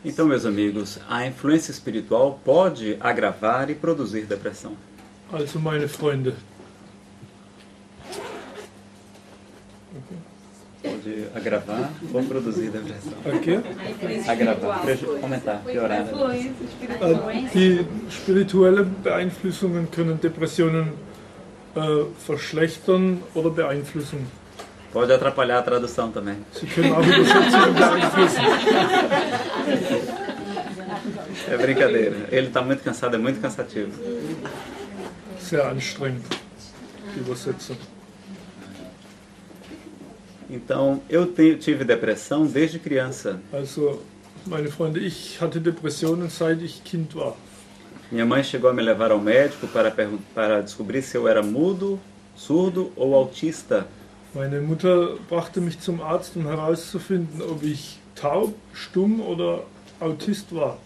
Então, meus amigos, a influência espiritual pode agravar e produzir depressão. Also meine Freunde, Pode agravar ou produzir depressão. okay? Agravar, aumentar, piorar. Die spirituelle Beeinflussungen können Depressionen verschlechtern oder beeinflussen. Pode atrapalhar a tradução também. Sie können auch Übersetzungen beeinflussen. É brincadeira. Ele está muito cansado, é muito cansativo. Sehr anstrengend, die Übersetzung. Então, eu tive depressão desde criança. Also, meine Freunde, ich hatte Depressionen, seit ich Kind war. Minha mãe chegou a me levar ao médico para descobrir se eu era mudo, surdo ou autista. Meine Mutter brachte mich zum Arzt, herauszufinden, ob ich taub, stumm oder Autist war.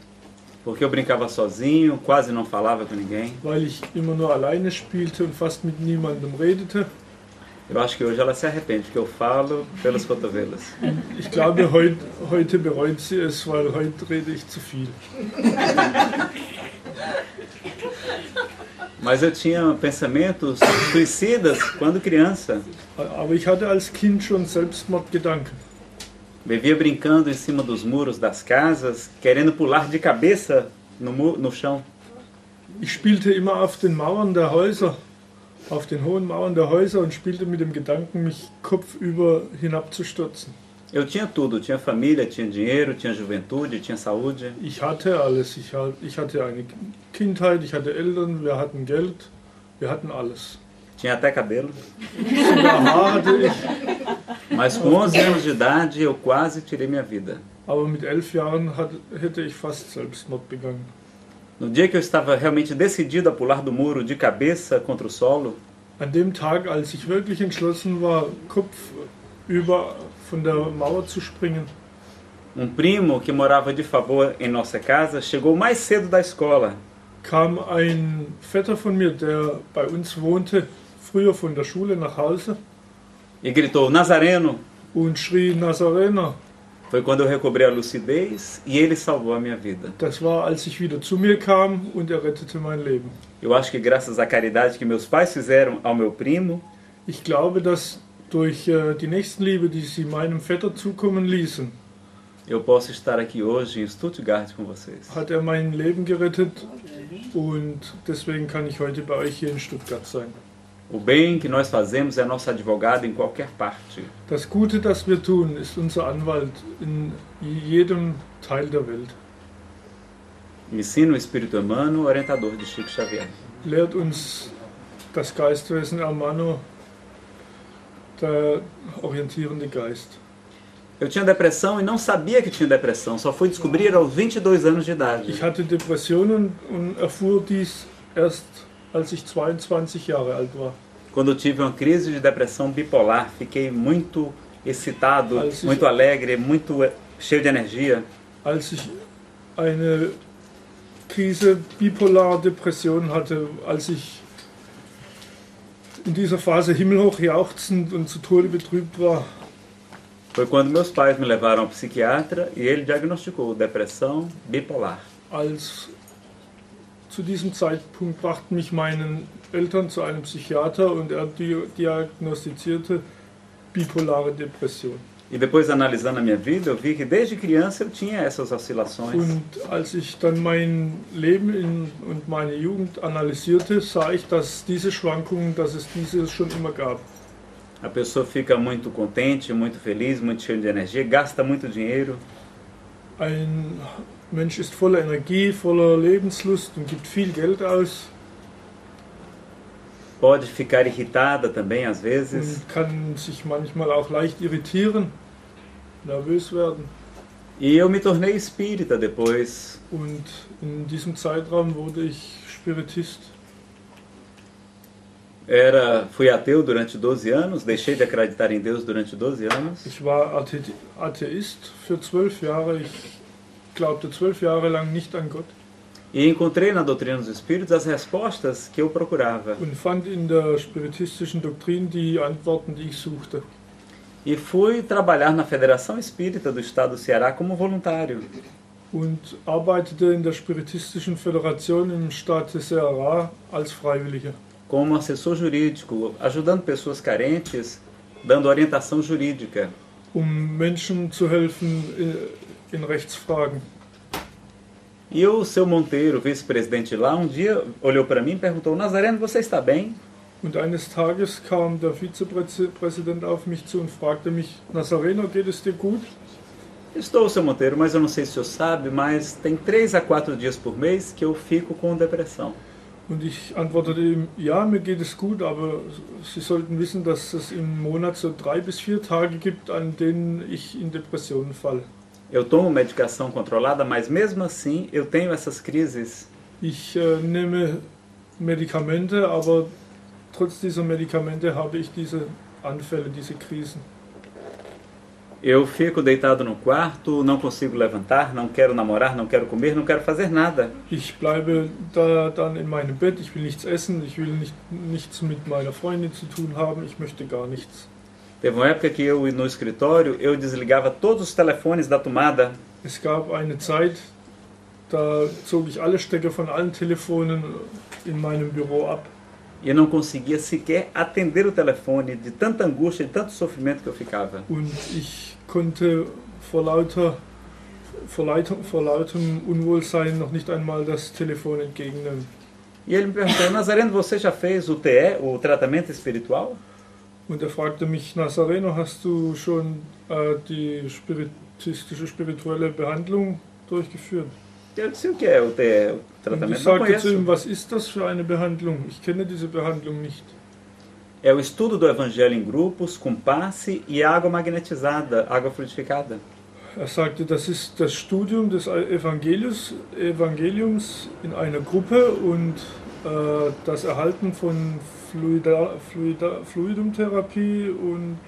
Porque eu brincava sozinho, quase não falava com ninguém. Weil ich immer nur alleine spielte und fast mit niemandem redete. Eu acho que hoje ela se arrepende, porque eu falo pelos cotovelos. Ich glaube, heute bereut sie es, weil heute rede ich zu viel. Mas eu tinha pensamentos suicidas quando criança. Aber ich hatte als Kind schon Selbstmordgedanken. Vivia brincando em cima dos muros das casas, querendo pular de cabeça no chão. Ich spielte immer auf den Mauern der Häuser, auf den hohen Mauern der Häuser und spielte mit dem Gedanken, mich kopfüber hinabzustürzen. Eu tinha tudo, tinha família, tinha dinheiro, tinha juventude, tinha saúde. Ich hatte alles. Ich hatte eine Kindheit, ich hatte Eltern, wir hatten Geld, wir hatten alles. Tinha até cabelo. Sogar Haar hatte ich. Mas com 11 anos de idade eu quase tirei minha vida. Aber mit 11 Jahren hätte ich fast Selbstmord begangen. No dia que eu estava realmente decidido a pular do muro de cabeça contra o solo, An dem Tag, als ich wirklich entschlossen war, kopfüber von der Mauer zu springen, primo que morava de favor em nossa casa chegou mais cedo da escola. kam ein Vetter von mir, der bei uns wohnte, früher von der Schule nach Hause E gritou, Nazareno! und schrie Nazarener. Foi quando eu recobrei a lucidez e ele salvou a minha vida. Das war, als ich wieder zu mir kam und er rettete mein Leben. Eu acho que graças à caridade que meus pais fizeram ao meu primo, Ich glaube, dass durch die Nächstenliebe, die sie meinem Vetter zukommen ließen, eu posso estar aqui hoje em Stuttgart com vocês. hat er mein Leben gerettet und deswegen kann ich heute bei euch hier in Stuttgart sein. O bem que nós fazemos é nosso advogado em qualquer parte. Das Gute, das wir tun, ist unser Anwalt in jedem Teil der Welt. Ensina o espírito Emmanuel, orientador de Chico Xavier. Lehrt uns das Geistwesen Amano, der orientierende Geist. Eu tinha depressão e não sabia que tinha depressão, só fui descobrir aos 22 anos de idade. Ich hatte Depressionen und erfuhr dies erst, als ich 22 Jahre alt war. Quando eu tive uma crise de depressão bipolar, fiquei muito excitado, muito alegre, muito cheio de energia. Als ich eine Krise bipolar Depression hatte, als ich in dieser Phase himmelhoch jauchzend und zu Tode betrübt war, Foi quando meus pais me levaram ao psiquiatra e ele diagnosticou depressão bipolar. Zu diesem Zeitpunkt brachten mich meine Eltern zu einem Psychiater und er diagnostizierte bipolare Depression. E depois, analisando a minha vida, eu vi que desde criança eu tinha essas oscilações. Und als ich dann mein Leben und meine Jugend analysierte, sah ich, dass diese Schwankungen, dass es diese schon immer gab. A pessoa fica muito contente, muito feliz, muito cheio de energia, gasta muito dinheiro. Ein Mensch ist voller Energie, voller Lebenslust und gibt viel Geld aus. Pode ficar irritada também às vezes. Und kann sich manchmal auch leicht irritieren, nervös werden. E eu me tornei espírita depois. Und in diesem Zeitraum wurde ich Spiritist. Fui ateu durante 12 anos, deixei de acreditar em Deus durante 12 anos. Ich war Atheist für 12 Jahre. Ich glaubte 12 Jahre lang nicht an Gott. E encontrei na doutrina dos Espíritos as respostas que eu procurava. Und fand in der spiritistischen Doktrin die Antworten, die ich suchte. E fui trabalhar na Federação Espírita do Estado do Ceará como voluntário. und arbeitete in der Spiritistischen Föderation im Staat Ceará als Freiwilliger. Como assessor jurídico, ajudando pessoas carentes, dando orientação jurídica. Menschen zu helfen in Rechtsfragen. E o seu Monteiro, vice-presidente lá, um dia olhou para mim e perguntou: Nazareno, você está bem? Und eines Tages kam der Vizepräsident auf mich zu und fragte mich: Nazareno, geht es dir gut? Estou, seu Monteiro, mas eu não sei se o senhor sabe, mas tem 3 a 4 dias por mês que eu fico com depressão. Und ich antwortete ihm: Ja, mir geht es gut, aber Sie sollten wissen, dass es im Monat so 3 bis 4 Tage gibt, an denen ich in Depressionen falle. Eu tomo medicação controlada, mas mesmo assim eu tenho essas crises. Ich nehme Medikamente, aber trotz dieser Medikamente habe ich diese Anfälle, diese Krisen. Eu fico deitado no quarto, não consigo levantar, não quero namorar, não quero comer, não quero fazer nada. Ich bleibe da dann in meinem Bett, ich will nichts essen, ich will nichts mit meiner Freundin zu tun haben, ich möchte gar nichts. Teve uma época que eu, no escritório, eu desligava todos os telefones da tomada. Es gab eine Zeit, da zog ich alle Stecker von allen Telefonen in meinem Büro ab. E não conseguia sequer atender o telefone de tanta angústia, de tanto sofrimento que eu ficava. Und ich konnte vor lautem Unwohlsein noch nicht einmal das Telefon entgegennehmen. E ele me perguntou: Nazareno, você já fez o TE, o tratamento espiritual? Und fragte mich: Nazareno, hast du schon die spirituelle Behandlung durchgeführt? Eu disse: o que é o TE, o Und ich tratamento? Não sagte zu ihm: conheço. Was ist das für eine Behandlung? Ich kenne diese Behandlung nicht. É o estudo do evangelho em grupos, com passe e água magnetizada, água fluidificada. Sagte, das ist das Studium des Evangeliums in einer Gruppe und das Erhalten von Fluidumtherapie und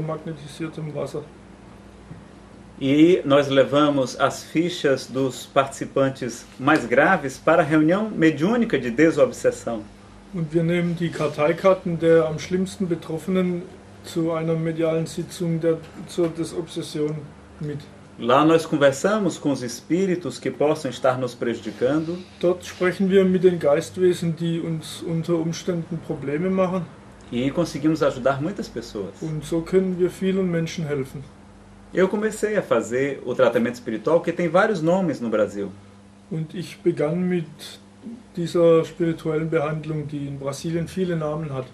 magnetisiertem Wasser. E nós levamos as fichas dos participantes mais graves para a reunião mediúnica de desobsessão. Und wir nehmen die Karteikarten der am schlimmsten Betroffenen zu einer medialen Sitzung zur Desobsession mit. Lá nós conversamos com os espíritos que possam estar nos prejudicando. Dort sprechen wir mit den Geistwesen, die uns unter Umständen Probleme machen. E conseguimos ajudar muitas pessoas. Und so können wir vielen Menschen helfen. Eu comecei a fazer o tratamento espiritual, que tem vários nomes no Brasil. Und ich begann mit dieser spirituellen Behandlung, die in Brasilien viele Namen hat.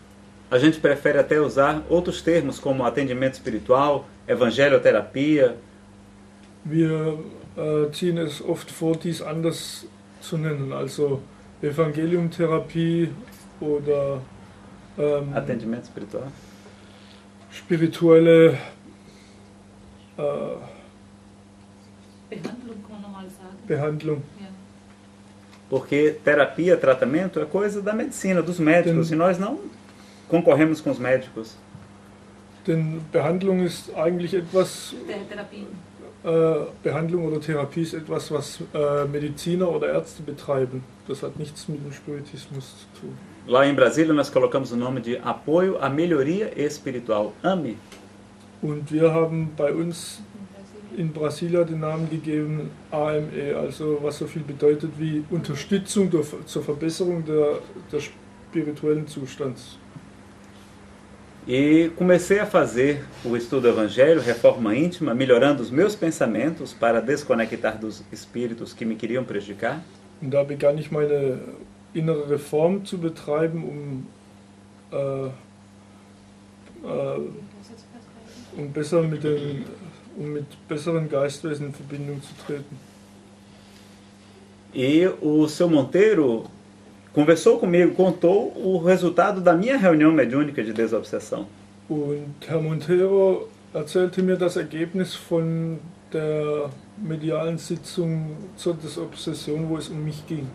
A gente prefere até usar outros termos como atendimento espiritual, evangelioterapia. Wir ziehen es oft vor, dies anders zu nennen, also Evangeliumtherapie oder Atendimento espiritual. Spirituelle Behandlung, kann man normal sagen. Behandlung. Ja. Porque terapia, tratamento é coisa da medicina, dos médicos, e nós não concorremos com os médicos. Denn Behandlung ist eigentlich etwas, Therapie. Behandlung oder Therapie ist etwas, was Mediziner oder Ärzte betreiben. Das hat nichts mit dem Spiritismus zu tun. Lá em Brasília nós colocamos o nome de Apoio à Melhoria Espiritual, AME. Und wir haben bei uns in Brasilia den Namen gegeben AME, also was so viel bedeutet wie Unterstützung zur Verbesserung des spirituellen Zustands. E comecei a fazer o estudo do Evangelho, reforma íntima, melhorando os meus pensamentos para desconectar dos espíritos que me queriam prejudicar. Und da begann ich meine innere Reform zu betreiben, um mit besseren Geistwesen in Verbindung zu treten. E o seu Monteiro conversou comigo, contou o resultado da minha reunião mediúnica de desobsessão. Und Herr Monteiro erzählte mir das Ergebnis von der medialen Sitzung zur Desobsession, wo es mich ging.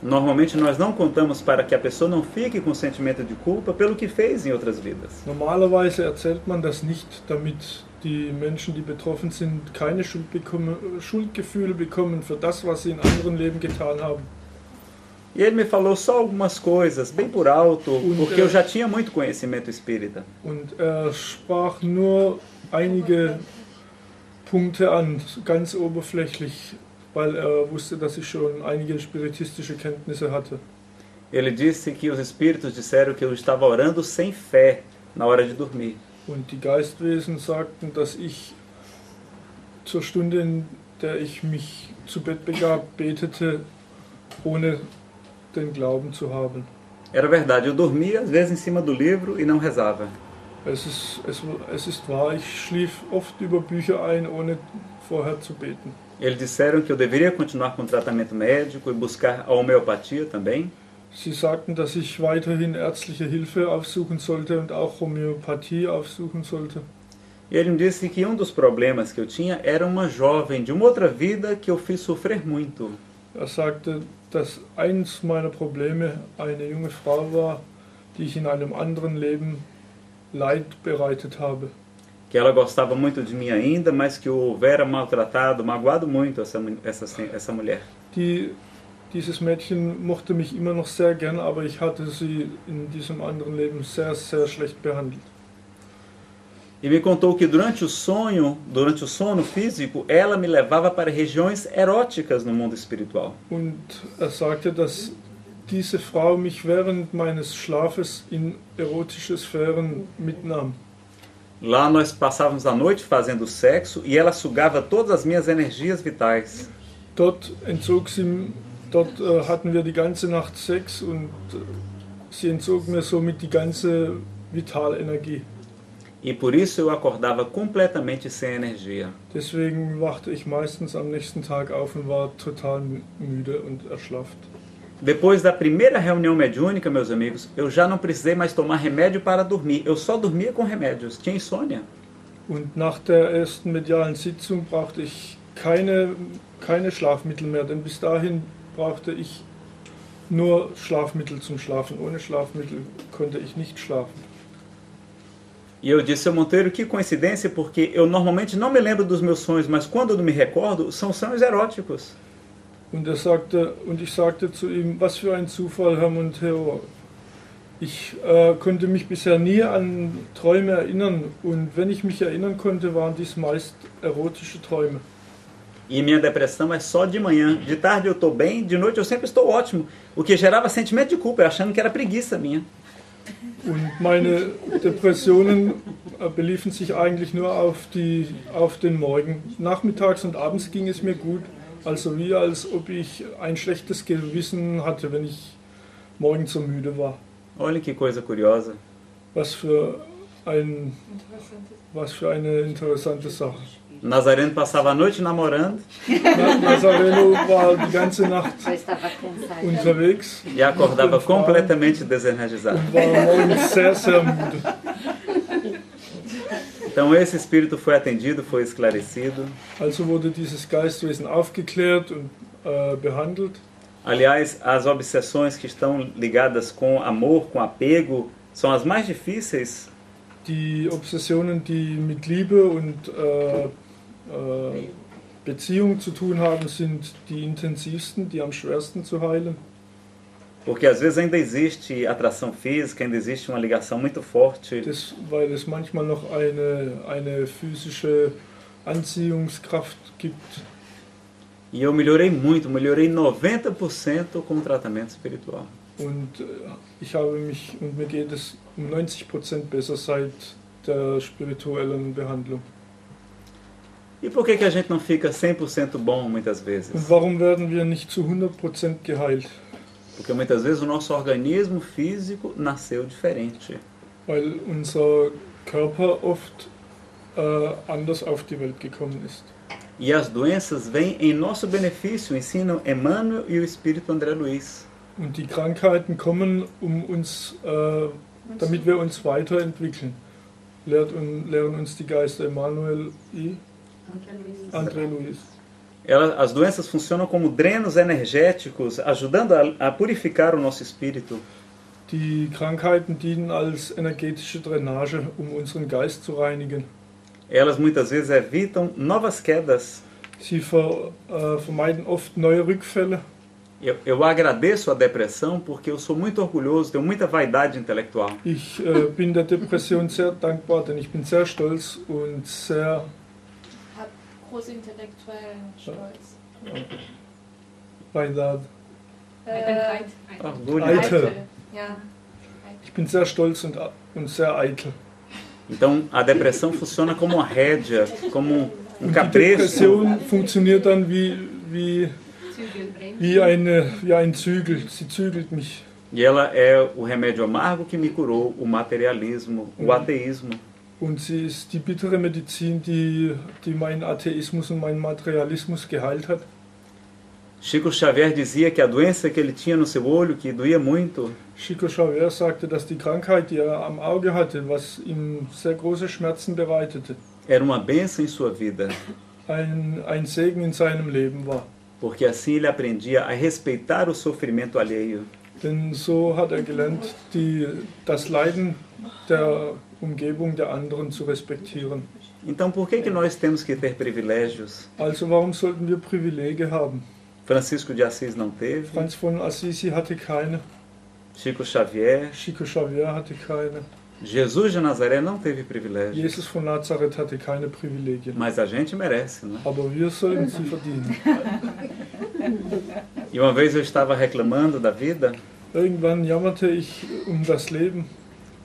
Normalmente nós não contamos para que a pessoa não fique com sentimento de culpa pelo que fez em outras vidas. Normalerweise erzählt man das nicht, damit die Menschen, die betroffen sind, keine Schuldgefühle bekommen für das, was sie in anderen Leben getan haben. E ele me falou só algumas coisas, bem por alto, porque eu já tinha muito conhecimento espírita. Und sprach nur einige Punkte an, ganz oberflächlich, weil er wusste, dass ich schon einige spiritistische Kenntnisse hatte. Ele disse que os espíritos disseram que eu estava orando sem fé na hora de dormir. Und die Geistwesen sagten, dass ich zur Stunde, in der ich mich zu Bett begab, betete, ohne den Glauben zu haben. Era verdade, eu dormia às vezes em cima do livro e não rezava. Es ist wahr, ich schlief oft über Bücher ein, ohne vorher zu beten. Eles disseram que eu deveria continuar com o tratamento médico e buscar a homeopatia também. Sie sagten, dass ich weiterhin ärztliche Hilfe aufsuchen sollte und auch Homöopathie aufsuchen sollte. E ele me disse que dos problemas que eu tinha era uma jovem de uma outra vida que eu fiz sofrer muito. Er sagte, dass eins meiner Probleme eine junge Frau war, die ich in einem anderen Leben Leid bereitet habe. Que ela gostava muito de mim ainda, mas que eu houvera maltratado, magoado muito essa mulher. Dieses Mädchen mochte mich immer noch sehr gern, aber ich hatte sie in diesem anderen Leben sehr, sehr schlecht behandelt. E me contou que durante o sono físico, ela me levava para regiões eróticas no mundo espiritual. Und er sagte, dass diese Frau mich während meines Schlafes in erotische Sphären mitnahm. Lá nós passávamos a noite fazendo sexo e ela sugava todas as minhas energias vitais. Dort hatten wir die ganze Nacht Sex und sie entzog mir somit die ganze Vitalenergie. E por isso eu acordava completamente sem energia. Deswegen wachte ich meistens am nächsten Tag auf und war total müde und erschlafft. Depois da primeira reunião mediúnica, meus amigos, eu já não precisei mais tomar remédio para dormir. Eu só dormia com remédios. Tinha insônia. Und nach der ersten medialen Sitzung brauchte ich keine Schlafmittel mehr, denn bis dahin brauchte ich nur Schlafmittel zum Schlafen. Ohne Schlafmittel konnte ich nicht schlafen. E eu disse, seu Monteiro, que coincidência, porque eu normalmente não me lembro dos meus sonhos, mas quando eu me recordo, são sonhos eróticos. Und ich sagte zu ihm, was für ein Zufall, Herr Monteiro. Ich konnte mich bisher nie an Träume erinnern und wenn ich mich erinnern konnte, waren dies meist erotische Träume. E minha depressão é só de manhã. De tarde eu estou bem, de noite eu sempre estou ótimo. O que gerava sentimento de culpa, achando que era preguiça minha. Und meine Depressionen beliefen sich eigentlich nur auf den Morgen. Nachmittags und abends ging es mir gut, also wie als ob ich ein schlechtes Gewissen hatte, wenn ich morgens so müde war. Olha que coisa curiosa. Was für eine interessante Sache. Nazareno passava a noite namorando. Nazareno war die ganze Nacht unterwegs. E acordava completamente desenergizado. Und war morgens sehr, sehr müde. Então esse espírito foi atendido, foi esclarecido. Also wurde dieses Geistwesen aufgeklärt und behandelt. Aliás, as obsessões que estão ligadas com amor, com apego, são as mais difíceis. Die Obsessionen, die mit Liebe und Beziehung zu tun haben, sind die intensivsten, die am schwersten zu heilen. Porque às vezes ainda existe atração física, ainda existe uma ligação muito forte. Weil es manchmal noch eine physische Anziehungskraft gibt. E eu melhorei muito, melhorei 90% com o tratamento espiritual. Und mir geht es 90% besser seit der spirituellen Behandlung. E por que a gente não fica 100% bom muitas vezes? Und warum werden wir nicht zu 100% geheilt? Porque muitas vezes o nosso organismo físico nasceu diferente. Weil unser Körper oft anders auf die Welt gekommen ist. E as doenças vêm em nosso benefício, ensinam Emmanuel e o Espírito André Luiz. Und die Krankheiten kommen, damit wir uns weiterentwickeln. Lehren uns die Geister Emmanuel e André Luiz. As doenças funcionam como drenos energéticos, ajudando a purificar o nosso espírito. Die Krankheiten dienen als energetische Drainage, unseren Geist zu reinigen. Elas muitas vezes evitam novas quedas. Sie vermeiden oft neue Rückfälle. Eu agradeço a depressão porque eu sou muito orgulhoso, tenho muita vaidade intelectual. Ich bin der Depression sehr dankbar, denn ich bin sehr stolz und sehr... Hat großen intellektuellen Stolz. Vaidade. Orgulho. Eitel. Ja. Ich bin sehr stolz und sehr eitel. Então a depressão funciona como uma rédea, como um Und die cabresto. Depression funktioniert dann wie ein Zügel. Sie zügelt mich. E ela é o remédio amargo que me curou o materialismo, o ateísmo. Und sie ist die bittere Medizin, die meinen Atheismus und meinen Materialismus geheilt hat. Chico Xavier dizia que a doença que ele tinha no seu olho, que doía muito, Chico Xavier sagte, dass die Krankheit, die er am Auge hatte, was ihm sehr große Schmerzen bereitete, era uma bênção em sua vida, ein Segen in seinem Leben war. porque assim ele aprendia a respeitar o sofrimento alheio. Denn so hat er gelernt, das Leiden der Umgebung der anderen zu respektieren. Então por que nós temos que ter privilégios? Also warum sollten wir Privilege haben? Francisco de Assis não teve, Franz von Assisi hatte keine, Chico Xavier, Chico Xavier hatte keine, Jesus de Nazaré não teve privilégios. Jesus von Nazareth hatte keine Privilegien. Mas a gente merece, não é? Aber wir sollen sie verdienen. E uma vez eu estava reclamando da vida, Irgendwann jammerte ich das Leben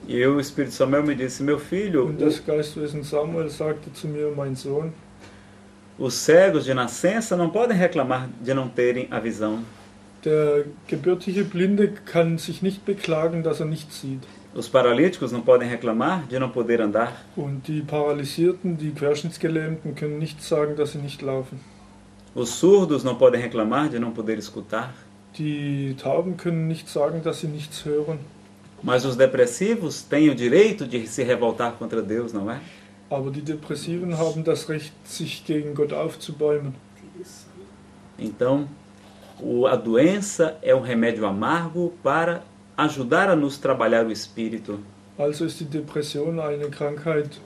e o Espírito Samuel me disse: meu filho, und das Geistwesen Samuel sagte zu mir, mein Sohn, os cegos de nascença não podem reclamar de não terem a visão. der gebürtige Blinde kann sich nicht beklagen, dass er nichts sieht. Os paralíticos não podem reclamar de não poder andar. Und die Paralysierten, die Querschnittsgelähmten können nicht sagen, dass sie nicht laufen. Os surdos não podem reclamar de não poder escutar. Die Tauben können nicht sagen, dass sie nichts hören. Mas os depressivos têm o direito de se revoltar contra Deus, não é? Aber die Depressiven haben das Recht, sich gegen Gott aufzubäumen. Então, a doença é um remédio amargo para ajudar a nos trabalhar o espírito. Also ist die Depression eine Krankheit,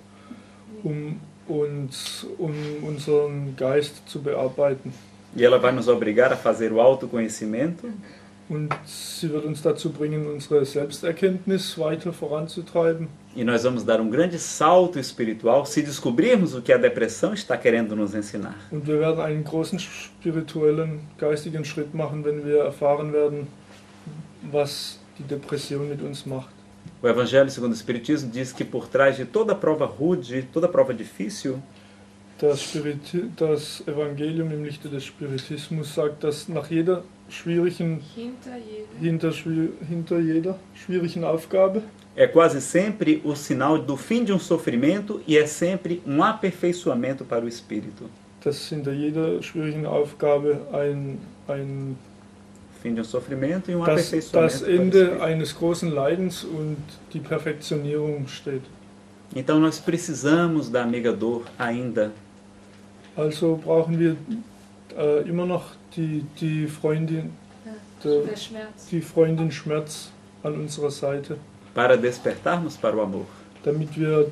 um unseren Geist zu bearbeiten. E ela vai nos obrigar a fazer o autoconhecimento, Und sie wird uns dazu bringen, unsere Selbsterkenntnis weiter voranzutreiben. e nós vamos dar um grande salto espiritual se descobrirmos o que a depressão está querendo nos ensinar. Und wir werden einen großen spirituellen, geistigen Schritt machen, wenn wir erfahren werden, was die Depression mit uns macht. O Evangelho segundo o Espiritismo diz que por trás de toda prova rude, toda prova difícil, Das Evangelium im Lichte des Spiritismus sagt, dass nach jeder schwierigen, hinter jeder schwierigen Aufgabe é quase sempre o sinal do fim de um sofrimento e é sempre um aperfeiçoamento para o espírito. dass hinter jeder schwierigen Aufgabe ein Fim de um sofrimento e um das aperfeiçoamento para o Ende espírito. eines großen Leidens und die Perfektionierung steht. Então nós precisamos da amiga dor ainda. Also brauchen wir immer noch die Freundin, Der Schmerz. die Freundin Schmerz an unserer Seite, Para despertarmos para o amor. damit wir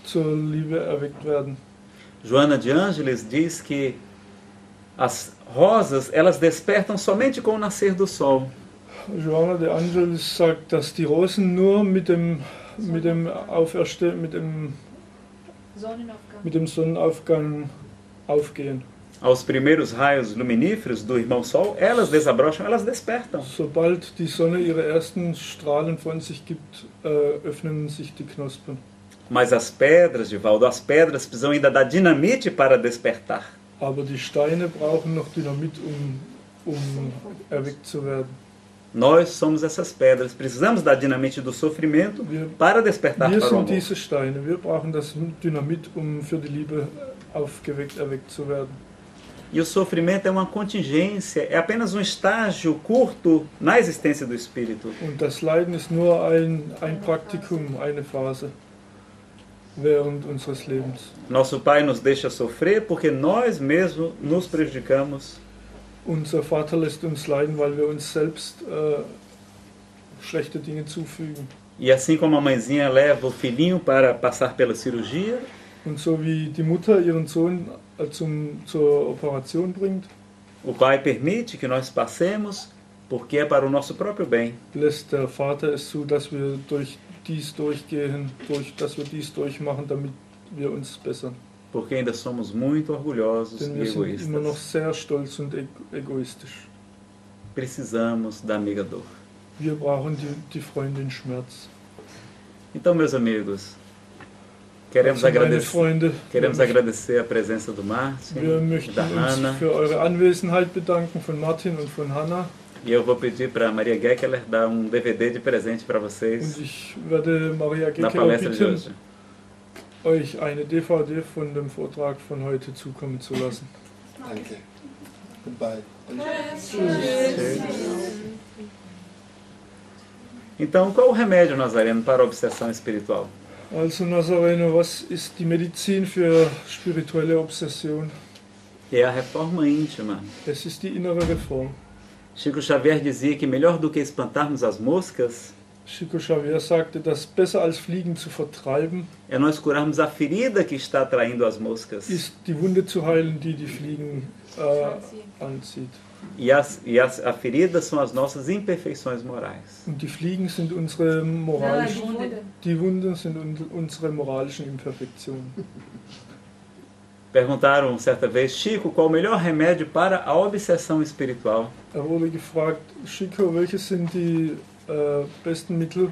zur Liebe erweckt werden. Joana de Ângeles diz que as rosas, elas despertam somente com o nascer do sol. Joana de Angelis sagt, dass die Rosen nur mit dem Sonnenaufgang aufgehen. Aos primeiros raios luminíferos do irmão Sol, elas desabrocham, elas despertam. Sobald die Sonne ihre ersten Strahlen von sich gibt, öffnen sich die Knospen. Mas as pedras, Divaldo, as pedras precisam ainda da dinamite para despertar. Aber die Steine brauchen noch Dynamit, um erweckt zu werden. Nós somos essas pedras, precisamos da dinamite do sofrimento para despertar Wir para o sind amor. diese Steine, wir brauchen das Dynamit, um für die Liebe erweckt zu werden. E o sofrimento é uma contingência, é apenas um estágio curto na existência do espírito. Und das Leiden ist nur ein Praktikum, eine Phase während unseres Lebens. Nosso Pai nos deixa sofrer porque nós mesmos nos prejudicamos. Unser Vater lässt uns leiden, weil wir uns selbst schlechte Dinge zufügen. E assim como a mãezinha leva o filhinho para passar pela cirurgia, Und so wie die Mutter ihren Sohn zur Operation bringt, o Pai permite que nós passemos porque é para o nosso próprio bem. lässt der Vater es zu, dass wir dass wir dies durchmachen, damit wir uns bessern. Porque ainda somos muito orgulhosos denn e wir sind immer noch egoístas. sehr stolz und egoistisch. Precisamos da amiga dor. Wir brauchen die Freundin Schmerz. Então, meus amigos, queremos Also, meine agradecer, Freunde, agradecer a presença do Martin, wir möchten da uns Hannah. für eure Anwesenheit bedanken von Martin und von Hannah. E eu vou pedir para a Maria Gekeler dar DVD de presente para Und vocês ich werde Maria da Gekeler palestra de bitten, hoje. euch eine DVD von dem Vortrag von heute zukommen zu lassen. Danke. Goodbye. Então, qual o remédio, Nazareno, para a obsessão espiritual? Also Nazareno, was ist die Medizin für spirituelle Obsession? É a reforma íntima. Es ist die innere Reform. Chico Xavier dizia que melhor do que espantarmos as moscas Chico Xavier sagte, dass besser als Fliegen zu vertreiben é nós curarmos a ferida que está atraindo as moscas. ist, die Wunde zu heilen, die die Fliegen anzieht. E a ferida são as nossas imperfeições morais. Und die Fliegen sind unsere die Wunden sind unsere moralischen Imperfektionen. Perguntaram certa vez, Chico, qual o melhor remédio para a obsessão espiritual? Wurde gefragt, Chico, welche sind die besten Mittel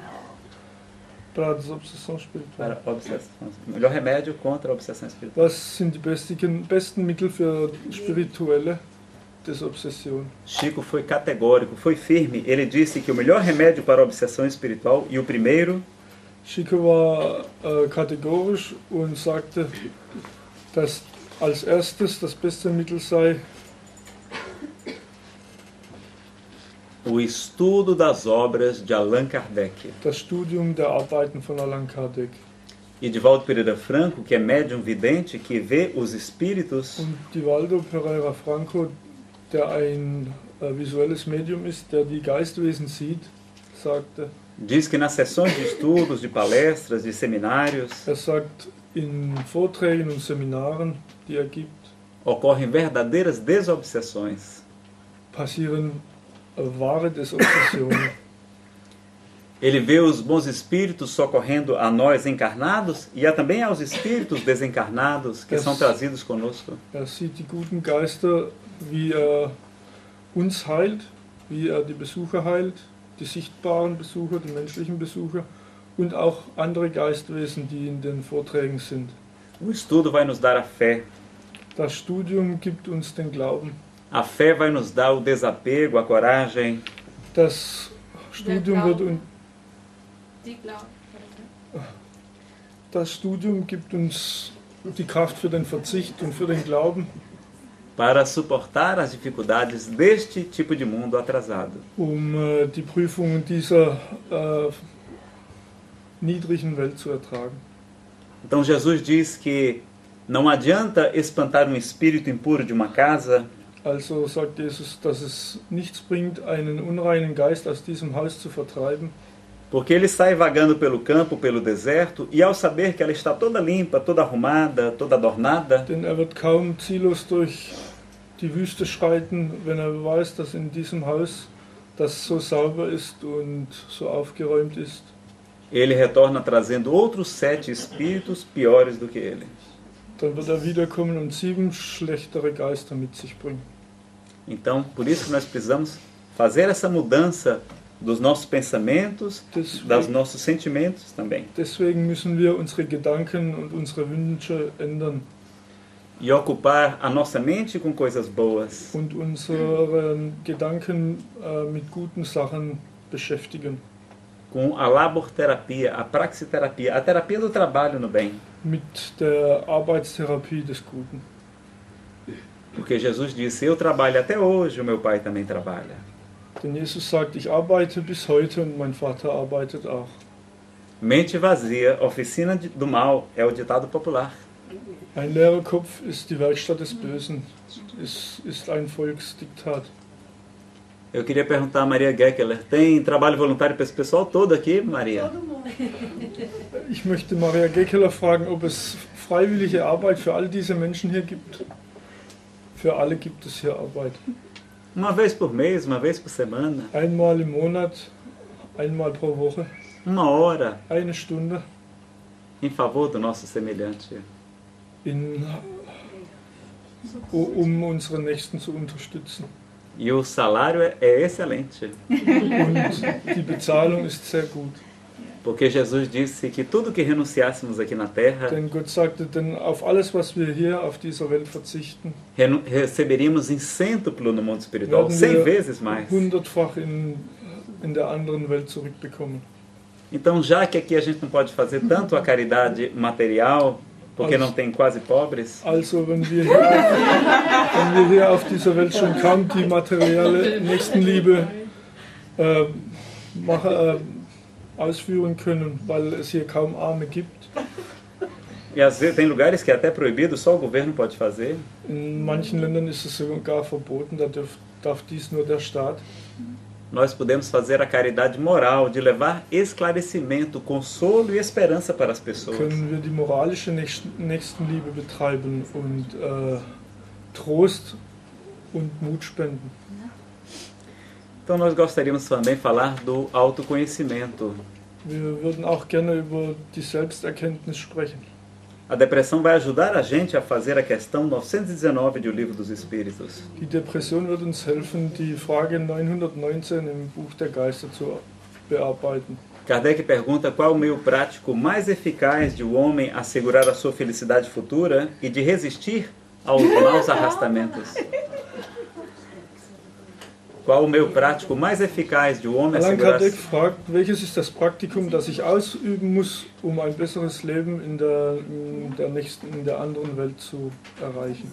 para a obsessão espiritual? Para a obsessão. O melhor remédio contra a obsessão espiritual. Was sind die besten Mittel für spirituelle Desobsession? Chico foi categórico, foi firme. Ele disse que o melhor remédio para a obsessão espiritual e o primeiro Chico war kategorisch und sagte, dass als erstes das beste Mittel sei o estudo das obras de Allan Kardec. das Studium der Arbeiten von Allan Kardec. E Divaldo Pereira Franco, que é médium vidente, que vê os espíritos, Und Divaldo Pereira Franco, der ein visuelles Medium ist, der die Geistwesen sieht, sagte, diz que nas sessões de estudos, de palestras, de seminários, sagt, in Vorträgen und Seminaren, die gibt, ocorrem verdadeiras desobsessões. passieren wahre Desobsessionen. Ele vê os bons espíritos socorrendo a nós encarnados e também aos espíritos desencarnados que são trazidos conosco. Sieht die guten Geister, wie uns heilt, wie die Besucher heilt, die sichtbaren Besucher, die menschlichen Besucher und auch andere Geistwesen, die in den Vorträgen sind. O estudo vai nos dar a fé. Das Studium gibt uns den Glauben. A fé vai nos dar o desapego, a coragem. Das Studium wird uns Das Studium gibt uns die Kraft für den Verzicht und für den Glauben, para suportar as dificuldades deste tipo de mundo atrasado. Die Prüfungen dieser niedrigen Welt zu ertragen. Então Jesus diz que não adianta espantar um espírito impuro de uma casa, Also sagt Jesus, dass es nichts bringt, einen unreinen Geist aus diesem Haus zu vertreiben, porque ele sai vagando pelo campo, pelo deserto, e ao saber que ela está toda limpa, toda arrumada, toda adornada, denn wird kaum ziellos durch die Wüste schreiten, wenn weiß, dass in diesem Haus das so sauber ist und so aufgeräumt ist. ele retorna trazendo outros 7 espíritos piores do que ele. Dann wird wiederkommen und 7 schlechtere Geister mit sich bringen. Então, por isso que nós precisamos fazer essa mudança dos nossos pensamentos, dos nossos sentimentos também. Deswegen müssen wir unsere Gedanken und unsere Wünsche ändern. E ocupar a nossa mente com coisas boas. Und unsere Gedanken mit guten Sachen beschäftigen. Com a laborterapia, a praxiterapia, a terapia do trabalho no bem. Mit der Arbeitstherapie des Guten. Porque Jesus disse, eu trabalho até hoje, o meu pai também trabalha. Denn Jesus sagt, ich arbeite bis heute und mein Vater arbeitet auch. Mente vazia, oficina do mal, é o ditado popular. Ein leerer Kopf ist die Werkstatt des Bösen, ist ein Volksdiktat. Eu queria perguntar a Maria Gekeler, tem trabalho voluntário para esse pessoal todo aqui, Maria? Todo mundo. Ich möchte Maria Gekeler fragen, ob es freiwillige Arbeit für all diese Menschen hier gibt. Für alle gibt es hier Arbeit. Uma vez por mês, uma vez por semana, Einmal im Monat, einmal pro Woche, uma hora, eine Stunde em favor do nosso semelhante. um unsere Nächsten zu unterstützen. E o salário é excelente. Und die Bezahlung ist sehr gut. Porque Jesus disse que tudo que renunciássemos aqui na terra, Denn Gott sagte, denn auf alles, was wir hier auf dieser Welt verzichten, receberíamos em cêntuplo no mundo espiritual, 100 vezes mais. 100-fach in der anderen Welt zurückbekommen. Então, já que aqui a gente não pode fazer tanto a caridade material, porque não tem quase pobres, Also, wenn wir hier auf dieser Welt schon kaum die materielle Nächstenliebe ausführen können, weil es hier kaum Arme gibt. e às vezes tem lugares que é até proibido, só o governo pode fazer. In manchen Ländern ist es sogar verboten, da darf dies nur der Staat. Nós podemos fazer a caridade moral de levar esclarecimento, consolo e esperança para as pessoas. Können wir die moralische Nächstenliebe betreiben und Trost und Mut spenden. Então nós gostaríamos também falar do autoconhecimento. Wir würden auch gerne über die Selbsterkenntnis sprechen. A depressão vai ajudar a gente a fazer a questão 919 do Livro dos Espíritos. Die Depression wird uns helfen, die Frage 919 im Buch der Geister zu bearbeiten. Kardec pergunta qual o meio prático mais eficaz de o homem assegurar a sua felicidade futura e de resistir aos maus arrastamentos. Qual o meio prático mais eficaz de o homem Allan assegurar... Kardec fragt, welches ist das Praktikum, das ich ausüben muss, um ein besseres Leben in der anderen Welt zu erreichen.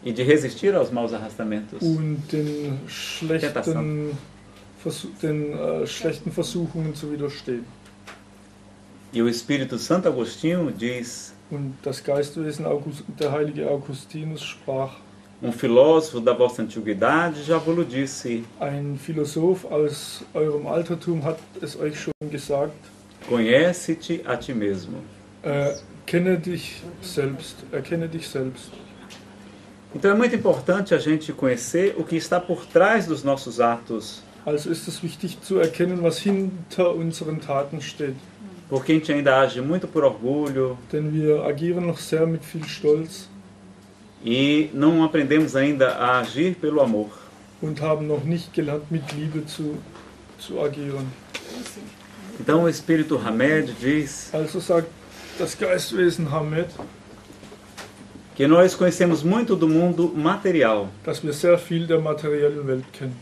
E de resistir aos maus arrastamentos. Und den schlechten Versuchungen zu widerstehen. E o Espírito Santo Agostinho diz... Und das Geistwesen, der heilige Augustinus, sprach: filósofo da vossa antiguidade já vos disse. Ein Philosoph aus eurem Altertum hat es euch schon gesagt. Conhece-te a ti mesmo. Erkenne dich selbst. Então é muito importante a gente conhecer o que está por trás dos nossos atos. Also ist es wichtig zu erkennen, was hinter unseren Taten steht. Porque a gente ainda age muito por orgulho. Denn wir agieren noch sehr mit viel Stolz. E não aprendemos ainda a agir pelo amor. Und haben noch nicht gelernt, mit Liebe zu agieren. Então o Espírito Hamed diz... Also sagt das Geistwesen Hamed, que nós conhecemos muito do mundo material. Dass wir sehr viel der materiellen Welt kennen.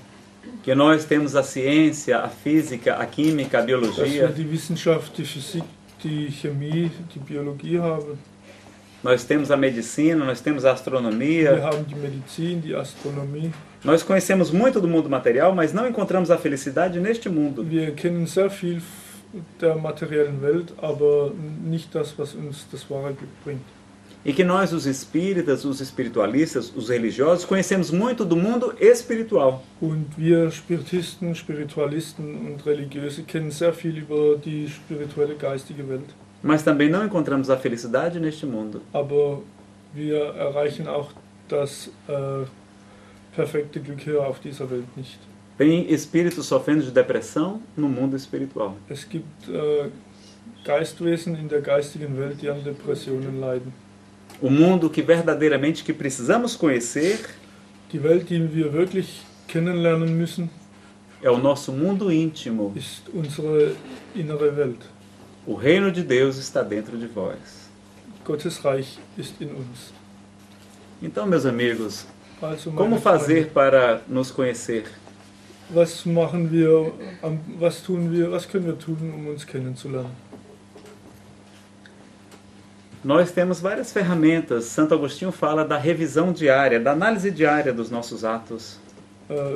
Que nós temos a ciência, a física, a química, a biologia. Dass wir die Wissenschaft, die Physik, die Chemie, die Biologie haben. Nós temos a medicina, nós temos a astronomia. Wir haben die Medizin, die Astronomie. Nós conhecemos muito do mundo material, mas não encontramos a felicidade neste mundo. Wir kennen sehr viel der materiellen Welt, aber nicht das, was uns das wahre Glück bringt. E que nós, os espíritas, os espiritualistas, os religiosos, conhecemos muito do mundo espiritual. Und wir Spiritisten, Spiritualisten und Religiöse kennen sehr viel über die spirituelle geistige Welt. Mas também não encontramos a felicidade neste mundo. Aber wir erreichen auch das perfekte Glück hier auf dieser Welt nicht. Tem espíritos sofrendo de depressão no mundo espiritual. Es gibt Geistwesen in der geistigen Welt, die an Depressionen leiden. O mundo que verdadeiramente que precisamos conhecer, die Welt, die wir wirklich kennenlernen müssen, é o nosso mundo íntimo. Ist unsere innere Welt. O reino de Deus está dentro de vós. Gottes Reich ist in uns. Então, meus amigos, como fazer para nos conhecer? Was machen wir, was können wir tun, um uns kennenzulernen? Nós temos várias ferramentas. Santo Agostinho fala da revisão diária, da análise diária dos nossos atos.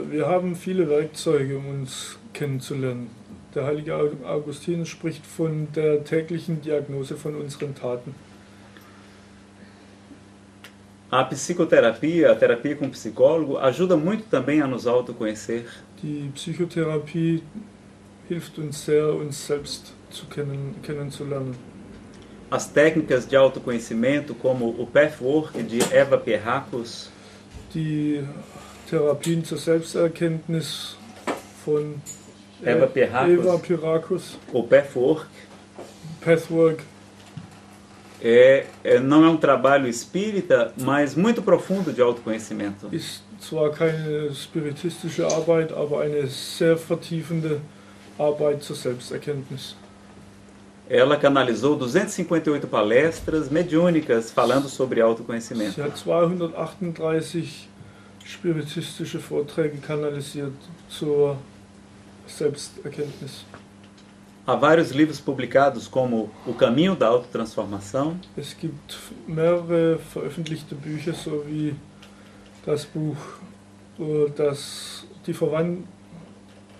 Wir haben viele Werkzeuge, um uns kennenzulernen. Der heilige Augustinus spricht von der täglichen Diagnose von unseren Taten. A psicoterapia, a terapia com psicólogo, ajuda muito também a nos autoconhecer. Die Psychotherapie hilft uns sehr, uns selbst kennenzulernen. As técnicas de autoconhecimento, como o Pathwork de Eva Pierrakos. Die Therapien zur Selbsterkenntnis von Eva Pierrakos. O Pathwork. Pathwork. Não é um trabalho espírita, mas muito profundo de autoconhecimento. Ist zwar keine spiritistische Arbeit, aber eine sehr vertiefende Arbeit zur Selbsterkenntnis. Ela canalizou 258 palestras mediúnicas falando sobre autoconhecimento. Sie hat 238 spiritistische Vorträge kanalisiert zur Selbsterkenntnis. Há vários livros publicados como O Caminho da Autotransformação. Es gibt mehrere veröffentlichte Bücher, sowie das Buch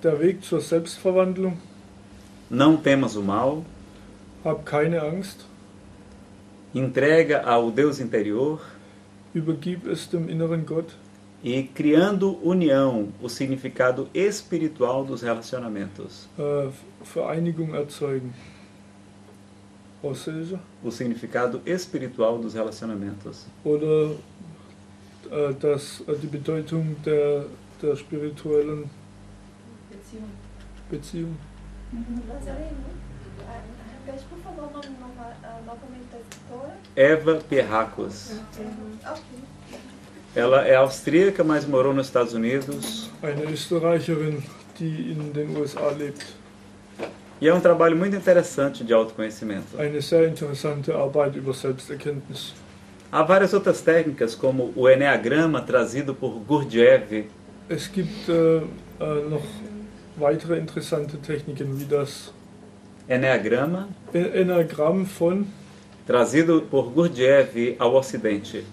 Der Weg zur Selbstverwandlung. Não temas o mal. Hab keine Angst. Entrega ao Deus interior. Übergib es dem inneren Gott. E Criando União, o significado espiritual dos relacionamentos. Vereinigung erzeugen. Ou seja? O significado espiritual dos relacionamentos. Oder die Bedeutung der spirituellen Beziehung. Repete, por favor, o nome novamente da escritora. Eva Pierrakos. Ela é austríaca, mas morou nos Estados Unidos. Eine Österreicherin, die in den USA lebt. E é um trabalho muito interessante de autoconhecimento. Eine sehr interessante Arbeit über Selbsterkenntnis. Há várias outras técnicas, como o Enneagrama, trazido por Gurdjieff. Es gibt noch weitere interessante Techniken, wie das Enneagrama, Enneagramm von trazido por Gurdjieff ao Ocidente.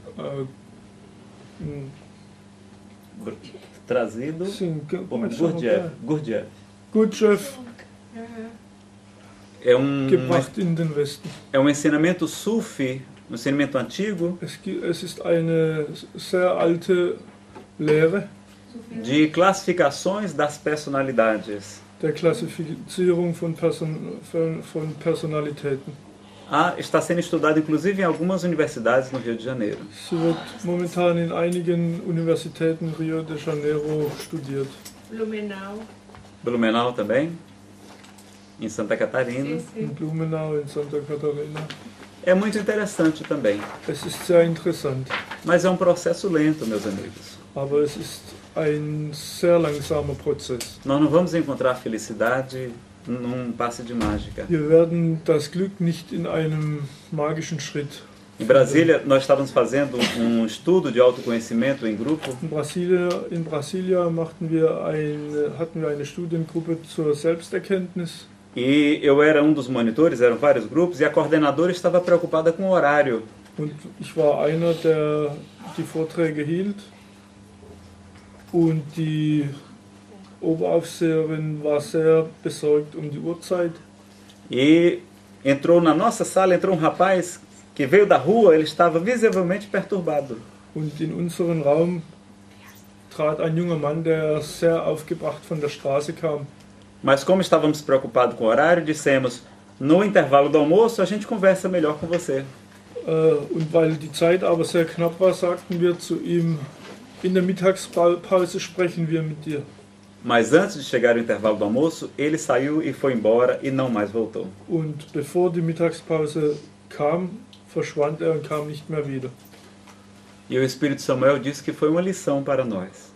Trazido sim, por Gurdjieff. Gurdjieff gebracht in den Westen. É um ensinamento sufi, um ensinamento antigo. Es ist eine sehr alte Lehre de classificações das personalidades. Der Klassifizierung von Personalitäten. Está sendo estudado inclusive em algumas universidades no Rio de Janeiro. Sie wird momentan in einigen Universitäten Rio de Janeiro studiert. Blumenau também, em Santa Catarina. In Blumenau, in Santa Catarina. É muito interessante também. Es ist sehr interessant. Mas é um processo lento, meus amigos. Aber es ist ein sehr langsamer Prozess. Nós não vamos encontrar felicidade num passe de mágica. Wir werden das Glück nicht in einem magischen Schritt. Em Brasília, nós estávamos fazendo um estudo de autoconhecimento em grupo. In Brasília hatten wir eine Studiengruppe zur Selbsterkenntnis. E eu era um dos monitores, eram vários grupos, e a coordenadora estava preocupada com o horário. Und ich war einer, der die Vorträge hielt. Und die Oberaufseherin war sehr besorgt die Uhrzeit. E na nossa sala entrou um rapaz que veio da rua, ele estava visivelmente perturbado. Und in unseren Raum trat ein junger Mann, der sehr aufgebracht von der Straße kam. Mas como estávamos preocupados com o horário, dissemos, no intervalo do almoço a gente conversa melhor com você. Und weil die Zeit aber sehr knapp war, sagten wir zu ihm, in der Mittagspause sprechen wir mit dir. Mas antes de chegar ao intervalo do almoço, ele saiu e foi embora e não mais voltou. Und bevor die Mittagspause kam, verschwand und kam nicht mehr wieder. E o Espírito Samuel disse que foi uma lição para nós.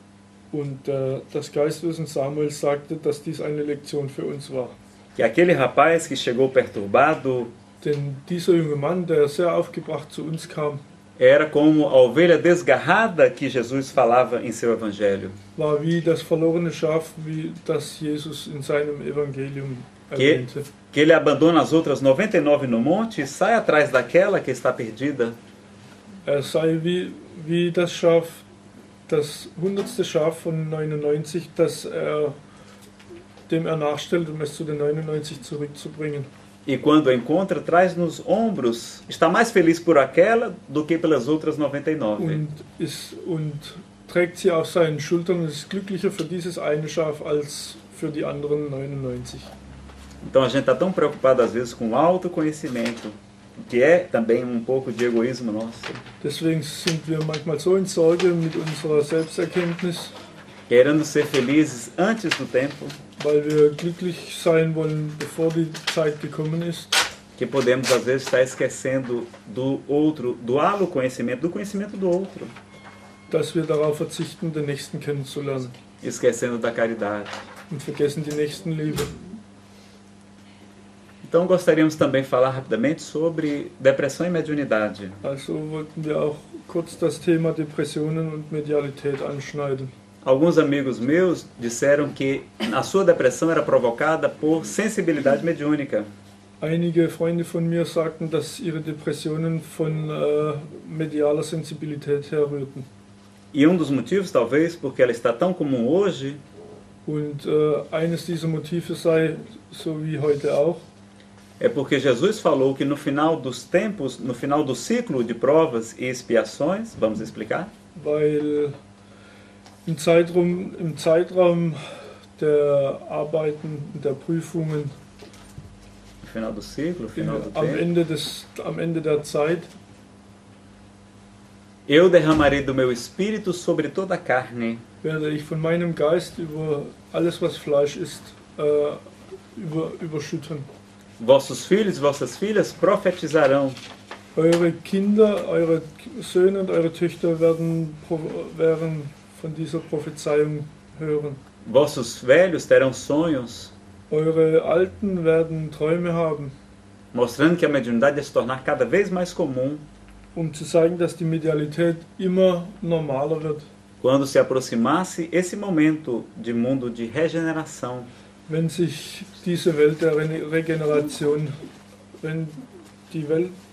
Und das Geistwesen Samuel sagte, dass dies eine Lektion für uns war. Que aquele rapaz que chegou perturbado, denn dieser junge Mann, der sehr aufgebracht zu uns kam, era como a ovelha desgarrada que Jesus falava em seu evangelho. War wie das verlorene Schaf, wie das Jesus in seinem Evangelium erwähnte. Que ele abandona as outras 99 no monte e sai atrás daquela que está perdida. Sei wie das Schaf, das 100. Schaf von 99, das dem nachstellt, es zu den 99 zurückzubringen. E quando encontra, traz nos ombros, está mais feliz por aquela do que pelas outras 99. Und trägt sie auf seinen Schultern und ist glücklicher für dieses eine Schaf als für die anderen 99. Então a gente está tão preocupado às vezes com o autoconhecimento, que é também um pouco de egoísmo nosso. Deswegen sind wir manchmal so in Sorge mit unserer Selbsterkenntnis, querendo ser felizes antes do tempo, weil wir glücklich sein wollen, bevor die Zeit gekommen ist, que podemos às vezes estar esquecendo do outro, doá-lo conhecimento, do conhecimento do outro, dass wir darauf verzichten, den Nächsten kennenzulernen esquecendo da caridade. und vergessen die Nächstenliebe. Então gostaríamos também falar rapidamente sobre depressão e mediunidade. Also wollten wir auch kurz das Thema Depressionen und Medialität anschneiden. Alguns amigos meus disseram que a sua depressão era provocada por sensibilidade mediúnica. Einige Freunde von mir sagten, dass ihre Depressionen von medialer Sensibilität herrührten. E um dos motivos, talvez, porque ela está tão comum hoje, Und eines dieser Motive sei, so wie heute auch, é porque Jesus falou que no final dos tempos, no final do ciclo de provas e expiações, vamos explicar? weil im Zeitraum der Arbeiten, der Prüfungen, No final do ciclo, no final do am tempo, Ende der Zeit, eu derramarei do meu espírito sobre toda a carne. werde ich von meinem Geist über alles, was Fleisch ist, überschütten. Vossos filhos e vossas filhas profetizarão. Eure Kinder, eure Söhne und eure Töchter werden von dieser Prophezeiung hören. Vossos velhos terão sonhos, Eure Alten werden Träume haben, mostrando que a mediunidade vai se tornar cada vez mais comum zu zeigen, dass die Medialität immer normaler wird. quando se aproximasse esse momento de mundo de regeneração. Wenn sich diese Welt der Regeneration,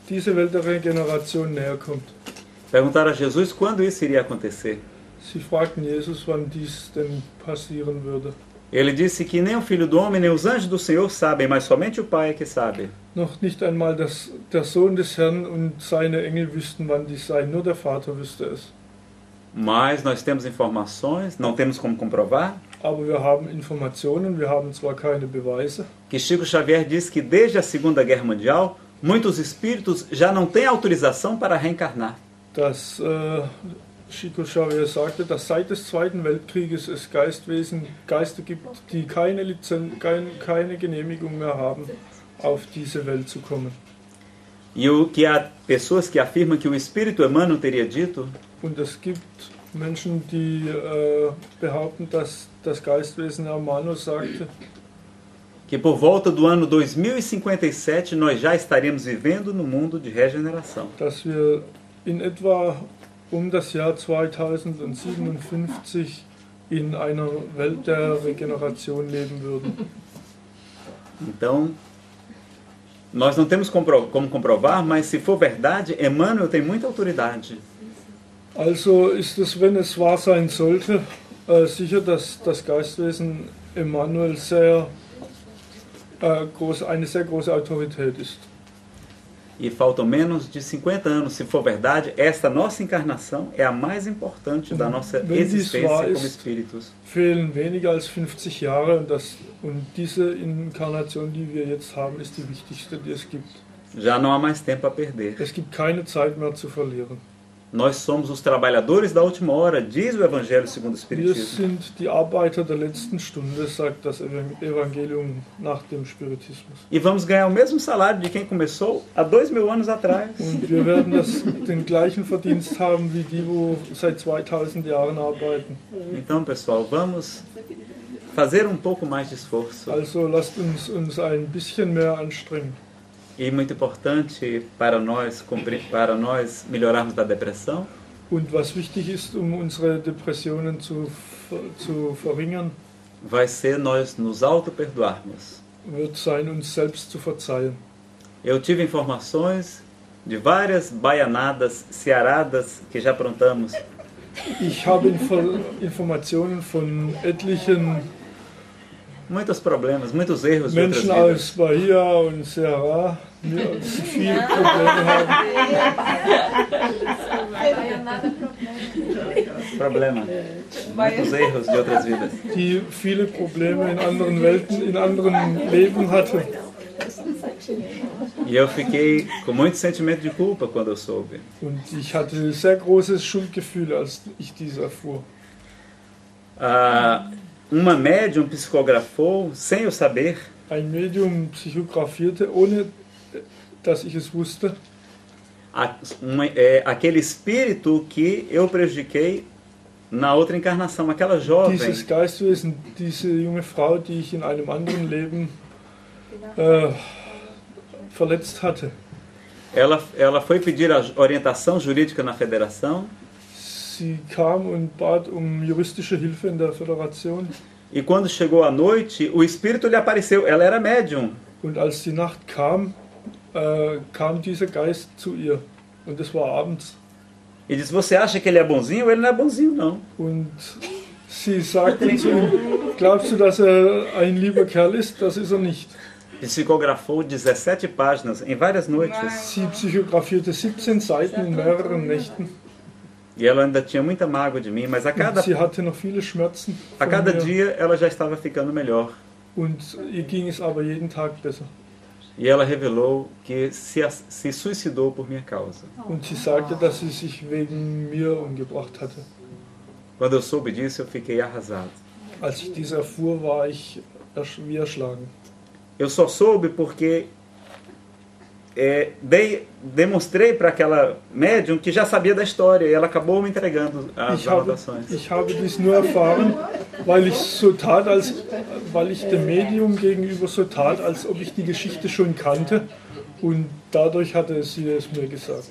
diese Welt der Regeneration näher kommt. Perguntaram a Jesus quando isso iria acontecer. Sie fragten Jesus, wann dies denn passieren würde. Ele disse que nem o Filho do Homem, nem os anjos do Senhor sabem, mas somente o Pai é que sabe. Noch nicht einmal der Sohn des Herrn und seine Engel wüssten, wann dies sei, nur der Vater wüsste es. Mas nós temos informações, não temos como comprovar, Aber wir haben Informationen, wir haben zwar keine Beweise, que Chico Xavier diz que desde a Segunda Guerra Mundial, muitos espíritos já não têm autorização para reencarnar. dass Chico Xavier sagte, dass seit des Zweiten Weltkrieges es Geister gibt, die keine Genehmigung mehr haben, auf diese Welt zu kommen. E o que há pessoas que afirmam que o Espírito Emmanuel teria dito Und es gibt Menschen, die behaupten, dass das Geistwesen Emmanuel sagte, que por volta do ano 2057 nós já estaríamos vivendo no mundo de regeneração. dass wir in etwa das Jahr 2057 in einer Welt der Regeneration leben würden. Então, nós não temos como comprovar, mas se for verdade, Emmanuel tem muita autoridade. Also ist es, wenn es wahr sein sollte, sicher, dass das Geistwesen Emmanuel eine sehr große Autorität ist. E faltam menos de 50 anos, se for verdade, esta nossa encarnação é a mais importante da nossa existência como espíritos. Fehlen weniger als 50 Jahre und diese Inkarnation, die wir jetzt haben, ist die wichtigste, die es gibt. Já não há mais tempo a perder. Es gibt keine Zeit mehr zu verlieren. Nós somos os trabalhadores da última hora, diz o Evangelho segundo o Wir Espiritismo. sind die Arbeiter der letzten Stunde, sagt das Evangelium nach dem Spiritismus. E vamos ganhar o mesmo salário de quem começou há 2000 anos atrás. Und wir werden den gleichen Verdienst haben wie die, wo seit 2000 Jahren arbeiten. Então, pessoal, vamos fazer um pouco mais de esforço. Also lasst uns ein bisschen mehr anstrengen. E muito importante para nós melhorarmos da depressão, Und was wichtig ist, unsere Depressionen zu verringern, vai ser nós nos auto-perdoarmos. wird sein, uns selbst zu verzeihen. Eu tive informações de várias baianadas, cearadas que já aprontamos. Ich habe Informationen von etlichen Muitos problemas, muitos erros de outras Menschen vidas. aus Bahia und Ceará, die viele Probleme haben. Problema. Muitos erros de outras vidas. Die viele Probleme in anderen Welten, in anderen Leben hatten. E eu fiquei com muito sentimento de culpa quando eu soube. Und ich hatte sehr großes Schuldgefühl, als ich dies erfuhr. Uma médium psicografou, sem eu saber, Ein Medium psychografierte, ohne dass ich es wusste. Aquele espírito que eu prejudiquei na outra encarnação, aquela jovem. Dieses Geistwesen, diese junge Frau, die ich in einem anderen Leben verletzt hatte. Ela foi pedir a orientação jurídica na federação. Sie kam und bat juristische Hilfe in der Föderation. E quando chegou a noite, o espírito lhe apareceu. Ela era médium. Und als die Nacht kam, kam dieser Geist zu ihr. Und es war abends. E disse: você acha que ele é bonzinho? Ele não é bonzinho, não. Und sie sagte zu ihm: glaubst du, dass ein lieber Kerl ist? Das ist nicht. Psicografou 17 páginas em várias noites. Sie psychografierte 17 Seiten in mehreren Nächten. E ela ainda tinha muita mágoa de mim, mas a cada dia ela já estava ficando melhor. Und ihr ging es aber jeden Tag besser. E ela revelou que se suicidou por minha causa. Und sie sagte, dass sie sich wegen mir umgebracht hatte. Quando eu soube disso, eu fiquei arrasado. Als ich dies erfuhr, war ich wie erschlagen. Eu só soube porque demonstrei para aquela médium que já sabia da história e ela acabou me entregando as anotações. Ich habe dies nur erfahren, weil ich dem Medium gegenüber so tat, als ob ich die Geschichte schon kannte, und dadurch hatte sie es mir gesagt.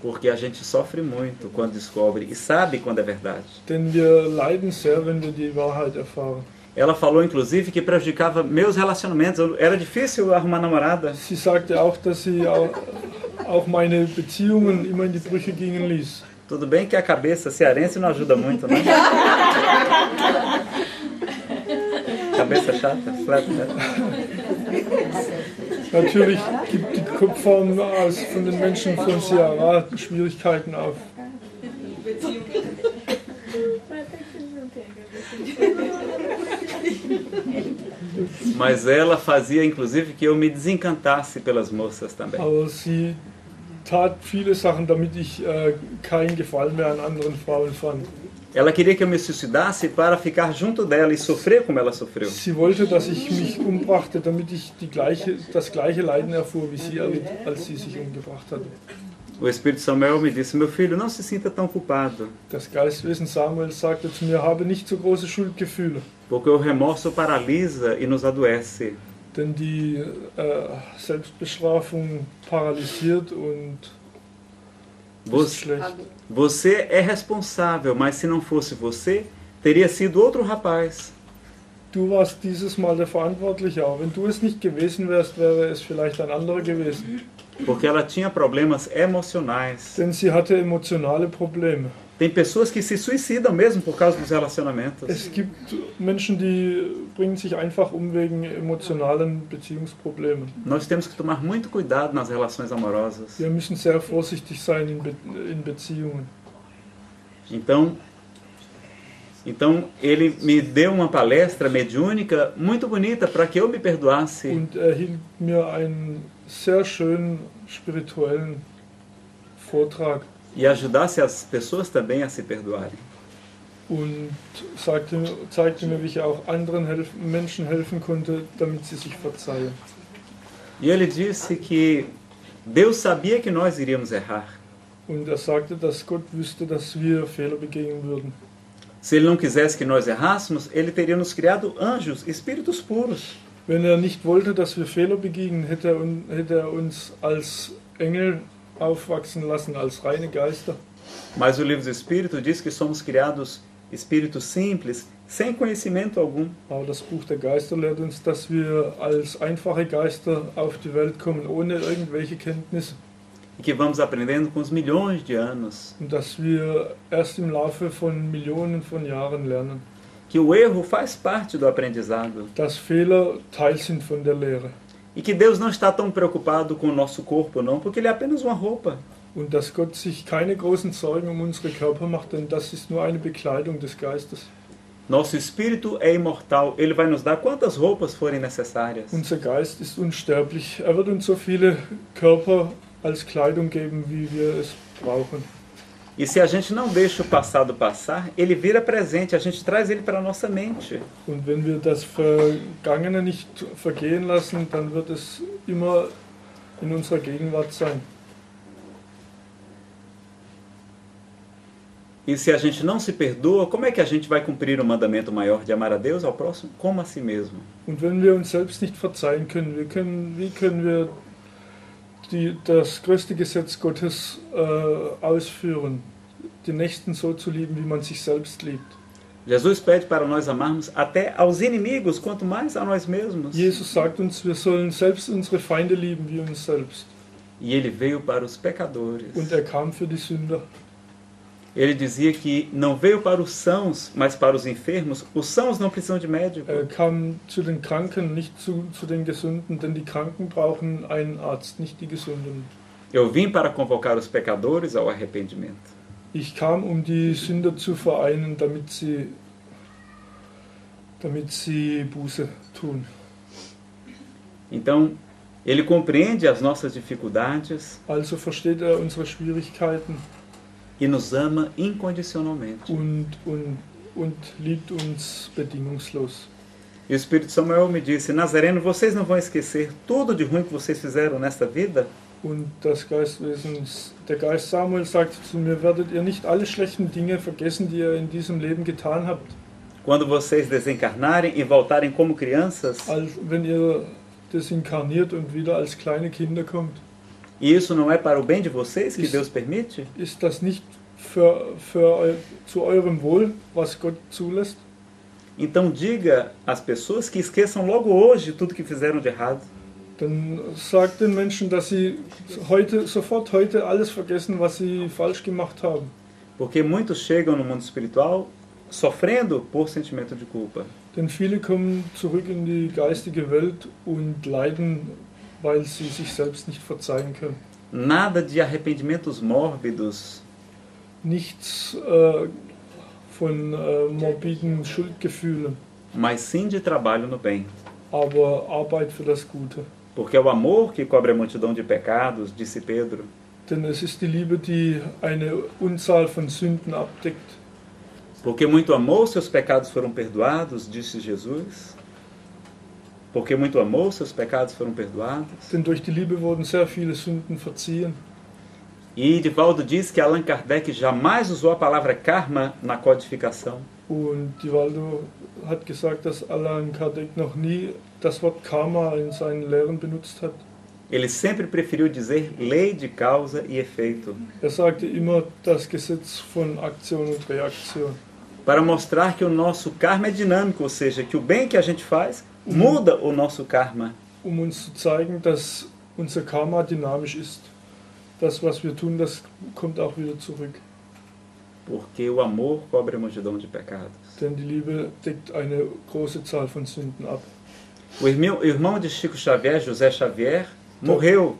Porque a gente sofre muito quando descobre e sabe quando é verdade. Denn wir leiden sehr, wenn wir die Wahrheit erfahren. Ela falou, inclusive, que prejudicava meus relacionamentos. Era difícil arrumar namorada. Sie sagte auch, dass sie auch meine Beziehungen immer in die Brüche gingen ließ. Tudo bem que a cabeça cearense não ajuda muito, né? Cabeça chata, flat, né? Natürlich gibt die Kopfform von den Menschen von Ceará Schwierigkeiten auf. Mas ela fazia, inclusive, que eu me desencantasse pelas moças também. Aber sie tat viele Sachen, damit ich keinen Gefallen mehr an anderen Frauen fand. Ela queria que eu me suicidasse para ficar junto dela e sofrer como ela sofreu. Sie wollte, dass ich mich umbrachte, damit ich das gleiche Leiden erfuhr, wie sie erlitt, als sie sich umgebracht hatte. O Espírito Samuel me disse: meu filho, não se sinta tão culpado. Das Geistwesen Samuel sagte zu mir: habe nicht so große Schuldgefühle. Porque o remorso paralisa e nos adoece. Denn die Selbstbestrafung paralysiert und ist schlecht. Você é responsável, mas se não fosse você, teria sido outro rapaz. Du warst dieses Mal der Verantwortliche, aber wenn du es nicht gewesen wärst, wäre es vielleicht ein anderer gewesen. Porque ela tinha problemas emocionais. Denn sie hatte emotionale Probleme. Tem pessoas que se suicidam mesmo por causa dos relacionamentos. Es gibt Menschen, die bringen sich einfach wegen emotionalen Beziehungsproblemen. Nós temos que tomar muito cuidado nas relações amorosas. Wir müssen sehr vorsichtig sein in Beziehungen. Então ele me deu uma palestra mediúnica muito bonita para que eu me perdoasse. Und hielt mir einen sehr schönen spirituellen Vortrag. E ajudasse as pessoas também a se perdoarem. Und zeigte mir, wie ich auch anderen Menschen helfen konnte, damit sie sich verzeihen. E ele disse que Deus sabia que nós iríamos errar. Und sagte, dass Gott wüsste, dass wir Fehler begehen würden. Se ele não quisesse que nós errássemos, ele teria nos criado anjos, espíritos puros. Wenn nicht wollte, dass wir Fehler begingen, hätte uns als Engel aufwachsen lassen, als reine Geister. Mas o livro do Espírito diz que somos criados espíritos simples, sem conhecimento algum. Aber das Buch der Geister lehrt uns, dass wir als einfache Geister auf die Welt kommen, ohne irgendwelche Kenntnisse. E que vamos aprendendo com os milhões de anos. Und dass wir erst im Laufe von Millionen von Jahren lernen. Que o erro faz parte do aprendizado. Dass Fehler Teil sind von der Lehre. E que Deus não está tão preocupado com o nosso corpo, não, porque ele é apenas uma roupa. Und dass Gott sich keine großen Sorgen unsere Körper macht, denn das ist nur eine Bekleidung des Geistes. Nosso espírito é imortal, ele vai nos dar quantas roupas forem necessárias. Unser Geist ist unsterblich, wird uns so viele Körper als Kleidung geben, wie wir es brauchen. E se a gente não deixa o passado passar, ele vira presente, a gente traz ele para a nossa mente. Und wenn wir das Vergangene nicht vergehen lassen, dann wird es immer in unserer Gegenwart sein. E se a gente não se perdoa, como é que a gente vai cumprir o mandamento maior de amar a Deus, ao próximo, como a si mesmo? Und wenn wir uns selbst nicht verzeihen können, wie können wir das größte Gesetz Gottes ausführen, den Nächsten so zu lieben, wie man sich selbst liebt? Jesus pede para nós amarmos até aos inimigos, quanto mais a nós mesmos. Jesus sagt uns, wir sollen selbst unsere Feinde lieben wie uns selbst. E ele veio para os pecadores. Und kam für die Sünder. Ele dizia que não veio para os sãos, mas para os enfermos. Os sãos não precisam de médico. Kam zu den Kranken, nicht zu den Gesunden, denn die Kranken brauchen einen Arzt, nicht die Gesunden. Eu vim para convocar os pecadores ao arrependimento. Ich kam, die Sünder zu vereinen, damit sie Buße tun. Então, ele compreende as nossas dificuldades. Also versteht unsere Schwierigkeiten. E nos ama incondicionalmente. Und liebt uns bedingungslos. E o Espírito Samuel me disse: Nazareno, vocês não vão esquecer tudo de ruim que vocês fizeram nesta vida? Und der Geist Samuel sagte zu mir: Werdet ihr nicht alle schlechten Dinge vergessen, die ihr in diesem Leben getan habt? Quando vocês desencarnarem e voltarem como crianças? Wenn ihr desinkarniert und wieder als kleine Kinder kommt. E isso não é para o bem de vocês que Deus permite? Ist das nicht zu eurem Wohl, was Gott zulässt? Então diga às pessoas que esqueçam logo hoje tudo que fizeram de errado. Dann sagt den Menschen, dass sie sofort heute alles vergessen, was sie falsch gemacht haben. Porque muitos chegam no mundo espiritual sofrendo por sentimento de culpa. Denn viele kommen zurück in die geistige Welt und leiden, weil sie sich selbst nicht verzeihen können. Nada de arrependimentos mórbidos. Nichts von morbiden Schuldgefühlen. Mas sim de trabalho no bem. Aber Arbeit für das Gute. Porque é o amor que cobre a multidão de pecados, disse Pedro. Denn es ist die Liebe, die eine Unzahl von Sünden abdeckt. Porque muito amor, seus pecados foram perdoados, disse Jesus. Porque muito amor, seus pecados foram perdoados. Denn durch die Liebe wurden sehr viele Sünden verziehen. E Divaldo diz que Allan Kardec jamais usou a palavra karma na codificação. Und Divaldo hat gesagt, dass Allan Kardec noch nie das Wort Karma in seinen Lehren benutzt hat. Ele sempre preferiu dizer lei de causa e efeito. Sagte immer das Gesetz von Aktion und Reaktion. Para mostrar que o nosso karma é dinâmico, ou seja, que o bem que a gente faz muda o nosso karma. Uns zu zeigen, dass unser Karma dynamisch ist. Das, was wir tun, das kommt auch wieder zurück. Porque o amor cobre a multidão de pecados. Denn die Liebe deckt eine große Zahl von Sünden ab. O irmão de Chico Xavier, José Xavier, morreu.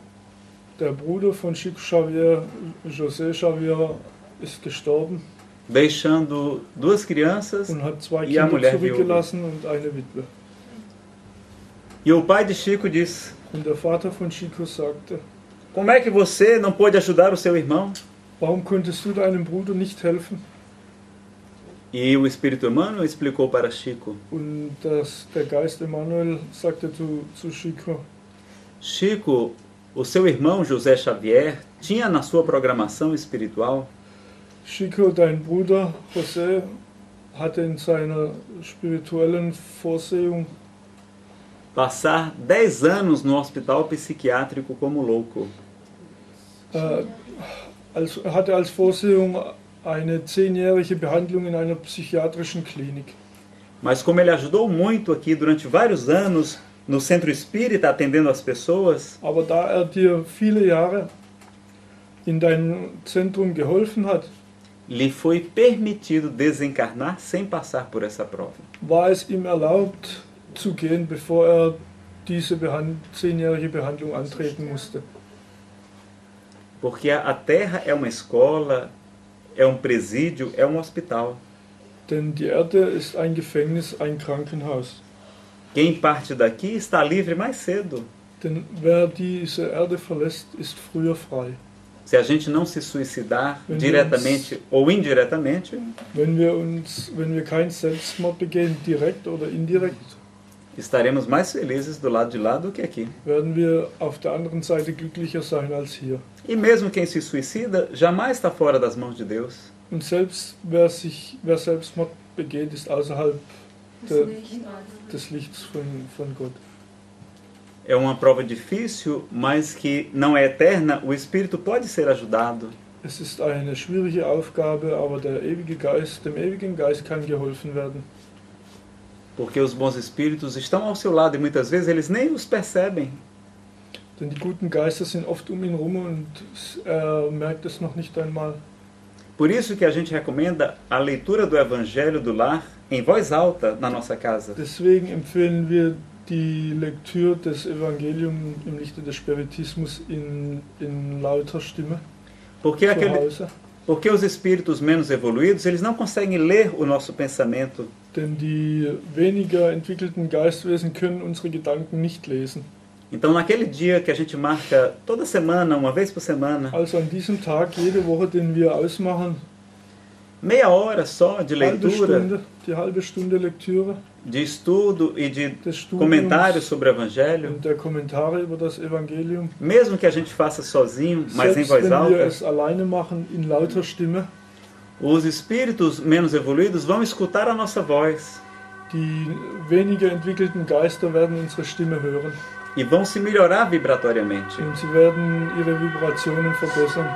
Der Bruder von Chico Xavier, José Xavier, ist gestorben. Deixando duas crianças und hat zwei e a Kinder mulher zurückgelassen viúva. Und eine Witwe. E o pai de Chico disse: Und der Vater von Chico sagte: Como é que você não pôde ajudar o seu irmão? Warum konntest du deinem Bruder nicht helfen? E o Espírito Emmanuel explicou para Chico: Und der Geist Emmanuel sagte zu Chico: Chico, o seu irmão José Xavier tinha na sua programação espiritual Chico, dein Bruder José hatte in seiner spirituellen Vorsehung passar 10 anos no hospital psiquiátrico como louco. Hatte als Vorsehung eine 10-jährige Behandlung in einer psychiatrischen Klinik. Mas como ele ajudou muito aqui durante vários anos no centro espírita atendendo as pessoas, Aber da dir viele Jahre in deinem Zentrum geholfen hat, lhe foi permitido desencarnar sem passar por essa prova. war es ihm erlaubt zu gehen, bevor diese 10-jährige Behandlung antreten musste. Porque a Terra é uma escola, é um presídio, é um hospital. Denn die Erde ist ein Gefängnis, ein Krankenhaus. Quem parte daqui está livre mais cedo. Denn wer diese Erde verlässt, ist früher frei. Se a gente não se suicidar diretamente ou indiretamente, wenn wir keinen Selbstmord begehen, direkt oder indirekt, estaremos mais felizes do lado de lá do que aqui. werden wir auf der anderen Seite glücklicher sein als hier. E mesmo quem se suicida jamais está fora das mãos de Deus. Und selbst wer Selbstmord begeht, ist außerhalb des Lichts von Gott. É uma prova difícil, mas que não é eterna. O Espírito pode ser ajudado. Es ist eine schwierige Aufgabe, aber dem ewigen Geist kann geholfen werden. Porque os bons espíritos estão ao seu lado e muitas vezes eles nem os percebem. Denn die guten Geister sind oft ihn rum und er merkt es noch nicht einmal. Por isso que a gente recomenda a leitura do Evangelho do Lar em voz alta na nossa casa. Deswegen empfehlen wir die Lektüre des Evangeliums im Lichte des Spiritismus in lauter Stimme Porque, zu Hause. porque os espíritos menos evoluídos, eles não conseguem ler o nosso pensamento. Denn die weniger entwickelten Geistwesen können unsere Gedanken nicht lesen. Então, naquele dia que a gente marca toda semana, uma vez por semana, Also an diesem Tag, jede Woche, den wir ausmachen, meia hora só de leitura, die halbe Stunde Lektüre de estudo e de des Studiums comentários sobre o Evangelho, und der Kommentare über das Evangelium, mesmo que a gente faça sozinho, mas em selbst voz wenn wir alta, es alleine machen, in lauter Stimme, os espíritos menos evoluídos vão escutar a nossa voz die weniger entwickelten Geister werden unsere Stimme hören e vão se melhorar vibratoriamente. und sie werden ihre Vibrationen verbessern.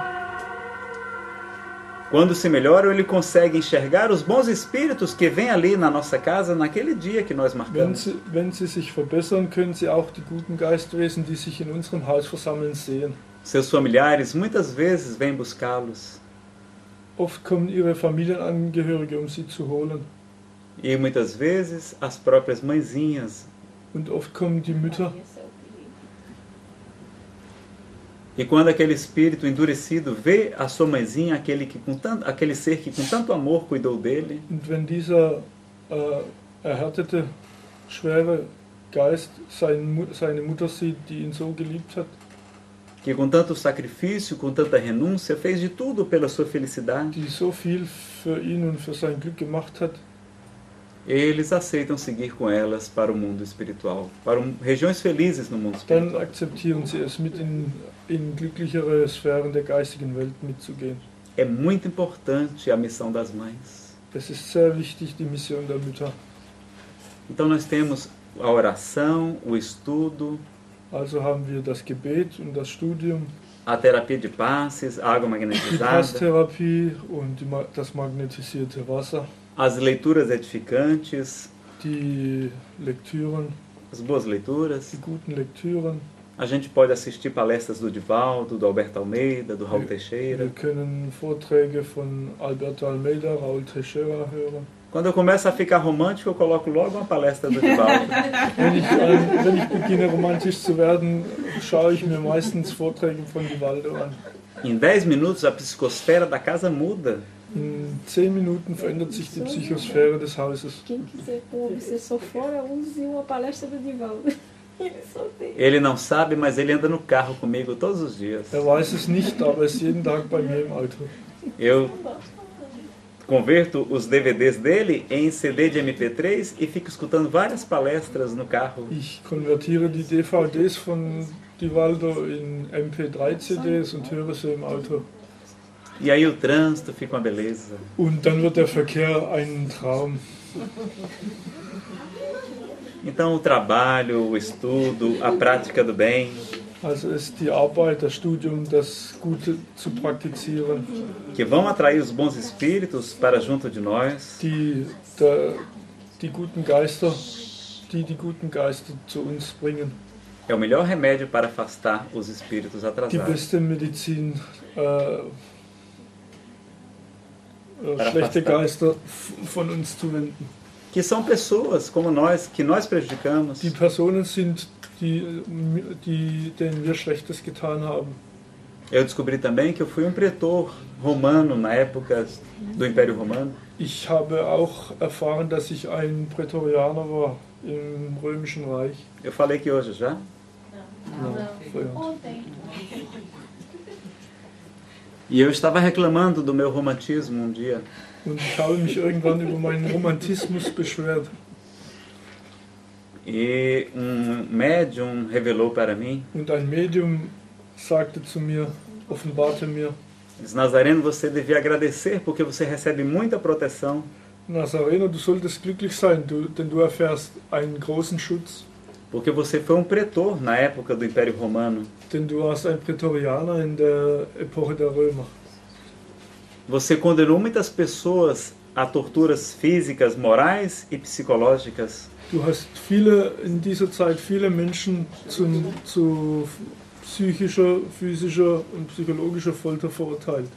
Quando se melhoram, ele consegue enxergar os bons espíritos que vêm ali na nossa casa naquele dia que nós marcamos. Wenn sie sich verbessern, können sie auch die guten Geistwesen, die sich in unserem Haus versammeln, sehen. Seus familiares muitas vezes vêm buscá-los Oft kommen ihre Familienangehörige, um sie zu holen. e muitas vezes as próprias mãezinhas. Und oft kommen die Mütter. E quando aquele espírito endurecido vê a sua mãezinha, aquele ser que com tanto amor cuidou dele, Und wenn dieser erhärtete, schwere Geist seine Mutter sieht, die ihn so geliebt hat, que com tanto sacrifício, com tanta renúncia, fez de tudo pela sua felicidade, die so viel für ihn und für sein Glück gemacht hat, eles aceitam seguir com elas para o mundo espiritual, para regiões felizes no mundo dann espiritual. akzeptieren sie es, mit in glücklichere Sphären der geistigen Welt mitzugehen. É muito importante a missão das mães. Es ist sehr wichtig, die Mission der Mütter. Então nós temos a oração, o estudo, Also haben wir das Gebet und das Studium, a terapia de passes, a água die magnetizada, Passtherapie und das magnetisierte Wasser, as leituras edificantes, die Lektüren, as boas leituras. die guten Lektüren. A gente pode assistir palestras do Divaldo, do Alberto Almeida, do Raul Teixeira. Wir können Vorträge von Alberto Almeida, Raul Teixeira hören. Quando eu começo a ficar romântico, eu coloco logo uma palestra do Divaldo. Wenn ich beginne romantisch zu werden, schaue ich mir meistens Vorträge von Divaldo an. Em 10 minutos, a psicosfera da casa muda. In 10 Minuten verändert sich die Psychosphäre des Hauses. Quem quiser com uma obsessão fora, use uma palestra do Divaldo. Ele só tem. Ele não sabe, mas ele anda no carro comigo todos os dias. Er weiß es nicht, aber er ist jeden Tag bei mir im Auto. Eu converto os DVDs dele em CD de MP3 e fico escutando várias palestras no carro. Ich konvertiere die DVDs von Divaldo in MP3-CDs und höre sie im Auto. E aí o trânsito fica uma beleza. Und dann wird der Verkehr ein Traum. Então o trabalho, o estudo, a prática do bem, Also ist die Arbeit, das Studium, das Gute zu praktizieren, que vão atrair os bons espíritos para junto de nós, die guten Geister, die guten Geister zu uns bringen. é o melhor remédio para afastar os espíritos Die atrasados. beste Medizin, schlechte Geister von uns zu wenden. Que são pessoas como nós, que nós prejudicamos. Die Personen sind, denen wir Schlechtes getan haben. Eu descobri também que eu fui um pretor romano na época do Império Romano. Ich habe auch erfahren, dass ich ein Prätorianer war im Römischen Reich. Eu falei que hoje já. Früher. Ontem. E eu estava reclamando do meu romantismo um dia. Und ich habe mich irgendwann über meinen Romantismus beschwert. E médium revelou para mim, und ein Medium sagte zu mir, offenbarte mir, diz, Nazareno, você devia agradecer porque você recebe muita proteção. Nazareno, du solltest glücklich sein, denn du erfährst einen großen Schutz, Porque você foi um pretor na época do Império Romano. denn du warst ein Prätorianer in der Epoche der Römer. Você condenou muitas pessoas a torturas físicas, morais e psicológicas. Du hast in dieser Zeit viele Menschen zu psychischer, physischer und psychologischer Folter verurteilt.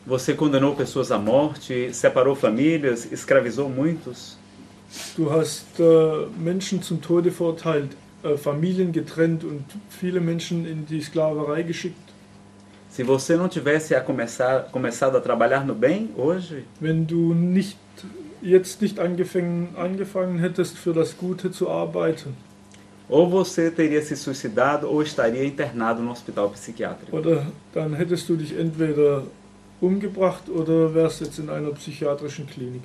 Você condenou pessoas à morte, separou famílias, escravizou muitos. Du hast Menschen zum Tode verurteilt, Familien getrennt und viele Menschen in die Sklaverei geschickt. Se você não tivesse começado a trabalhar no bem hoje, Wenn du jetzt nicht angefangen hättest, für das Gute zu arbeiten, ou você teria se suicidado ou estaria internado no hospital psiquiátrico. oder dann hättest du dich entweder umgebracht oder wärst jetzt in einer psychiatrischen Klinik.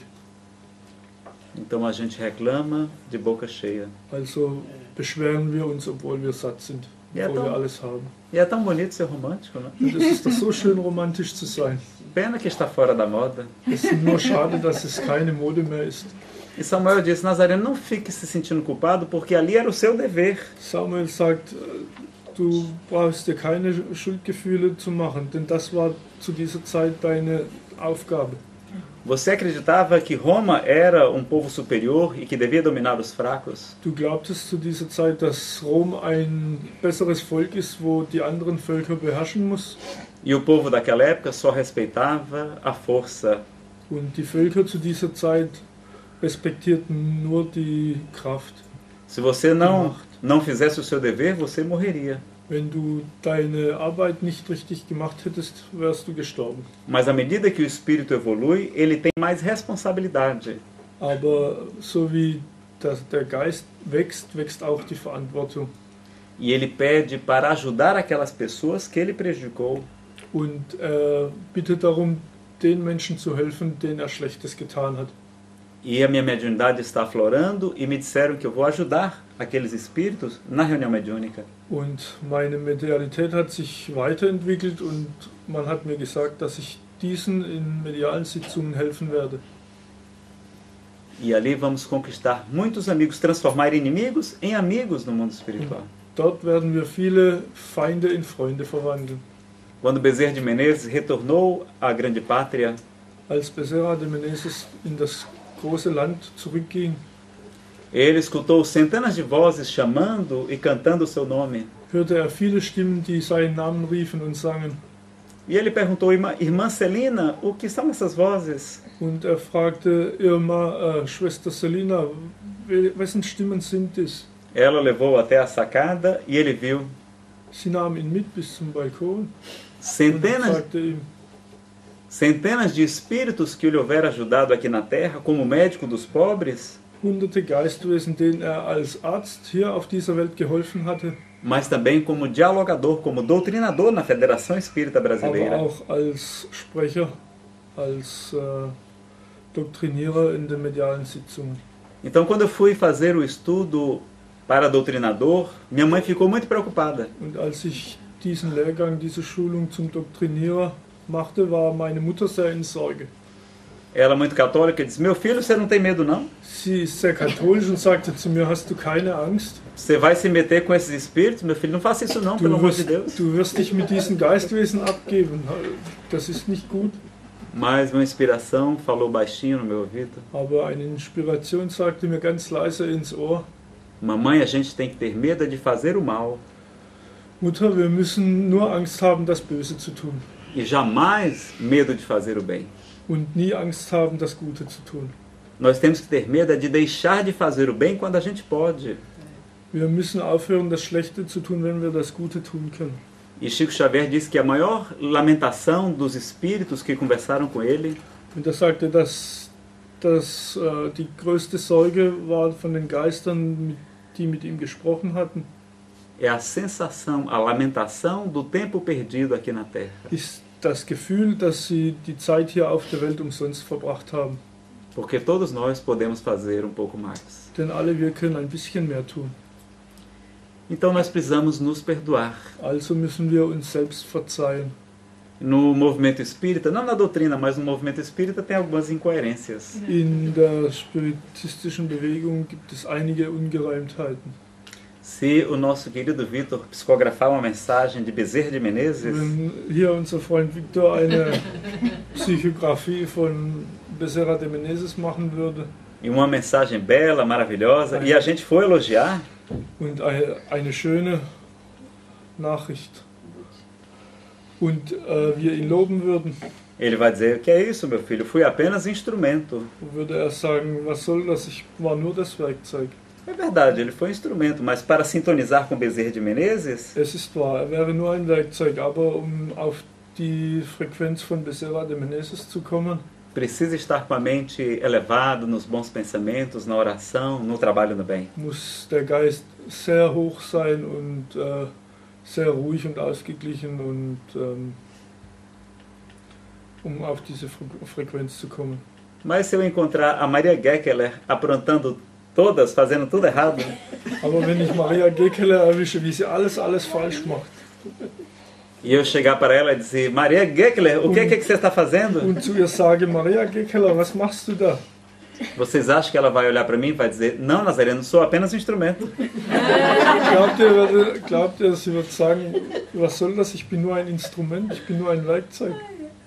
Então a gente reclama de boca cheia. Also beschweren wir uns, obwohl wir satt sind, Ja, obwohl wir doch. alles haben. E é tão bonito ser romântico, né? Und es ist doch so schön, romantisch zu sein. Pena que está fora da moda. Es ist nur schade, dass es keine Mode mehr ist. E Samuel disse, Nazareno, não fique se sentindo culpado, porque ali era o seu dever. Samuel sagt, du brauchst dir keine Schuldgefühle zu machen, denn das war zu dieser Zeit deine Aufgabe. Você acreditava que Roma era um povo superior e que devia dominar os fracos? Du glaubtest zu dieser Zeit, dass Rom ein besseres Volk ist, wo die anderen Völker beherrschen muss? E o povo daquela época só respeitava a força. Und die Völker zu dieser Zeit respektierten nur die Kraft. Se você não fizesse o seu dever, você morreria. Wenn du deine Arbeit nicht richtig gemacht hättest, wärst du gestorben. Mas à medida que o espírito evolui, ele tem mais responsabilidade. Aber so wie der Geist wächst, wächst auch die Verantwortung. E ele pede para ajudar aquelas pessoas que ele prejudicou. Und bittet darum, den Menschen zu helfen, denen Schlechtes getan hat. E a minha mediunidade está aflorando e me disseram que eu vou ajudar aqueles espíritos na reunião mediúnica. Und meine Medialität hat sich weiterentwickelt und man hat mir gesagt, dass ich diesen in medialen Sitzungen helfen werde. E ali vamos conquistar muitos amigos, transformar inimigos em amigos no mundo espiritual. Dort werden wir viele Feinde in Freunde verwandeln. Quando Bezerra de Menezes retornou à grande pátria, Als Bezerra de Menezes in das große Land zurückging, ele escutou centenas de vozes chamando e cantando o seu nome. hörte viele Stimmen, die seinen Namen riefen und sangen. E ele perguntou, irmã Celina, o que são essas vozes? Und fragte Irma, Schwester Selina, wessen Stimmen sind es? Ela levou até a sacada e ele viu Sie nahm ihn mit bis zum Balkon und centenas sagte ihm, de espíritos que lhe houveram ajudado aqui na Terra, como médico dos pobres, hunderte Geistwesen, denen als Arzt hier auf dieser Welt geholfen hatte, mas também como dialogador, como doutrinador na Federação Espírita aber Brasileira. auch als Sprecher, als Doktrinierer in den medialen Sitzungen. Então, quando eu fui fazer o estudo para doutrinador, minha mãe ficou muito preocupada. Und als ich diesen Lehrgang, diese Schulung zum Doktrinierer machte, war meine Mutter sehr in Sorge. Ela, muito católica, disse, meu filho, você não tem medo não? Sie ist sehr katholisch und sagte zu mir, hast du keine Angst? Você vai se meter com esses espíritos? Meu filho, não faça isso não, pelo amor de Deus. Du wirst dich mit diesen Geistwesen abgeben. Das ist nicht gut. Mas uma inspiração falou baixinho no meu ouvido. Aber eine Inspiration sagte mir ganz leise ins Ohr, Mamãe, a gente tem que ter medo de fazer o mal Mutter, wir müssen nur Angst haben, das Böse zu tun. e jamais medo de fazer o bem. Und nie Angst haben, das Gute zu tun. Nós temos que ter medo de deixar de fazer o bem quando a gente pode. Wir müssen aufhören, das Schlechte zu tun, wenn wir das Gute tun können. E Chico Xavier disse que a maior lamentação dos espíritos que conversaram com ele Und er sagte, dass die größte Sorge war von den Geistern, die mit ihm gesprochen hatten, é a sensação, a lamentação do tempo perdido aqui na Terra. ist das Gefühl, dass sie die Zeit hier auf der Welt umsonst verbracht haben. Porque todos nós podemos fazer um pouco mais. Denn alle wir können ein bisschen mehr tun. Então nós precisamos nos perdoar. Also müssen wir uns selbst verzeihen. No movimento espírita, não na doutrina, mas no movimento espírita tem algumas incoerências. In der spiritistischen Bewegung gibt es einige Ungereimtheiten. Se o nosso querido Vitor psicografar uma mensagem de Bezerra de Menezes, Wenn hier unser Freund Victor eine Psychografie von Bezerra de Menezes machen würde e uma mensagem bela, maravilhosa, e a gente for elogiar, und eine schöne Nachricht und wir ihn loben würden, ele vai dizer: que é isso, meu filho? Fui apenas instrumento. würde er sagen, was soll das, ich war nur das Werkzeug. É verdade, ele foi instrumento, mas para sintonizar com Bezerra de Menezes, Es ist wahr, er wäre nur ein Werkzeug, aber um auf die Frequenz von Bezerra de Menezes zu kommen, precisa estar com a mente elevada nos bons pensamentos, na oração, no trabalho no bem. muss der Geist sehr hoch sein und sehr ruhig und ausgeglichen und um auf diese Frequenz zu kommen. Mas se eu encontrar a Maria Gekeler aprontando todas, fazendo tudo errado, Aber wenn ich Maria Gekeler erwische, wie sie alles falsch macht, e eu chegar para ela e dizer: Maria Gekeler, o que é que você está fazendo? und zu ihr sage, Maria Gekeler, was machst du da? Vocês acham que ela vai olhar para mim e vai dizer: não, Nazareno, sou apenas um instrumento? Glaubt ihr, sie wird sagen, was soll das, ich bin nur ein Instrument, ich bin nur ein Werkzeug?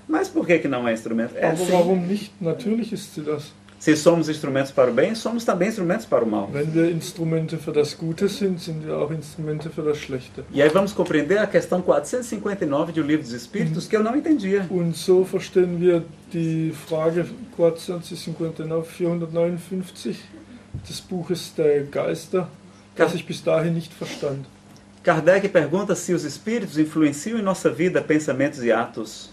Mas por que não é instrumento? É Aber assim. warum nicht? Natürlich ist sie das. Se somos instrumentos para o bem, somos também instrumentos para o mal. Wenn wir Instrumente für das Gute sind, sind wir auch Instrumente für das Schlechte. E aí vamos compreender a questão 459 de O Livro dos Espíritos, que eu não entendia. Und so verstehen wir die Frage 459 des Buches der Geister, das ich bis dahin nicht verstand. Kardec pergunta se os espíritos influenciam em nossa vida pensamentos e atos.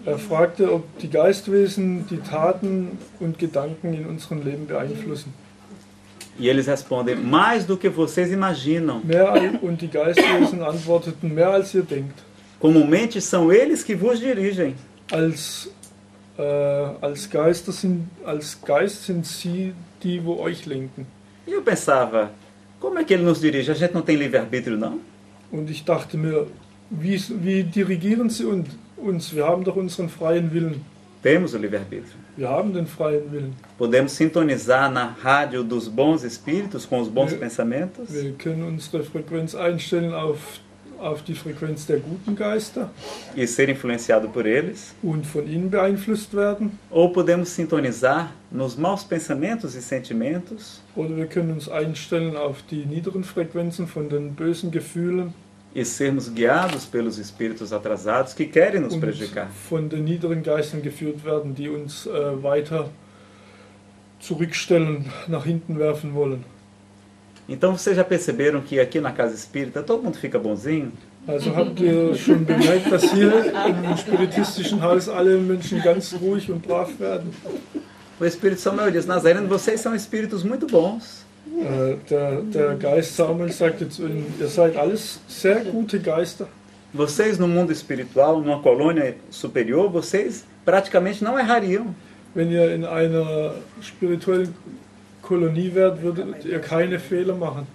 Er fragte, ob die Geistwesen die Taten und Gedanken in unserem Leben beeinflussen. E eles respondem: mais do que vocês imaginam. Und die Geistwesen antworteten, mehr als ihr denkt. Comumente são eles que vos dirigem. Als Geist sind sie die, wo euch lenken. E eu pensava: como é que ele nos dirige? A gente não tem livre-arbítrio, não? Und ich dachte mir, wie dirigieren sie uns? Wir haben doch unseren freien Willen. Temos o livre-arbítrio. Wir haben den freien Willen. Podemos sintonizar na rádio dos bons espíritos com os bons pensamentos. Wir können unsere Frequenz einstellen auf die Frequenz der guten Geister E ser influenciado por eles. und von ihnen beeinflusst werden. Ou podemos sintonizar nos maus pensamentos e sentimentos Oder wir können uns einstellen auf die niederen Frequenzen von den bösen Gefühlen e sermos guiados pelos espíritos atrasados que querem nos und prejudicar. von den niederen Geistern geführt werden, die uns weiter zurückstellen, nach hinten werfen wollen. Então vocês já perceberam que aqui na Casa Espírita todo mundo fica bonzinho? Also habt ihr schon bemerkt, dass hier im spiritistischen Haus alle Menschen ganz ruhig und brav werden? O Espírito Samuel diz: Nazareno, vocês são espíritos muito bons. Der Geist Samuel sagte zu ihnen, ihr seid alles sehr gute Geister. Vocês no mundo espiritual, numa colônia superior, vocês praticamente não errariam. Wenn ihr in einer spirituellen Kolonie wärt, würdet ihr keine Fehler machen.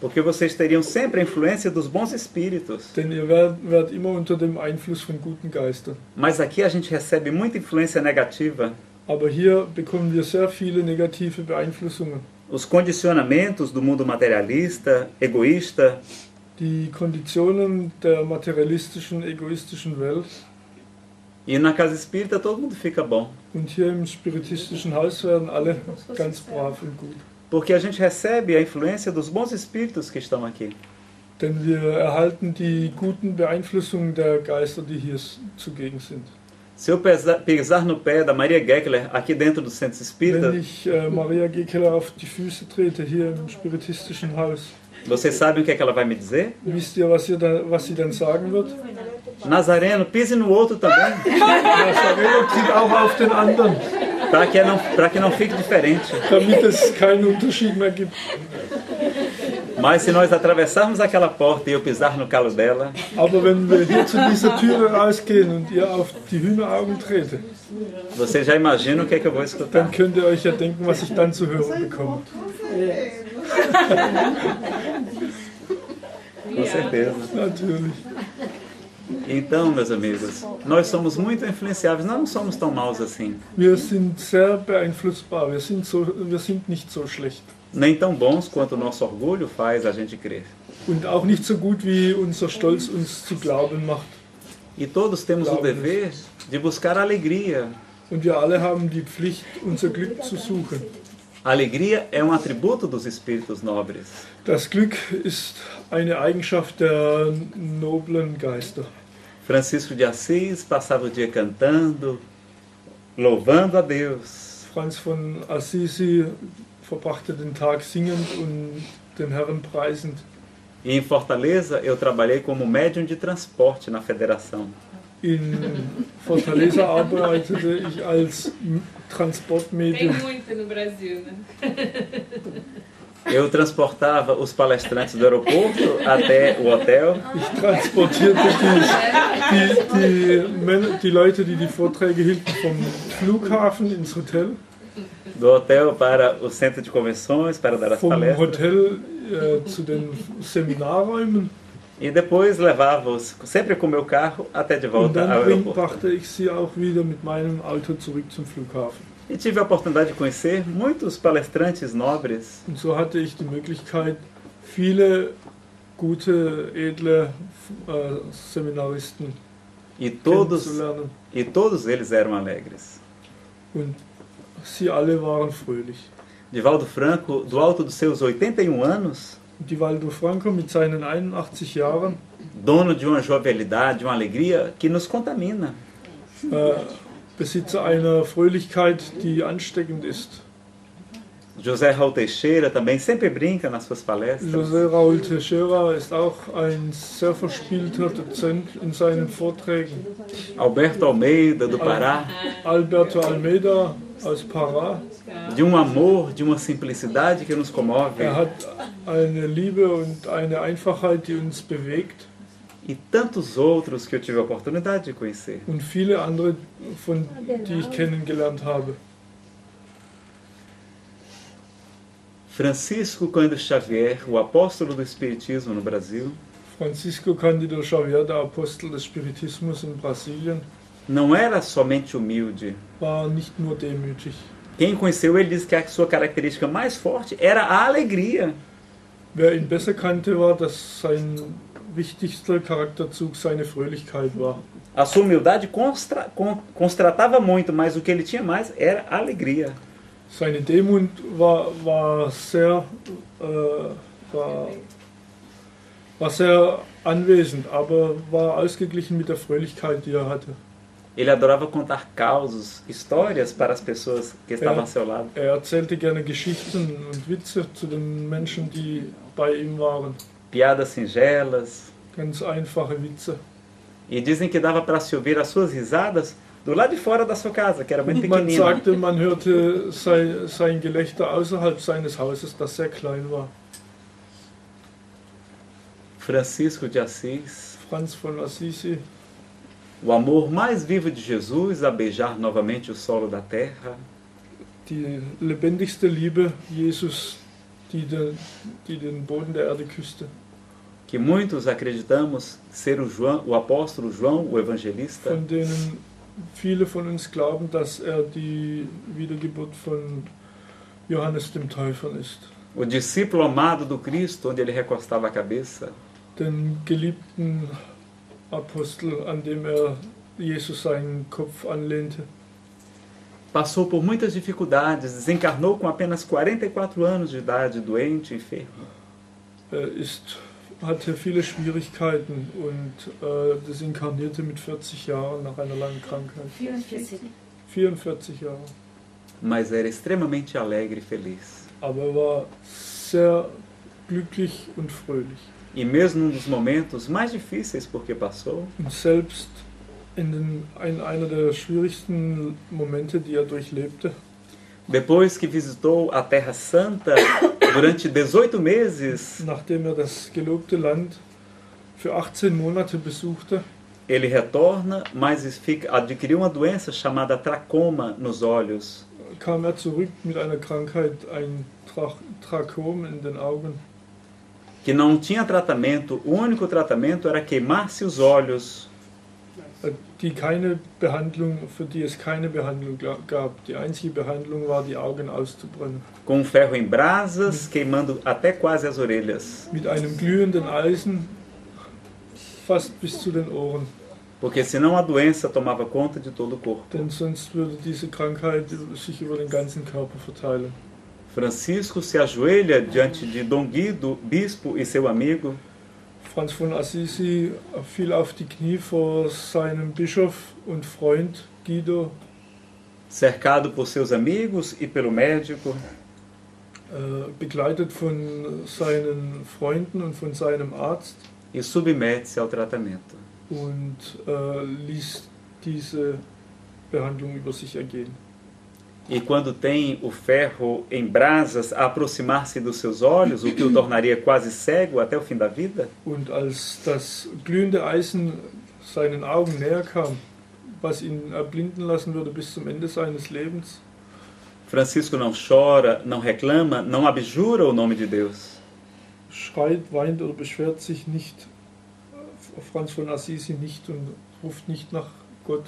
Porque vocês teriam sempre a influência dos bons espíritos. Denn ihr wärt immer unter dem Einfluss von guten Geistern. Mas aqui a gente recebe muita influência negativa. Aber hier bekommen wir sehr viele negative Beeinflussungen. Os condicionamentos do mundo materialista, egoísta, Die Konditionen der materialistischen, egoistischen Welt. e na Casa Espírita todo mundo fica bom. Und hier im spiritistischen Haus werden alle ganz brav und gut. Porque a gente recebe a influência dos bons espíritos que estão aqui. Denn wir erhalten die guten Beeinflussungen der Geister, die hier zugegen sind. Se eu pisar no pé da Maria Gekeler aqui dentro do Centro Espírita, Wenn ich Maria Gekeler auf die Füße trete, hier im spiritistischen Haus, vocês sabem o que é que ela vai me dizer? wisst ihr, was sie dann sagen wird? Nazareno, pise no outro também, Nazareno tritt auch auf den anderen, para que não fique diferente. damit es keinen Unterschied mehr gibt. Mas se nós atravessarmos aquela porta e eu pisar no calo dela, Aber wenn wir hier zu dieser Türe rausgehen und ihr auf die Hühneraugen trete, você já imagina o que é que eu vou escutar. dann könnt ihr euch ja denken, was ich dann zu hören bekomme. Com certeza. Natürlich. Então, meus amigos, nós somos muito influenciáveis, nós não somos tão maus assim. Wir sind sehr beeinflussbar, wir sind nicht so schlecht. Nem tão bons quanto o nosso orgulho faz a gente crer. Und auch nicht so gut, wie unser Stolz uns zu glauben macht. E todos temos o dever de buscar a alegria. Und wir alle haben die Pflicht, unser Glück zu suchen. A alegria é um atributo dos espíritos nobres. Das Glück ist eine Eigenschaft der noblen Geister. Francisco de Assis passava o dia cantando, louvando a Deus. Franz von Assisi verbrachte den Tag singend und den Herrn preisend. E em Fortaleza eu trabalhei como médium de transporte na federação. In Fortaleza arbeitete ich als Tem Transportmedium. muito no Brasil, né? Eu transportava os palestrantes do aeroporto até o hotel. Ich transportierte die Leute, die die Vorträge hielten, vom Flughafen ins Hotel, Do hotel para o centro de convenções para dar as vom palestras. Hotel zu den Seminarräumen E depois levava-os, sempre com o meu carro, até de und volta ao dann aeroporto. brachte ich sie auch wieder mit meinem Auto zurück zum Flughafen. E tive a oportunidade de conhecer muitos palestrantes nobres. Und so hatte ich die Möglichkeit, viele gute, edle Seminaristen E todos kennenzulernen. eles eram alegres. Und sie alle waren fröhlich. Divaldo Franco, do alto dos seus 81 anos, Divaldo Franco mit seinen 81 Jahren, dono de uma jovialidade, de uma alegria que nos contamina. Besitzer einer Fröhlichkeit, die ansteckend ist. José Raul Teixeira também sempre brinca nas suas palestras. José Raúl Teixeira ist auch ein sehr verspielter Dozent in seinen Vorträgen. Alberto Almeida, do Pará, Alberto Almeida aus Pará. de um amor, de uma simplicidade que nos comove. Hat eine Liebe und eine Einfachheit, die uns bewegt. E tantos outros que eu tive a oportunidade de conhecer. Und viele andere, die ich kennengelernt habe. Francisco Cândido Xavier, o apóstolo do Espiritismo no Brasil, Francisco Cândido Xavier, der Apostel des Spiritismus in Brasilien, não era somente humilde. war nicht nur demütig. Quem conheceu ele diz que a sua característica mais forte era a alegria. Wer ihn besser kannte, war, dass sein wichtigster Charakterzug seine Fröhlichkeit war. A sua humildade constratava muito, mas o que ele tinha mais era a alegria. Seine Demut war sehr anwesend, aber war ausgeglichen mit der Fröhlichkeit, die er hatte. Ele adorava contar causos, histórias para as pessoas que estavam ao seu lado. Er erzählte gerne Geschichten und Witze zu den Menschen, die bei ihm waren. Piadas singelas. Ganz einfache Witze. E dizem que dava para se ouvir as suas risadas do lado de fora da sua casa, que era muito Man pequenina. sagte, man hörte sein Gelächter außerhalb seines Hauses, das sehr klein war. Francisco de Assis, Franz von Assisi, o amor mais vivo de Jesus a beijar novamente o solo da terra. die lebendigste Liebe Jesus, die den Boden der Erde küsste. Que muitos acreditamos ser o apóstolo João, o evangelista. Von denen viele von uns glauben, dass er die Wiedergeburt von Johannes dem Täufer ist. O discípulo amado do Cristo, onde ele recostava a cabeça. Den geliebten Apostel, an dem Jesus seinen Kopf anlehnte. Passou por muitas dificuldades, desencarnou com apenas 44 anos de idade, doente, enfermo. Hatte viele Schwierigkeiten und desinkarnierte mit 40 Jahren nach einer langen Krankheit. 44 Jahre. Mas era extremamente alegre e feliz. Aber er war sehr glücklich und fröhlich. E mesmo num dos momentos mais difíceis porque passou, Und selbst in einer der schwierigsten Momente, die er durchlebte, Depois que visitou a Terra Santa durante 18 meses, Nachdem das gelobte Land für 18 Monate besuchte, ele retorna, mas adquiriu uma doença chamada tracoma nos olhos. kam zurück mit einer Krankheit, ein Trakom in den Augen, Que não tinha tratamento, o único tratamento era queimar-se os olhos. für die es keine Behandlung gab. Die einzige Behandlung war, die Augen auszubrennen. Com um ferro em brasas, queimando até quase as orelhas. Mit einem glühenden Eisen fast bis zu den Ohren. Porque senão a doença tomava conta de todo o corpo. Denn sonst würde diese Krankheit sich über den ganzen Körper verteilen. Francisco se ajoelha diante de Dom Guido, bispo e seu amigo, Franz von Assisi fiel auf die Knie vor seinem Bischof und Freund Guido, cercado por seus amigos e pelo médico, begleitet von seinen Freunden und von seinem Arzt, e submete-se ao tratamento. und ließ diese Behandlung über sich ergehen. E quando tem o ferro em brasas a aproximar-se dos seus olhos, o que o tornaria quase cego até o fim da vida, Und als das glühende Eisen seinen Augen näher kam, was ihn erblinden lassen würde bis zum Ende seines Lebens, Francisco não chora, não reclama, não abjura o nome de Deus. schreit, weint oder beschwert sich nicht, Franz von Assisi nicht und ruft nicht nach Gott,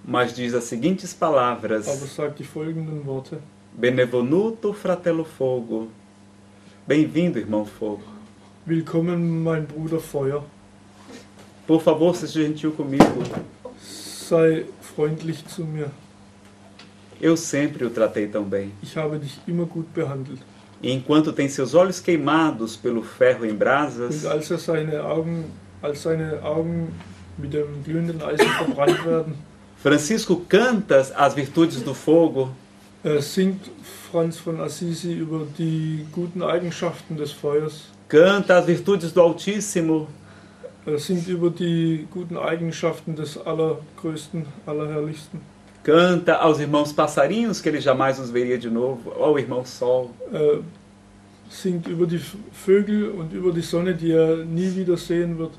Mas diz as seguintes aber palavras: sagt die folgenden Worte: Benevenuto fratello fogo. Bem-vindo, irmão fogo. Willkommen, mein Bruder Feuer, Por favor, seja gentil comigo. sei freundlich zu mir, Eu sempre o tratei tão bem. ich habe dich immer gut behandelt. E enquanto tem seus olhos queimados pelo ferro em brasas, Und als seine Augen mit dem glühenden Eisen verbrannt werden, Francisco canta as virtudes do fogo, singt Franz von Assisi über die guten Eigenschaften des Feuers, canta as virtudes do Altíssimo, singt über die guten Eigenschaften des Allergrößten, Allerherrlichsten, canta aos irmãos passarinhos que ele jamais os veria de novo, ao irmão Sol. singt über die Vögel und über die Sonne, die er nie wieder sehen wird.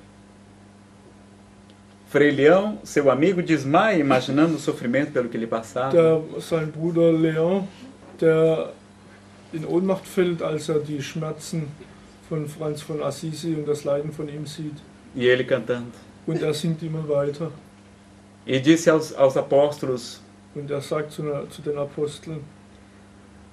Frei Leão, seu amigo, desmaia imaginando o sofrimento pelo que lhe passava. Sein Bruder Leon, der in Ohnmacht fällt, als er die Schmerzen von Franz von Assisi und das Leiden von ihm sieht. E ele cantando. Und er singt immer weiter. E disse aos apóstolos: Und er sagt zu den Aposteln: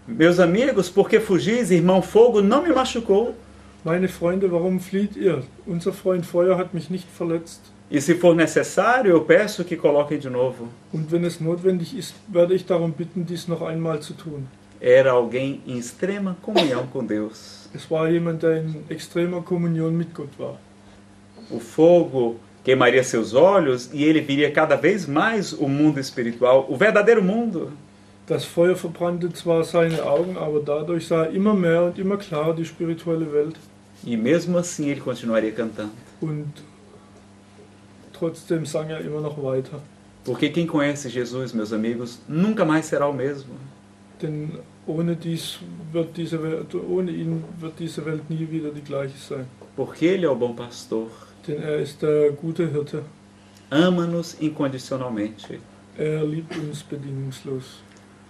Meus amigos, por que fugis? Irmão Fogo não me machucou. Meine Freunde, warum flieht ihr? Unser Freund Feuer hat mich nicht verletzt. E se for necessário, eu peço que coloquem de novo. Und wenn es notwendig ist, werde ich darum bitten, dies noch einmal zu tun. Era alguém em extrema comunhão com Deus. Es war jemand, der in extremer Kommunion mit Gott war. O fogo queimaria seus olhos e ele viria cada vez mais o mundo espiritual, o verdadeiro mundo. Das Feuer verbrannte zwar seine Augen, aber dadurch sah er immer mehr und immer klarer die spirituelle Welt. E mesmo assim ele continuaria cantando. Und trotzdem sang er immer noch weiter. Porque quem conhece Jesus, meus amigos, nunca mais será o mesmo. Denn ohne ihn wird diese Welt nie wieder die gleiche sein. Porque ele é o bom pastor. Denn er ist der gute Hirte. Ama-nos incondicionalmente. Er liebt uns bedingungslos.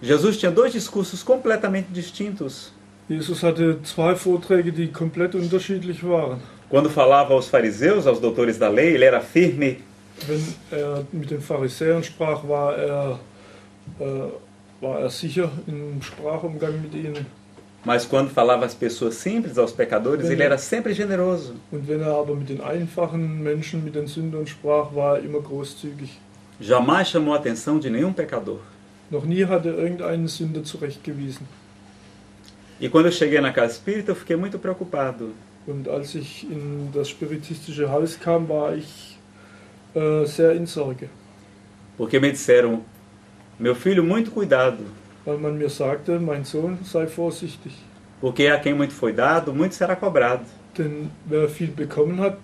Jesus tinha dois discursos completamente distintos. Jesus hatte zwei Vorträge, die komplett unterschiedlich waren. Quando falava aos fariseus, aos doutores da lei, ele era firme. Wenn er mit den Pharisäern sprach, war er sicher im Sprachumgang mit ihnen. Mas quando falava às pessoas simples, aos pecadores, ele era sempre generoso. Und wenn er aber mit den einfachen Menschen, mit den Sündern sprach, war er immer großzügig. Jamais chamou a atenção de nenhum pecador. Noch nie hat er irgendeinen Sünder zurechtgewiesen. E quando eu cheguei na casa espírita, eu fiquei muito preocupado. Und als ich in das spiritistische Haus kam, war ich sehr in Sorge. Porque me disseram: meu filho, muito cuidado. Weil man mir sagte, mein Sohn, sei vorsichtig. Porque a quem muito foi dado, muito será cobrado. Denn wer viel bekommen hat,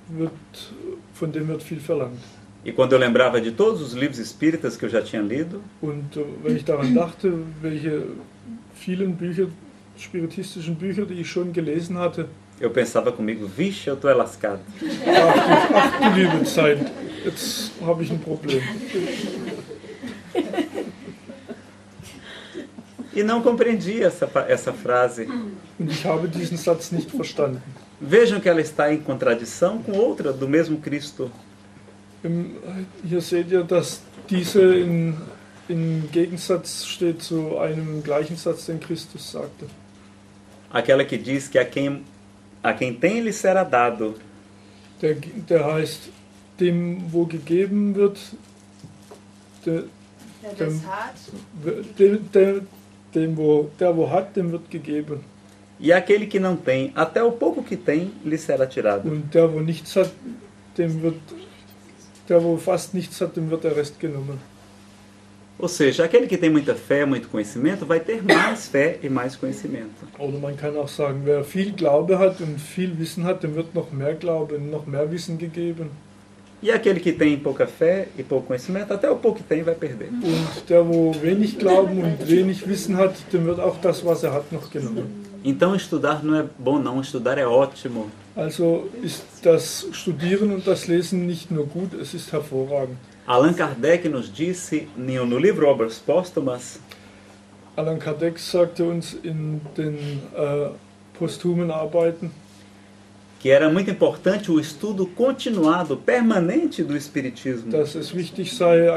von dem wird viel verlangt. E quando eu lembrava de todos os livros espíritas que eu já tinha lido, Und wenn ich daran dachte, welche vielen Bücher, spiritistischen Bücher, die ich schon gelesen hatte, eu pensava comigo, vixe, eu tô lascado. ach du liebe Zeit, jetzt habe ich ein Problem. E não compreendia essa frase. Und ich habe diesen Satz nicht verstanden. Vejam que ela está em contradição com outra do mesmo Cristo. Hier seht ihr, dass diese in Gegensatz steht zu einem gleichen Satz, den Christus sagte. Aquela que diz que a quem tem lhe será dado. Der heißt, dem wo gegeben wird, der wo hat, dem wird gegeben. E aquele que não tem, até o pouco que tem, lhe será tirado. Und der wo nichts hat, der wo fast nichts hat, dem wird der Rest genommen. Ou seja, aquele que tem muita fé, muito conhecimento, vai ter mais fé e mais conhecimento. Oder man kann auch sagen, wer viel Glaube hat und viel Wissen hat, dem wird noch mehr Glaube und noch mehr Wissen gegeben. E aquele que tem pouca fé e pouco conhecimento, até o pouco que tem vai perder. Und der wo wenig Glauben und wenig Wissen hat, dem wird auch das, was hat, noch genommen. Então estudar não é bom não, estudar é ótimo. Also ist das Studieren und das Lesen nicht nur gut, es ist hervorragend. Allan Kardec nos disse no livro Obras Póstumas, Allan Kardec sagte uns in den posthumen Arbeiten, que era muito importante o estudo continuado, permanente do Espiritismo. dass es wichtig sei,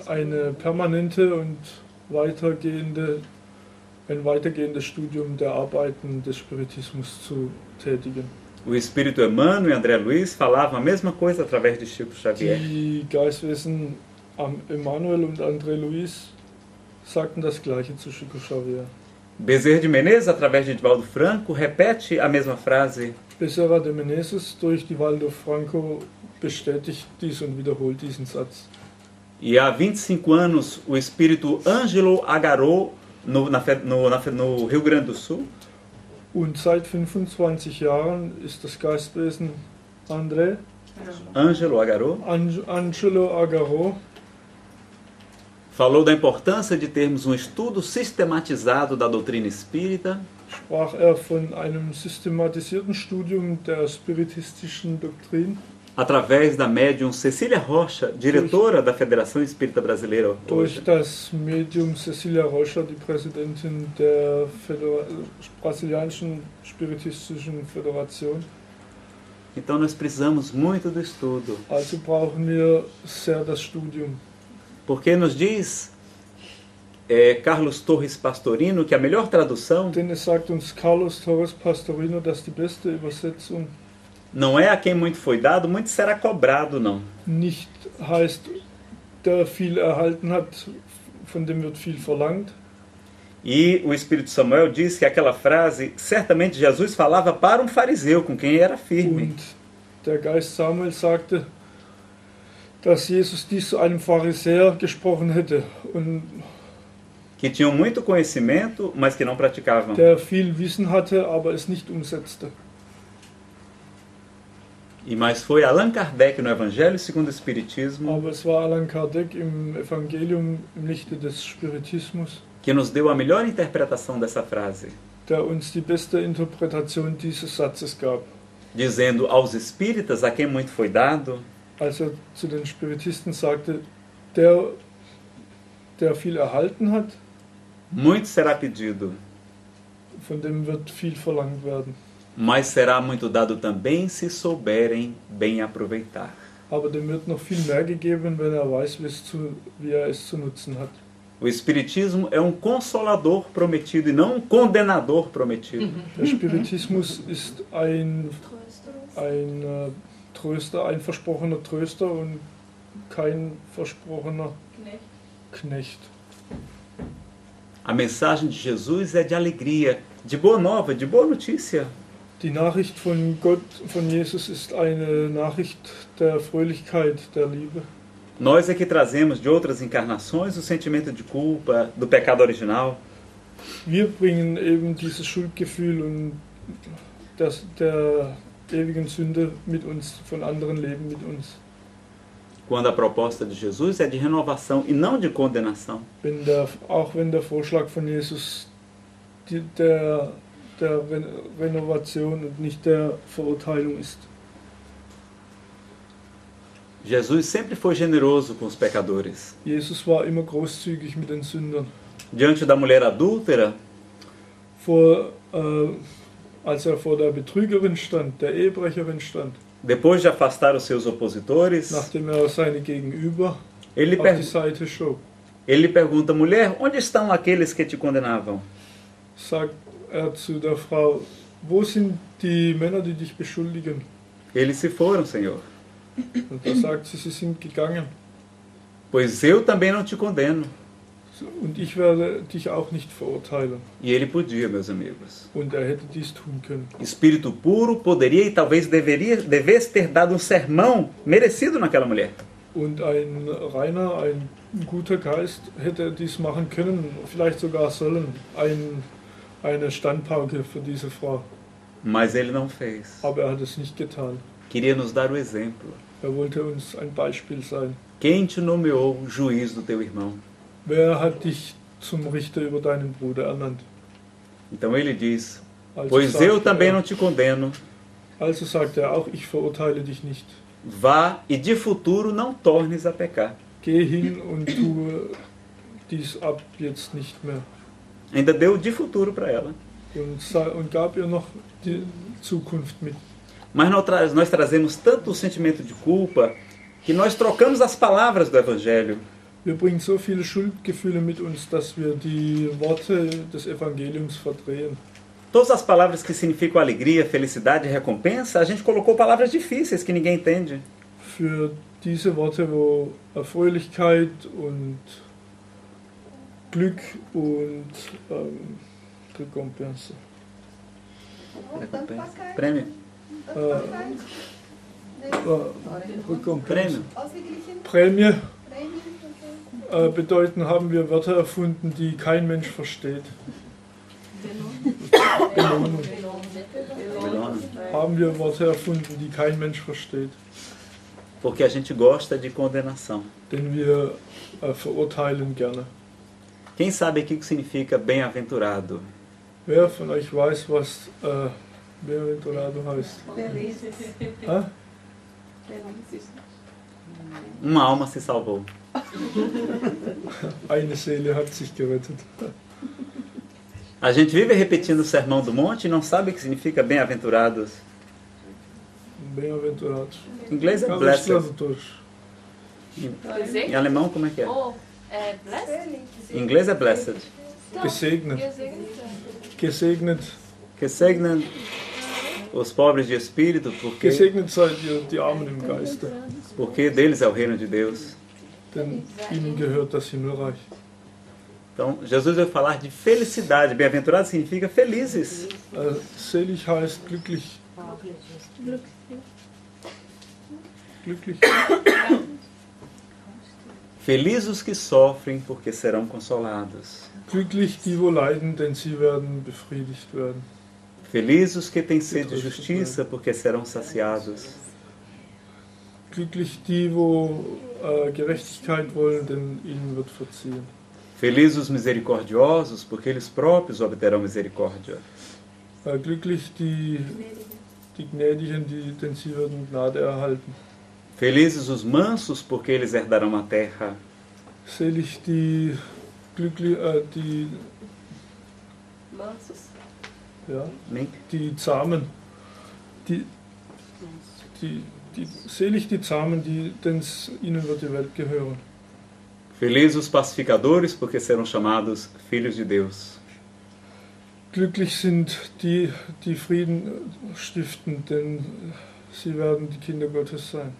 eine permanente und ein weitergehendes Studium der Arbeiten des Spiritismus zu tätigen. O Espírito Emmanuel e André Luiz falavam a mesma coisa através de Chico Xavier. Die Geistwesen Emmanuel und André Luiz sagten das Gleiche zu Chico Xavier. Bezerra de Menezes, através de Divaldo Franco, repete a mesma frase. Bezerra de Menezes durch Divaldo Franco bestätigt dies und wiederholt diesen Satz. E há 25 anos, o espírito Ângelo Agarô, no Rio Grande do Sul, Und seit 25 Jahren ist das Geistwesen Ângelo Agarô, Angelo Agarô falou da importância de termos um estudo sistematizado da doutrina espírita, sprach von einem systematisierten Studium der spiritistischen Doktrin através da médium Cecília Rocha, diretora da Federação Espírita Brasileira durch hoje. das Medium Cecilia Rocha, die Präsidentin der brasilianischen spiritistischen Föderation. Então nós precisamos muito do estudo, Also brauchen wir sehr das Studium. porque nos diz Carlos Torres Pastorino que a melhor tradução Denn es sagt uns Carlos Torres Pastorino, dass die beste Übersetzung não é a quem muito foi dado, muito será cobrado, não. nicht heißt, der viel erhalten hat, von dem wird viel verlangt. E o Espírito Samuel diz que aquela frase, certamente Jesus falava para um fariseu, com quem era firme. Und der Geist Samuel sagte, dass Jesus dies zu einem Pharisäer gesprochen hätte, und Que tinham muito conhecimento, mas que não praticavam. der viel Wissen hatte, aber es nicht umsetzte. Mas foi Allan Kardec no Evangelho segundo o Espiritismo Aber es war Allan Kardec im Evangelium im Lichte des Spiritismus, que nos deu a melhor interpretação dessa frase, der uns die beste Interpretation dieses Satzes gab. dizendo aos espíritas a quem muito foi dado, Als er zu den Spiritisten sagte, der viel erhalten hat, muito será pedido, von dem wird viel verlangt werden. mas será muito dado também se souberem bem aproveitar. Aber dem wird noch viel mehr gegeben, wenn er weiß, wie er es zu nutzen hat. O Espiritismo é um consolador prometido e não um condenador prometido. Der Spiritismus ist ein Tröster, ein versprochener Tröster und kein versprochener Knecht. A mensagem de Jesus é de alegria, de boa nova, de boa notícia. Die Nachricht von Gott, von Jesus, ist eine Nachricht der Fröhlichkeit, der Liebe. Nós é que trazemos de outras encarnações o sentimento de culpa, do pecado original. Wir bringen eben dieses Schuldgefühl und der ewigen Sünde mit uns, von anderen Leben mit uns. quando a proposta de Jesus é de renovação e não de condenação. Auch wenn der Vorschlag von Jesus der Renovation und nicht der Verurteilung ist. Jesus sempre foi generoso com os pecadores. Jesus war immer großzügig mit den Sündern. Diante da mulher adúltera, Als vor der Betrügerin stand, der Ehebrecherin stand, depois de afastar os seus opositores, nachdem seine Gegenüber ele auf die Seite schob, lhe pergunta: mulher, onde estão aqueles que te condenavam? sagt zu der Frau, wo sind die Männer, die dich beschuldigen? Eles se foram, Senhor. Und da sagt sie sind gegangen. Pois eu também não te condeno. Und ich werde dich auch nicht verurteilen. E ele podia, meus amigos. Und hätte dies tun können. Espírito puro poderia e talvez devesse ter dado sermão merecido naquela mulher. Und ein reiner, ein guter Geist hätte dies machen können, vielleicht sogar sollen, eine Standpauke für diese Frau. Mas ele não fez. Aber hat es nicht getan. Queria nos dar o exemplo. Wollte uns ein Beispiel sein. Quem te nomeou juiz do teu irmão? Wer hat dich zum Richter über deinen Bruder ernannt? Então ele diz: pois eu também não te condeno. Also sagt auch, ich verurteile dich nicht. Vá e de futuro não tornes a pecar. Geh hin und tue dies ab jetzt nicht mehr. Ainda deu de futuro para ela. Und gab ihr noch die Zukunft mit. Mas nós trazemos tanto o sentimento de culpa que nós trocamos as palavras do Evangelho. Wir bringen so viele Schuldgefühle mit uns, dass wir die Worte des Evangeliums verdrehen. Todas as palavras que significam alegria, felicidade e recompensa, a gente colocou palavras difíceis que ninguém entende. Für diese Worte, wo Erfreulichkeit und Glück und Recompensa. Prêmio. Prêmio. Prämie bedeuten, haben wir Wörter erfunden, die kein Mensch versteht. Belohnung. Haben wir Worte erfunden, die kein Mensch versteht. Porque a gente gosta de condenação. Denn wir verurteilen gerne. Quem sabe aqui o que significa bem-aventurado? Wer von euch weiß, was bem-aventurado heißt? Hä? Uma alma se salvou. Eine Seele hat sich gerettet. A gente vive repetindo o Sermão do Monte e não sabe o que significa bem-aventurados. Bem-aventurados. Em inglês é blessed. Em alemão como é que é? blessed? Em inglês é blessed. Gesegnet. Gesegnet. Gesegnet os pobres de espírito, Gesegnet seid ihr die Armen im Geiste. Porque deles é o reino de Deus. Denn ihnen gehört das Himmelreich. Então, Jesus vai falar de felicidade. Bem-aventurado significa felizes. Selig heißt glücklich. Glücklich. Felizes os que sofrem, porque serão consolados. Glücklich die, wo leiden, denn sie werden befriedigt werden. Felizes os que têm sede de justiça, porque serão saciados. Glücklich die, wo Gerechtigkeit wollen, denn ihnen wird verziehen. Felizes os misericordiosos, porque eles próprios obterão misericórdia. Glücklich die Gnädigen, denn sie werden Gnade erhalten. Felizes os mansos, porque eles herdarão a terra. Selig die Mansos. Ja, die Zahmen. Selig die Zahmen, denn ihnen wird die Welt gehören. Felizes os pacificadores, porque serão chamados filhos de Deus. Glücklich sind die Frieden stiften, denn sie werden die Kinder Gottes sein.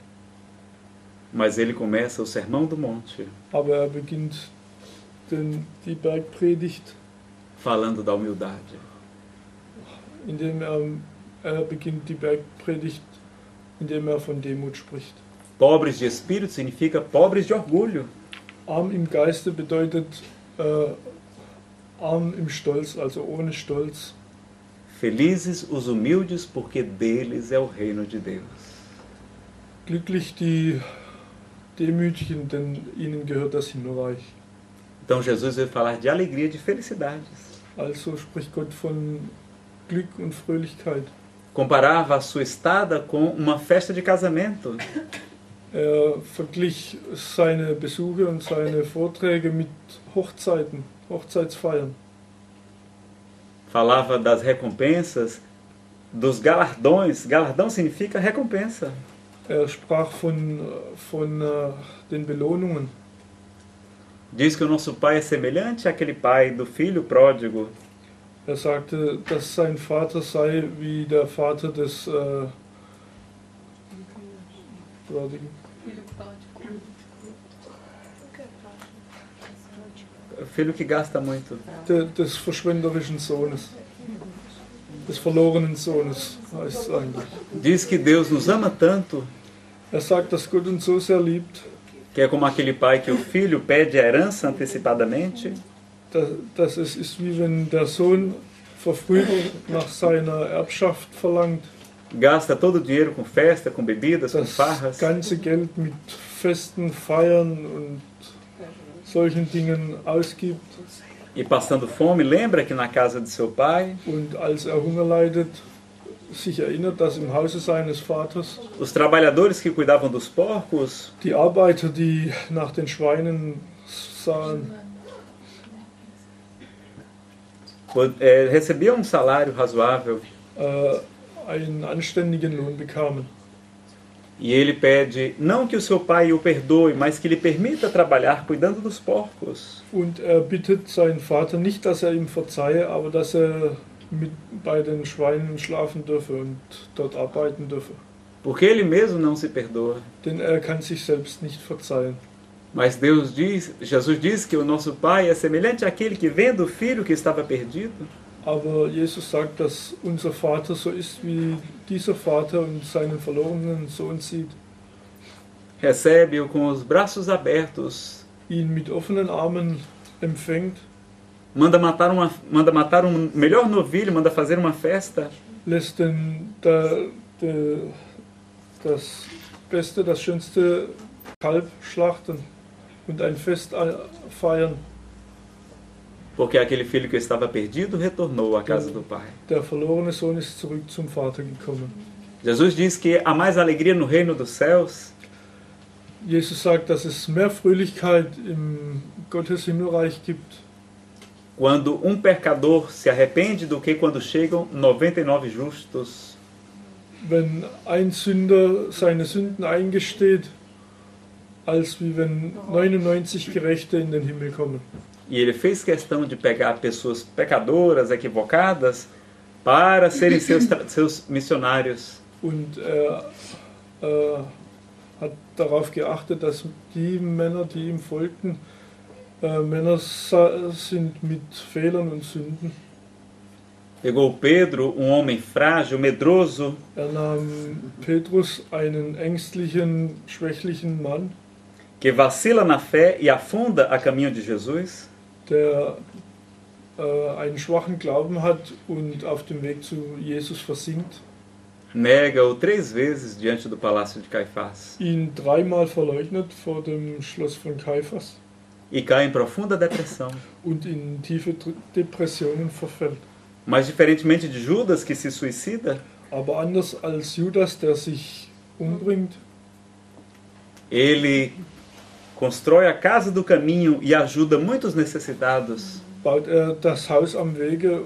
Mas ele começa o Sermão do Monte. Aber beginnt die Bergpredigt falando da humildade. Indem beginnt die Bergpredigt, indem von Demut spricht. Pobres de espírito significa pobres de orgulho. Arm im Geiste bedeutet arm im Stolz, also ohne Stolz. Felizes os humildes, porque deles é o reino de Deus. Glücklich die demütigen, denn ihnen gehört das Himmelreich. Então Jesus veio falar de alegria, de felicidades. Also spricht Gott von Glück und Fröhlichkeit. Comparava a sua estada com uma festa de casamento. Verglich seine Besuche und seine Vorträge mit Hochzeiten, Hochzeitsfeiern. Falava das recompensas, dos galardões. Galardão significa recompensa. Sprach von den Belohnungen. Diz que o nosso pai é semelhante àquele pai do filho pródigo. Sagte, dass sein Vater sei wie der Vater des Prodigen. Filho que gasta muito. Des verschwenderischen Sohnes. Des verlorenen Sohnes heißt es eigentlich. Diz que Deus nos ama tanto, Sagt, dass Gott uns so sehr liebt, que é como aquele pai que o filho pede a herança antecipadamente, dass es ist wie wenn der Sohn verfrüht nach seiner Erbschaft verlangt, gasta todo o dinheiro com festa, com bebidas, com das farras, ganze Geld mit Festen, Feiern und solchen Dingen ausgibt, e passando fome, lembra que na casa de seu pai, und als Hunger leidet, sich erinnert, dass im Hause seines Vaters os trabalhadores que cuidavam dos porcos, die Arbeiter, die nach den Schweinen sahen, recebiam um salário razoável, einen anständigen Lohn bekamen. e ele pede não que o seu pai o perdoe, mas que lhe permita trabalhar cuidando dos porcos. Und bittet seinen Vater nicht, dass ihm verzeihe, aber dass bei den Schweinen schlafen dürfe und dort arbeiten dürfe. Porque ele mesmo não se perdoa. Denn kann sich selbst nicht verzeihen. Mas Jesus diz que o nosso pai é semelhante àquele que vendo o filho que estava perdido, Aber Jesus sagt, dass unser Vater so ist, wie dieser Vater und seinen verlorenen Sohn sieht. recebe-o com os braços abertos, Ihn mit offenen Armen empfängt, manda matar um melhor novilho, manda fazer uma festa, lässt das beste, das schönste Kalb schlachten und ein Fest feiern. porque aquele filho que estava perdido retornou à casa do pai. Der verlorene Sohn ist zurück zum Vater gekommen. Jesus diz que há mais alegria no reino dos céus Jesus sagt, dass es mehr Fröhlichkeit im Gottes Himmelreich gibt, quando um pecador se arrepende do que quando chegam 99 justos. wenn ein Sünder seine Sünden eingesteht, als wie wenn 99 Gerechte in den Himmel kommen. E ele fez questão de pegar pessoas pecadoras, equivocadas, para serem seus missionários. Und hat darauf geachtet, dass die Männer, die ihm folgten, Männer sind mit Fehlern und Sünden. Pegou Pedro, um homem frágil, medroso, Nahm Petrus, einen ängstlichen, schwächlichen Mann, que vacila na fé e afunda a caminho de Jesus, der einen schwachen Glauben hat und auf dem Weg zu Jesus versinkt, nega-o 3 vezes diante do palácio de Caifás ihn dreimal verleugnet vor dem Schloss von Kaiphas e cai em profunda depressão. und in tiefe Depressionen verfällt. Mas diferentemente de Judas, que se suicida, Aber anders als Judas, der sich umbringt, ele constrói a casa do caminho e ajuda muitos necessitados. baut das Haus am Wege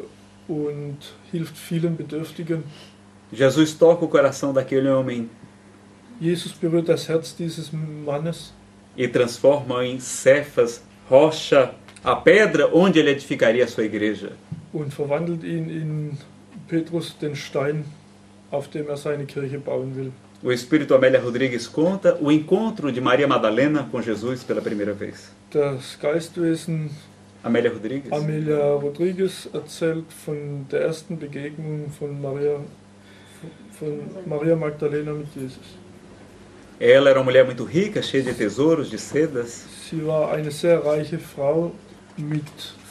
und hilft vielen Bedürftigen. Jesus toca o coração daquele homem Jesus berührt das Herz dieses Mannes e transforma em Cefas, rocha, a pedra onde ele edificaria a sua igreja. und verwandelt ihn in Petrus, den Stein, auf dem seine Kirche bauen will. O Espírito Amélia Rodrigues conta o encontro de Maria Madalena com Jesus pela primeira vez. Das Geistwesen Amélia Rodrigues. Amelia Rodriguez erzählt von der ersten Begegnung von Maria Magdalena mit Jesus. Ela era uma mulher muito rica, cheia de tesouros, de sedas. Sie war eine sehr reiche Frau mit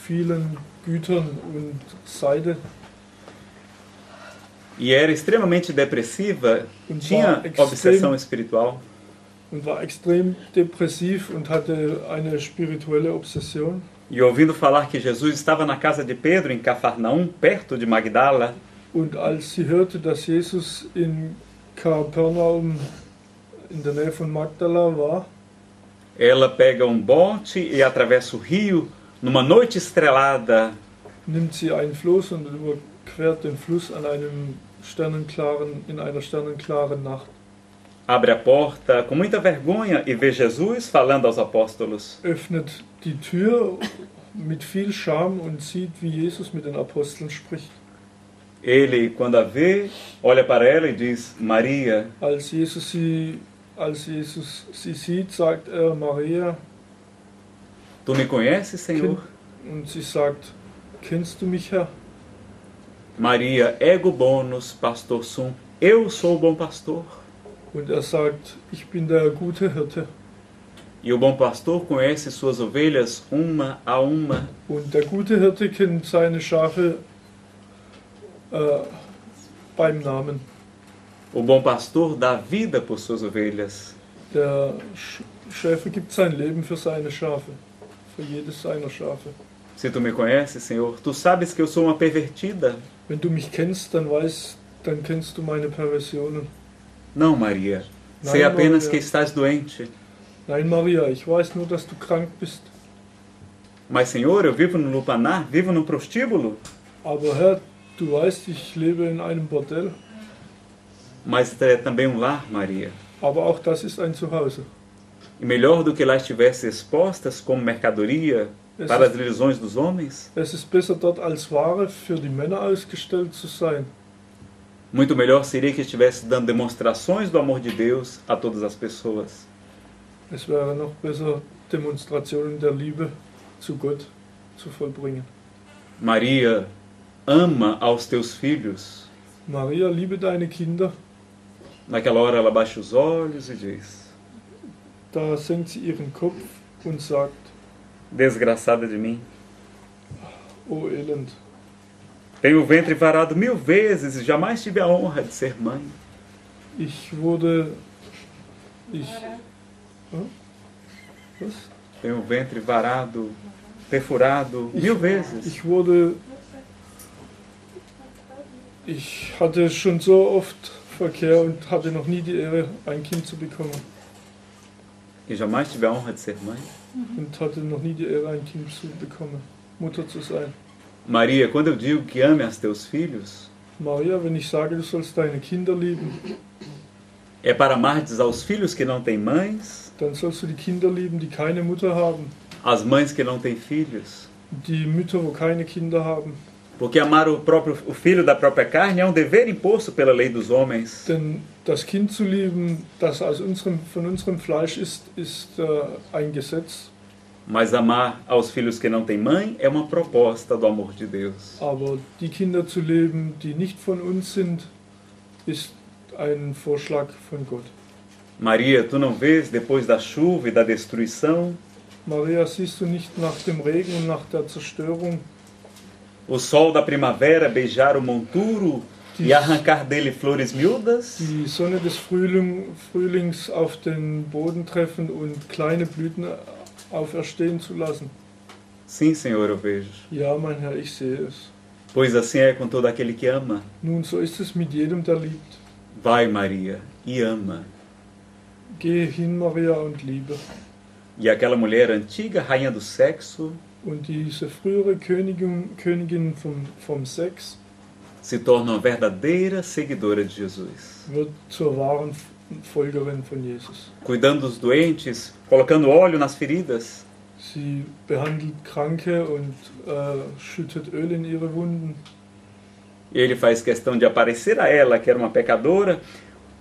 vielen Gütern und Seide E era extremamente depressiva, tinha obsessão espiritual. und war extrem depressiv und hatte eine spirituelle Obsession. E ouvindo falar que Jesus estava na casa de Pedro, em Cafarnaum, perto de Magdala, Und als sie hörte, dass Jesus in Kapernaum in der Nähe von Magdala war, ela pega um bote e atravessa o rio numa noite estrelada. nimmt sie ein Floß und überquert den Fluss in einer sternenklaren Nacht. Abre a porta com muita vergonha e vê Jesus falando aos apóstolos. Öffnet die Tür mit viel Scham und sieht, wie Jesus mit den Aposteln spricht. Ele, quando a vê, olha para ela e diz: Maria. Als Jesus sie sieht, sagt er Maria, Tu me conheces, Senhor? und sie sagt, kennst du mich, Herr? Maria, ego bonus pastor sum. Eu sou o bom pastor. Und er sagt, ich bin der gute Hirte. E o bom pastor conhece suas ovelhas uma a uma. Und der gute Hirte kennt seine Schafe beim Namen. O bom pastor dá vida por suas ovelhas. Der Schäfer gibt sein Leben für seine Schafe, für jedes seiner Schafe. Se tu me conheces, Senhor, tu sabes que eu sou uma pervertida. Wenn du mich kennst, dann kennst du meine Perversionen. Não, Maria. Sei Nein, apenas Maria. que estás doente. Nein, Maria, ich weiß nur, dass du krank bist. Mas, Senhor, eu vivo no lupanar, vivo no prostíbulo. Aber Herr, du weißt, ich lebe in einem Bordell. Mas é também um lar, Maria. Aber auch das ist ein Zuhause. E melhor do que lá estivesse expostas como mercadoria para as ilusões dos homens, Es ist besser dort als Ware für die Männer ausgestellt zu sein. muito melhor seria que estivesse dando demonstrações do amor de Deus a todas as pessoas. Es wäre noch besser, Demonstrationen der Liebe zu Gott zu vollbringen. Maria, ama aos teus filhos. Maria, liebe deine Kinder. Naquela hora ela baixa os olhos e diz: Da senkt sie ihren Kopf und sagt, Desgraçada de mim. oh Elend, Tenho o ventre varado 1000 vezes e jamais tive a honra de ser mãe. ich... Hã? Was? Tenho o ventre varado, perfurado 1000 vezes. Ich hatte schon so oft Verkehr und hatte noch nie die Ehre, ein Kind zu bekommen. E jamais tive a honra de ser mãe. Und hatte noch nie die Ehre, ein Kind zu bekommen, Mutter zu sein. Maria, quando eu digo que ame aos teus filhos, Maria, wenn ich sage, du sollst deine Kinder lieben, é para amardes aos filhos que não têm mães, dann sollst du die Kinder lieben, die keine Mutter haben, às mães que não têm filhos. die Mütter, wo keine Kinder haben. Porque amar o filho da própria carne é um dever imposto pela lei dos homens. Denn das Kind zu lieben, das von unserem Fleisch ist ein Gesetz. Mas amar aos filhos que não têm mãe é uma proposta do amor de Deus. Aber die Kinder zu leben, die nicht von uns sind, ist ein Vorschlag von Gott. Maria, tu não vês depois da chuva e da destruição Maria, siehst du nicht nach dem Regen und nach der Zerstörung o sol da primavera beijar o monturo e arrancar dele flores miúdas? die Sonne des Frühlings auf den Boden treffen und kleine Blüten auferstehen zu lassen? Sim, Senhor, eu vejo. Ja, mein Herr, ich sehe es. Pois assim é com todo aquele que ama. Nun, so ist es mit jedem, der liebt. Vai, Maria, e ama. Gehe hin, Maria, und liebe. E aquela mulher antiga, rainha do sexo, Und diese frühere Königin vom Sex se torna uma verdadeira seguidora de Jesus. wird zur wahren Folgerin von Jesus. Cuidando dos doentes, colocando óleo nas feridas. Sie behandelt Kranke und schüttet Öl in ihre Wunden. E ele faz questão de aparecer a ela, que era uma pecadora,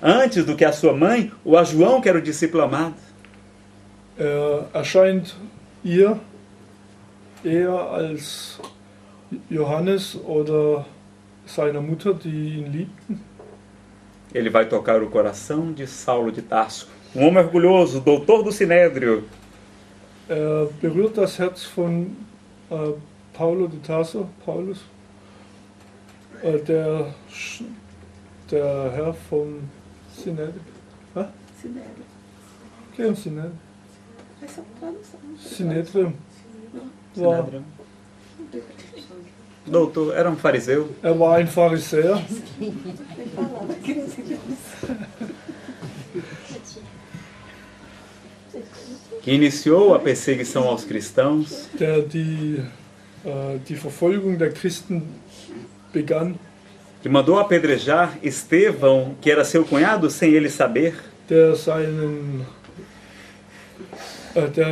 antes do que a sua mãe ou a João, que era o discípulo amado. Erscheint ihr eher als Johannes oder seiner Mutter, die ihn liebten. Ele vai tocar o coração de Saulo de Tarso, um homem orgulhoso, doutor do Sinédrio. Berührt das Herz von Paulo de Tarso, Paulus, der Herr vom Sinédrio. Que é um Sinédrio? Sinédrio war, Sinédrio. Doutor, era um fariseu war ein Pharisäer, que iniciou a perseguição aos cristãos der die Verfolgung der Christen begann, que mandou apedrejar Estevão, que era seu cunhado, sem ele saber, der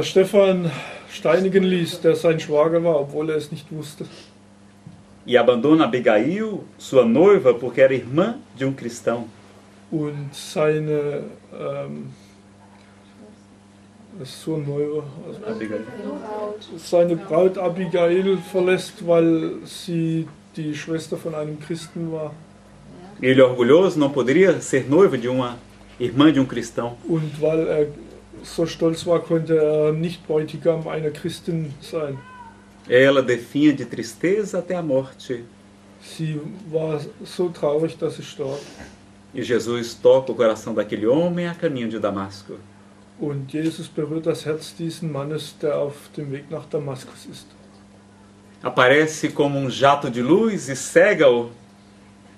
Stephan steinigen ließ, der sein Schwager war, obwohl er es nicht wusste. e abandona Abigail, sua noiva, porque era irmã de um cristão. Und seine Abigail. seine Braut Abigail verlässt, weil sie die Schwester von einem Christen war. Ele, orgulhoso, não poderia ser noivo de uma irmã de um cristão. Und weil er so stolz war, konnte er nicht Bräutigam einer Christin sein. Ela definha de tristeza até a morte. Sie war so traurig, dass sie starb. E Jesus toca o coração daquele homem a caminho de Damasco. Und Jesus berührt das Herz dieses Mannes, der auf dem Weg nach Damaskus ist. Aparece como um jato de luz e cega-o.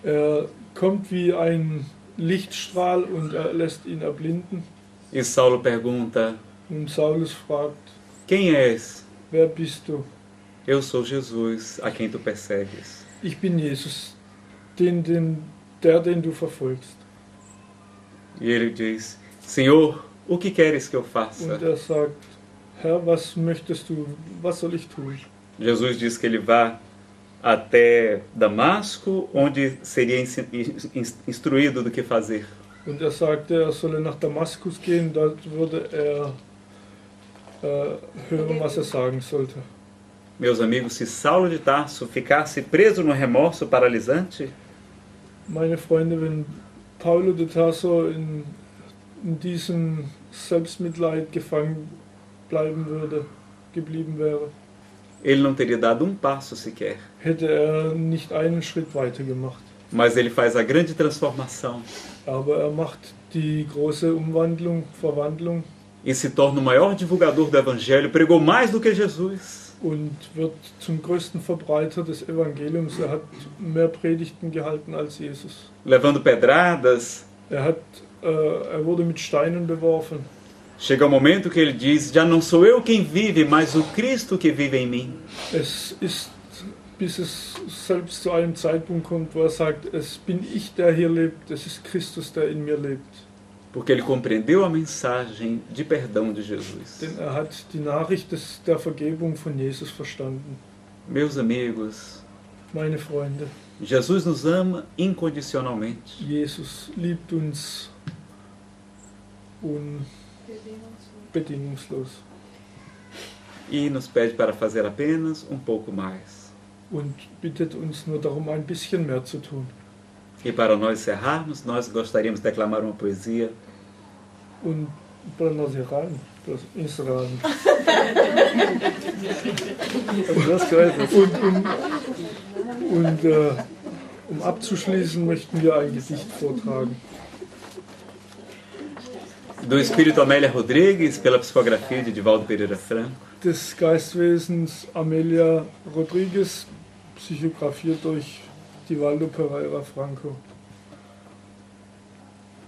Er kommt wie ein Lichtstrahl und er lässt ihn erblinden. E Saulo pergunta: Und Saulus fragt, Quem és? wer bist du? Eu sou Jesus, a quem tu persegues. Ich bin Jesus, den du verfolgst. E ele diz: Senhor, o que queres que eu faça? Und er sagt, Herr, was möchtest du, was soll ich tun? Jesus diz que ele vá até Damasco, onde seria instruído do que fazer. Und er sagte, er solle nach Damaskus gehen, dort würde er hören, was er sagen sollte. Meus amigos, se Saulo de Tarso ficasse preso no remorso paralisante, Meine Freunde, wenn Paulo de Tarso in diesem Selbstmitleid gefangen geblieben wäre, ele não teria dado um passo sequer. hätte er nicht einen Schritt weiter gemacht. Mas ele faz a grande transformação Aber er macht die große Verwandlung e se torna o maior divulgador do Evangelho, pregou mais do que Jesus. und wird zum größten Verbreiter des Evangeliums. Er hat mehr Predigten gehalten als Jesus. Levando pedradas, Er wurde mit Steinen beworfen. chega o momento que ele diz: Já não sou eu quem vive, mas o Cristo que vive em mim. Es ist, bis es selbst zu einem Zeitpunkt kommt, wo er sagt, es bin ich, der hier lebt, es ist Christus, der in mir lebt. Porque ele compreendeu a mensagem de perdão de Jesus. Denn er hat die Nachricht der Vergebung von Jesus verstanden. Meus amigos, Meine Freunde, Jesus nos ama incondicionalmente. Jesus liebt uns bedingungslos E nos pede para fazer apenas um pouco mais. und bittet uns nur darum, ein bisschen mehr zu tun. E para nós encerrarmos, nós gostaríamos de declamar uma poesia Und para nós encerrarmos. Und abzuschließen möchten wir ein Gedicht vortragen. do Espírito Amélia Rodrigues, pela psicografia de Divaldo Pereira Franco. Des Geistwesens Amelia Rodrigues, psychografiert durch Divaldo Pereira Franco.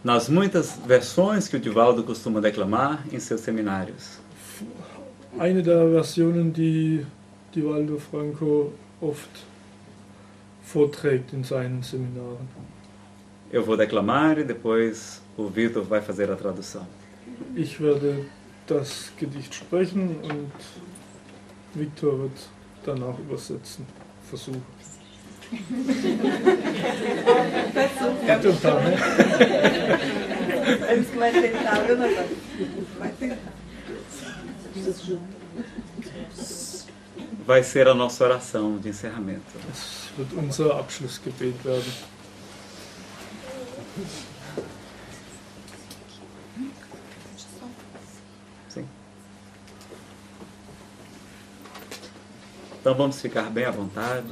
Nas muitas versões que o Divaldo costuma declamar em seus seminários. Eine der Versionen, die Divaldo Franco oft vorträgt in seinen Seminaren. Eu vou declamar e depois o Vitor vai fazer a tradução. Ich werde das Gedicht sprechen und Viktor wird danach übersetzen, versuchen. Vai tentar, né? Eles vai tentar, eu não vou. Vai tentar. Vai ser a nossa oração de encerramento. Es wird unser Abschlussgebet werden. Sim. Então vamos ficar bem à vontade.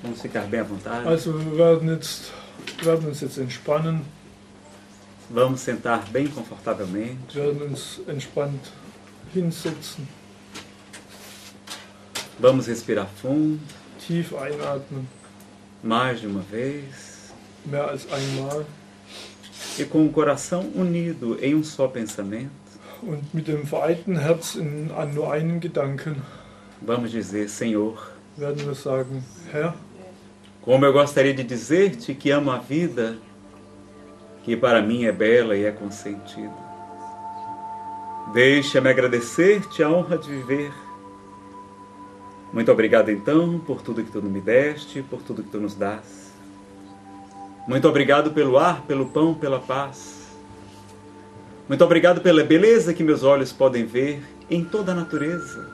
Vamos ficar bem à vontade. Also wir werden uns jetzt entspannen. Vamos sentar bem confortavelmente. werden uns entspannt hinsetzen, Vamos respirar fundo, tief einatmen, mais de uma vez. mehr als einmal, E com o coração unido em um só pensamento, und mit dem vereinten Herz an nur einen Gedanken vamos dizer: Senhor, werden wir sagen, Herr, como eu gostaria de dizer-te que amo a vida, que para mim é bela e é consentida. Deixa-me agradecer-te a honra de viver. Muito obrigado, então, por tudo que tu me deste, por tudo que tu nos dás. Muito obrigado pelo ar, pelo pão, pela paz. Muito obrigado pela beleza que meus olhos podem ver em toda a natureza.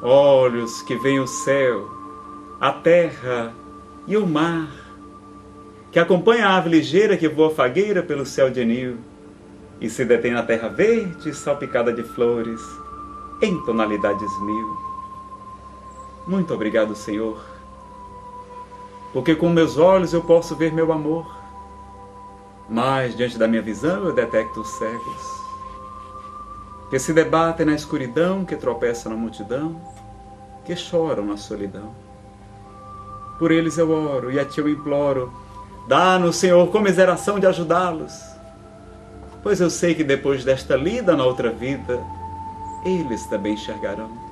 Olhos que veem o céu, a terra e o mar, que acompanha a ave ligeira que voa fagueira pelo céu de anil e se detém na terra verde salpicada de flores em tonalidades mil. Muito obrigado, Senhor, porque com meus olhos eu posso ver meu amor, mas diante da minha visão eu detecto os cegos, que se debatem na escuridão, que tropeçam na multidão, que choram na solidão. Por eles eu oro e a Ti eu imploro, dá-nos, Senhor, comiseração de ajudá-los, pois eu sei que depois desta lida na outra vida, eles também enxergarão.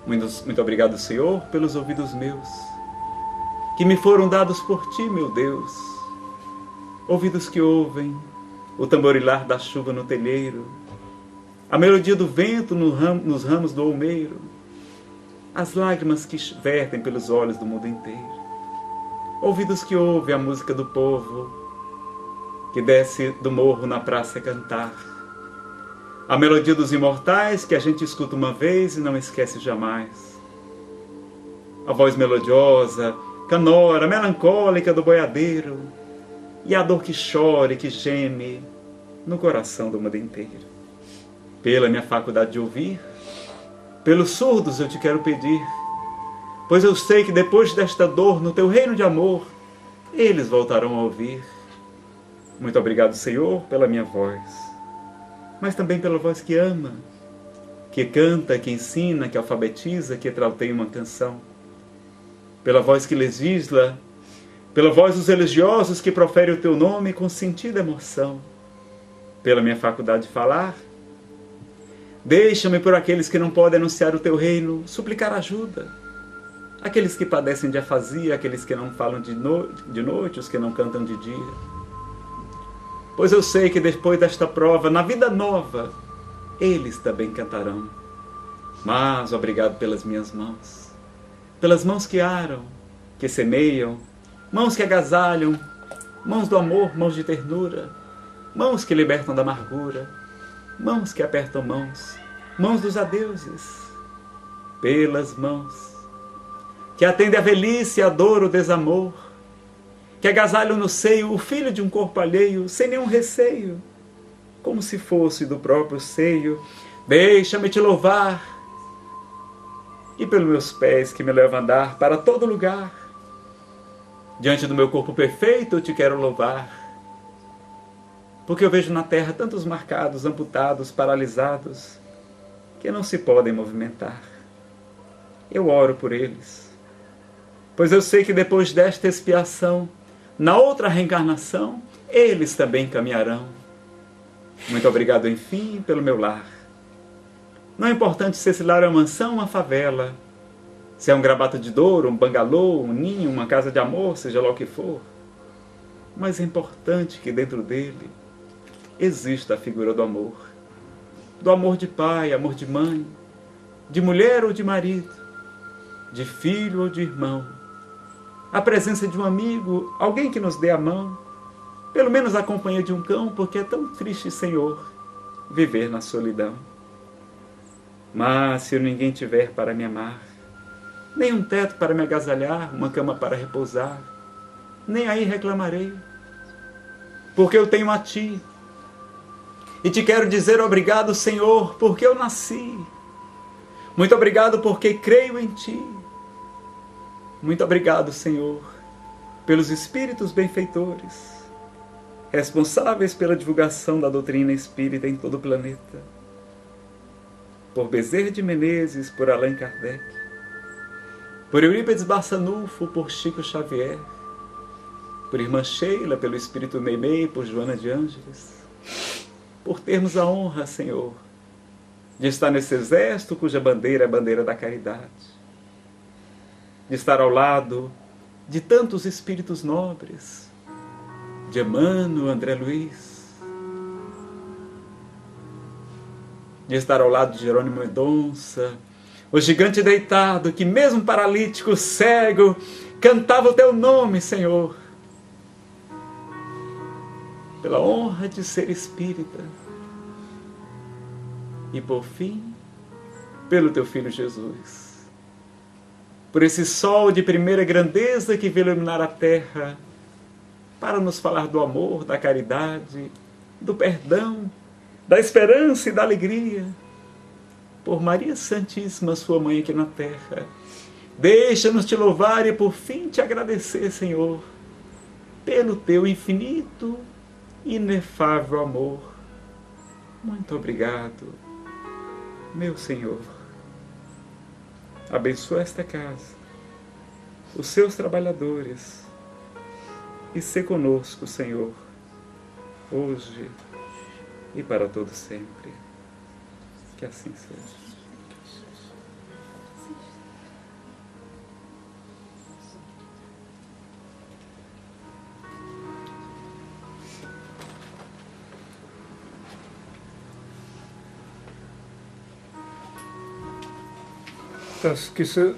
Muito obrigado, Senhor, pelos ouvidos meus, que me foram dados por Ti, meu Deus, ouvidos que ouvem o tamborilar da chuva no telheiro, a melodia do vento nos ramos do olmeiro, as lágrimas que vertem pelos olhos do mundo inteiro, ouvidos que ouvem a música do povo que desce do morro na praça a cantar, a melodia dos imortais que a gente escuta uma vez e não esquece jamais, a voz melodiosa, canora, melancólica do boiadeiro e a dor que chora e que geme no coração do mundo inteiro. Pela minha faculdade de ouvir, pelos surdos eu te quero pedir, pois eu sei que depois desta dor, no teu reino de amor, eles voltarão a ouvir. Muito obrigado, Senhor, pela minha voz, mas também pela voz que ama, que canta, que ensina, que alfabetiza, que trauteia uma canção, pela voz que legisla, pela voz dos religiosos que profere o teu nome com sentido e emoção, pela minha faculdade de falar. Deixa-me por aqueles que não podem anunciar o teu reino, suplicar ajuda. Aqueles que padecem de afasia, aqueles que não falam de noite, os que não cantam de dia. Pois eu sei que depois desta prova, na vida nova, eles também cantarão. Mas obrigado pelas minhas mãos, pelas mãos que aram, que semeiam, mãos que agasalham, mãos do amor, mãos de ternura, mãos que libertam da amargura, mãos que apertam mãos, mãos dos adeuses, pelas mãos que atendem a velhice, a dor, o desamor, que agasalham no seio o filho de um corpo alheio, sem nenhum receio, como se fosse do próprio seio. Deixa-me te louvar, e pelos meus pés que me levam a andar para todo lugar, diante do meu corpo perfeito eu te quero louvar, porque eu vejo na terra tantos marcados, amputados, paralisados, que não se podem movimentar. Eu oro por eles, pois eu sei que depois desta expiação, na outra reencarnação, eles também caminharão. Muito obrigado, enfim, pelo meu lar. Não é importante se esse lar é uma mansão ou uma favela, se é um gravata de Douro, um bangalô, um ninho, uma casa de amor, seja lá o que for. Mas é importante que dentro dele exista a figura do amor de pai, amor de mãe, de mulher ou de marido, de filho ou de irmão, a presença de um amigo, alguém que nos dê a mão, pelo menos a companhia de um cão, porque é tão triste, Senhor, viver na solidão. Mas se ninguém tiver para me amar, nem um teto para me agasalhar, uma cama para repousar, nem aí reclamarei, porque eu tenho a Ti. E te quero dizer obrigado, Senhor, porque eu nasci. Muito obrigado porque creio em Ti. Muito obrigado, Senhor, pelos espíritos benfeitores, responsáveis pela divulgação da doutrina espírita em todo o planeta, por Bezerra de Menezes, por Allan Kardec, por Eurípides Barçanufo, por Chico Xavier, por Irmã Sheila, pelo Espírito Meimei, por Joana de Ângeles, por termos a honra, Senhor, de estar nesse exército cuja bandeira é a bandeira da caridade, de estar ao lado de tantos espíritos nobres, de Emmanuel, André Luiz, de estar ao lado de Jerônimo Mendonça, o gigante deitado que mesmo paralítico, cego, cantava o teu nome, Senhor, pela honra de ser espírita e por fim, pelo teu Filho Jesus, por esse sol de primeira grandeza que veio iluminar a terra para nos falar do amor, da caridade, do perdão, da esperança e da alegria. Por Maria Santíssima, sua mãe aqui na terra, deixa-nos te louvar e por fim te agradecer, Senhor, pelo teu infinito e inefável amor. Muito obrigado, meu Senhor. Abençoa esta casa, os seus trabalhadores, e ser conosco, Senhor, hoje e para todo sempre. Que assim seja.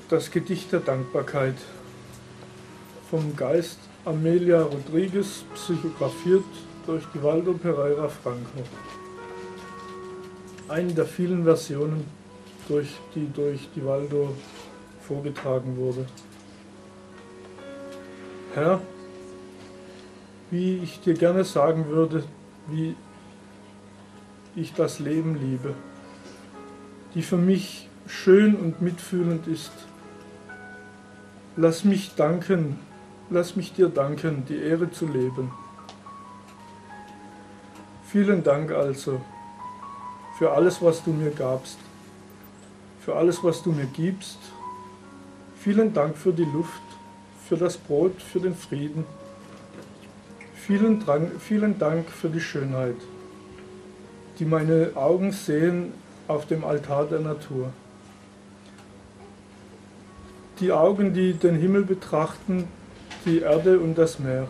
Das Gedicht der Dankbarkeit vom Geist Amelia Rodriguez, psychografiert durch Divaldo Pereira Franco. Eine der vielen Versionen, die durch Divaldo vorgetragen wurde. Herr, wie ich dir gerne sagen würde, wie ich das Leben liebe, die für mich schön und mitfühlend ist. Lass mich dir danken, die Ehre zu leben. Vielen Dank also für alles, was du mir gabst, für alles, was du mir gibst. Vielen Dank für die Luft, für das Brot, für den Frieden. Vielen Dank für die Schönheit, die meine Augen sehen auf dem Altar der Natur. Die Augen, die den Himmel betrachten, die Erde und das Meer,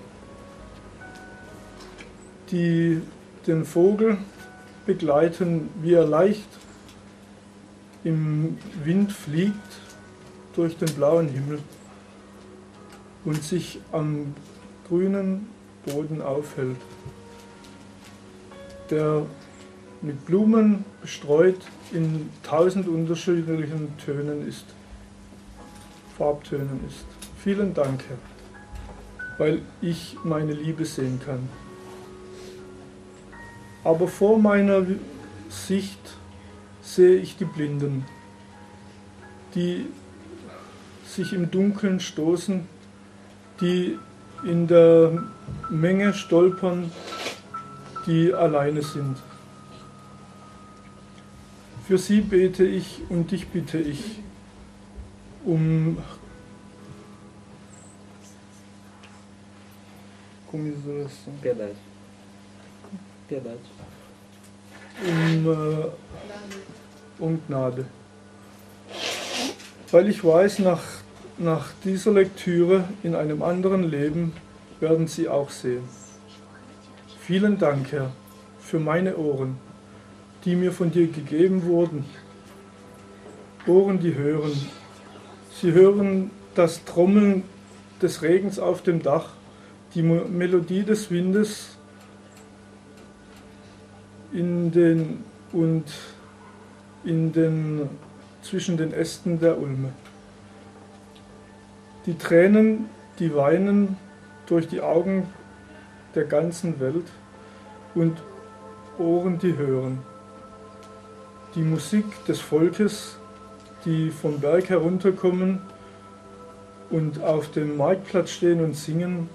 die den Vogel begleiten, wie er leicht im Wind fliegt durch den blauen Himmel und sich am grünen Boden aufhält, der mit Blumen bestreut in 1000 unterschiedlichen Tönen ist, Farbtönen ist. Vielen Dank, Herr, weil ich meine Liebe sehen kann. Aber vor meiner Sicht sehe ich die Blinden, die sich im Dunkeln stoßen, die in der Menge stolpern, die alleine sind. Für sie bete ich und dich bitte ich um Piedade. Piedade. Um Gnade. Weil ich weiß, nach dieser Lektüre in einem anderen Leben werden sie auch sehen. Vielen Dank, Herr, für meine Ohren, die mir von dir gegeben wurden. Ohren, die hören. Sie hören das Trommeln des Regens auf dem Dach, die Melodie des Windes zwischen den Ästen der Ulme. Die Tränen, die weinen durch die Augen der ganzen Welt und Ohren, die hören. Die Musik des Volkes, die vom Berg herunterkommen und auf dem Marktplatz stehen und singen,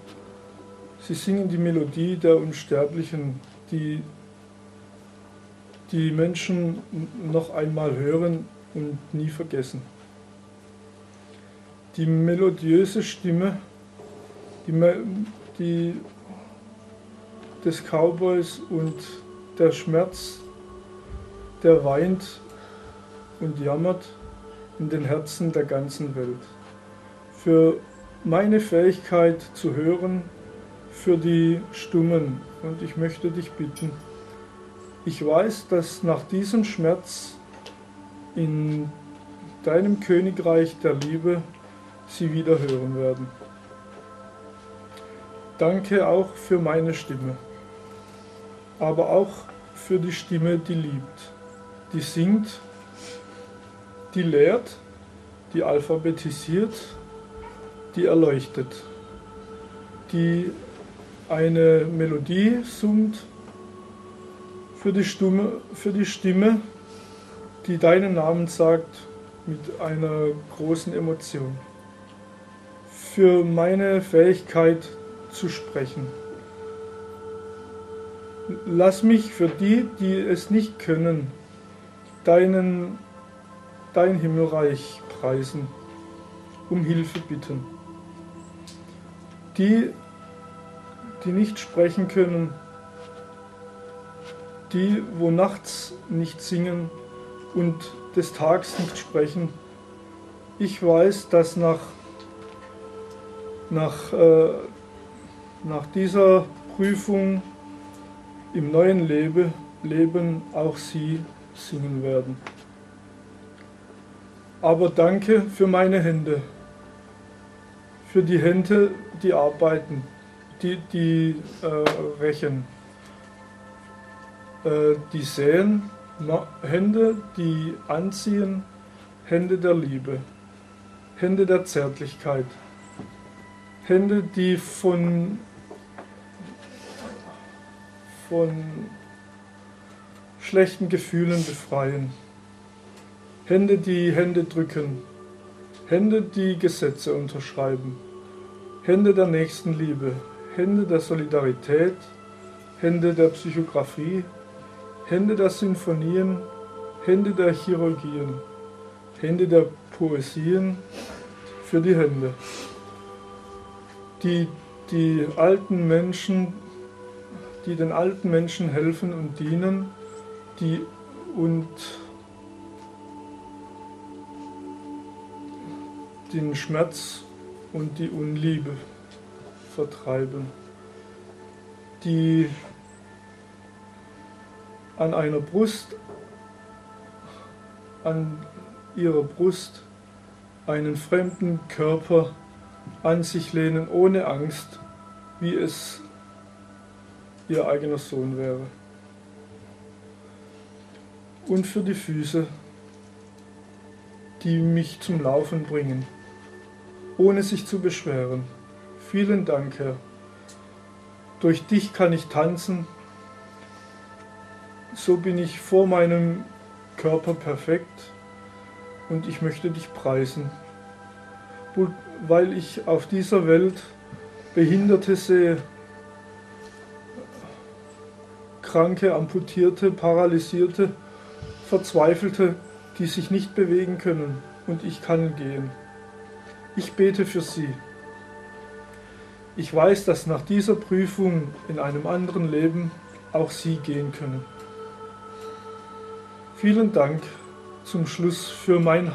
Sie singen die Melodie der Unsterblichen, die die Menschen noch einmal hören und nie vergessen. Die melodiöse Stimme des Cowboys und der Schmerz, der weint und jammert in den Herzen der ganzen Welt. Für meine Fähigkeit zu hören, für die Stummen. Und ich möchte dich bitten, ich weiß, dass nach diesem Schmerz in deinem Königreich der Liebe sie wieder hören werden. Danke auch für meine Stimme, aber auch für die Stimme, die liebt, die singt, die lehrt, die alphabetisiert, die erleuchtet, die eine Melodie summt, für die Stimme, die deinen Namen sagt mit einer großen Emotion, für meine Fähigkeit zu sprechen. Lass mich für die, die es nicht können, dein Himmelreich preisen, um Hilfe bitten. Die nicht sprechen können, die, wo nachts nicht singen und des Tags nicht sprechen. Ich weiß, dass nach dieser Prüfung im neuen Leben auch sie singen werden. Aber danke für meine Hände, für die Hände, die arbeiten, die rächen, die säen, Hände, die anziehen, Hände der Liebe, Hände der Zärtlichkeit, Hände, die von schlechten Gefühlen befreien, Hände, die Hände drücken, Hände, die Gesetze unterschreiben, Hände der Nächstenliebe, Hände der Solidarität, Hände der Psychographie, Hände der Sinfonien, Hände der Chirurgien, Hände der Poesien, für die Hände, die alten Menschen, die den alten Menschen helfen und dienen, und den Schmerz und die Unliebe vertreiben, die an ihrer Brust einen fremden Körper an sich lehnen, ohne Angst, wie es ihr eigener Sohn wäre. Und für die Füße, die mich zum Laufen bringen, ohne sich zu beschweren. Vielen Dank, Herr. Durch dich kann ich tanzen. So bin ich vor meinem Körper perfekt und ich möchte dich preisen, weil ich auf dieser Welt Behinderte sehe, Kranke, Amputierte, Paralysierte, Verzweifelte, die sich nicht bewegen können, und ich kann gehen. Ich bete für sie. Ich weiß, dass nach dieser Prüfung in einem anderen Leben auch sie gehen können. Vielen Dank zum Schluss für mein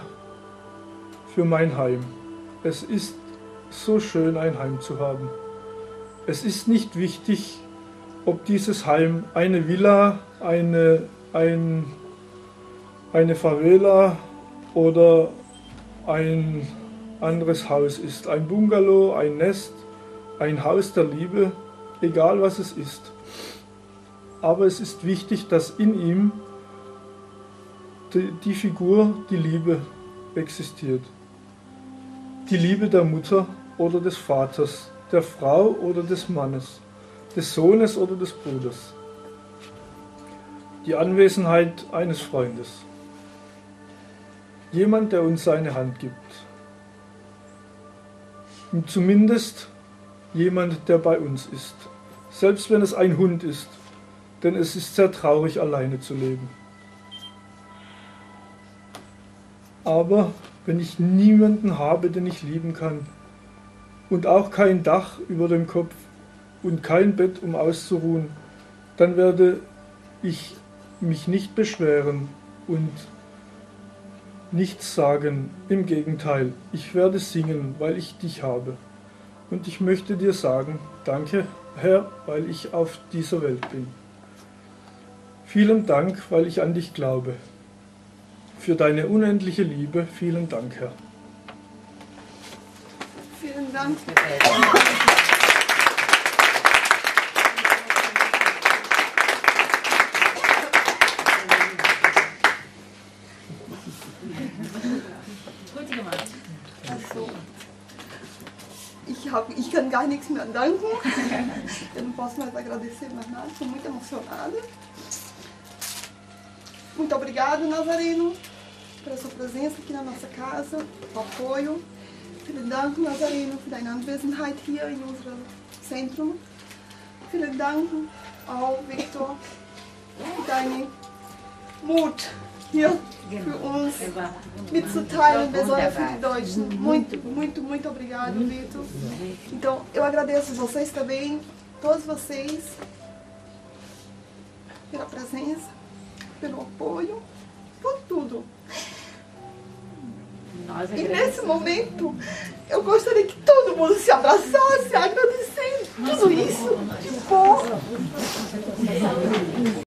Heim. Es ist so schön, ein Heim zu haben. Es ist nicht wichtig, ob dieses Heim eine Villa, eine Favela oder ein anderes Haus ist. Ein Bungalow, ein Nest, ein Haus der Liebe, egal was es ist. Aber es ist wichtig, dass in ihm die Figur, die Liebe existiert. Die Liebe der Mutter oder des Vaters, der Frau oder des Mannes, des Sohnes oder des Bruders. Die Anwesenheit eines Freundes. Jemand, der uns seine Hand gibt. Und zumindest jemand, der bei uns ist. Selbst wenn es ein Hund ist, denn es ist sehr traurig, alleine zu leben. Aber wenn ich niemanden habe, den ich lieben kann, und auch kein Dach über dem Kopf und kein Bett, um auszuruhen, dann werde ich mich nicht beschweren und nichts sagen. Im Gegenteil, ich werde singen, weil ich dich habe. Und ich möchte dir sagen, danke, Herr, weil ich auf dieser Welt bin. Vielen Dank, weil ich an dich glaube. Für deine unendliche Liebe, vielen Dank, Herr. Vielen Dank. Gut gemacht. Also, ich kann gar nichts mehr danken. Eu não posso mais agradecer mais nada, estou muito emocionada. Muito obrigado, Nazareno, pela sua presença aqui na nossa casa, o apoio. Vielen Dank, Nazareno, für deine Anwesenheit hier in unserem Zentrum. Vielen Dank auch, Victor, für deinen Mut hier für uns mitzuteilen, besonders für die Deutschen. Muito obrigado, Victor. Então, eu agradeço vocês também, todos vocês, pela presença, pelo apoio, por tudo. E nesse momento, eu gostaria que todo mundo se abraçasse, agradecendo tudo isso.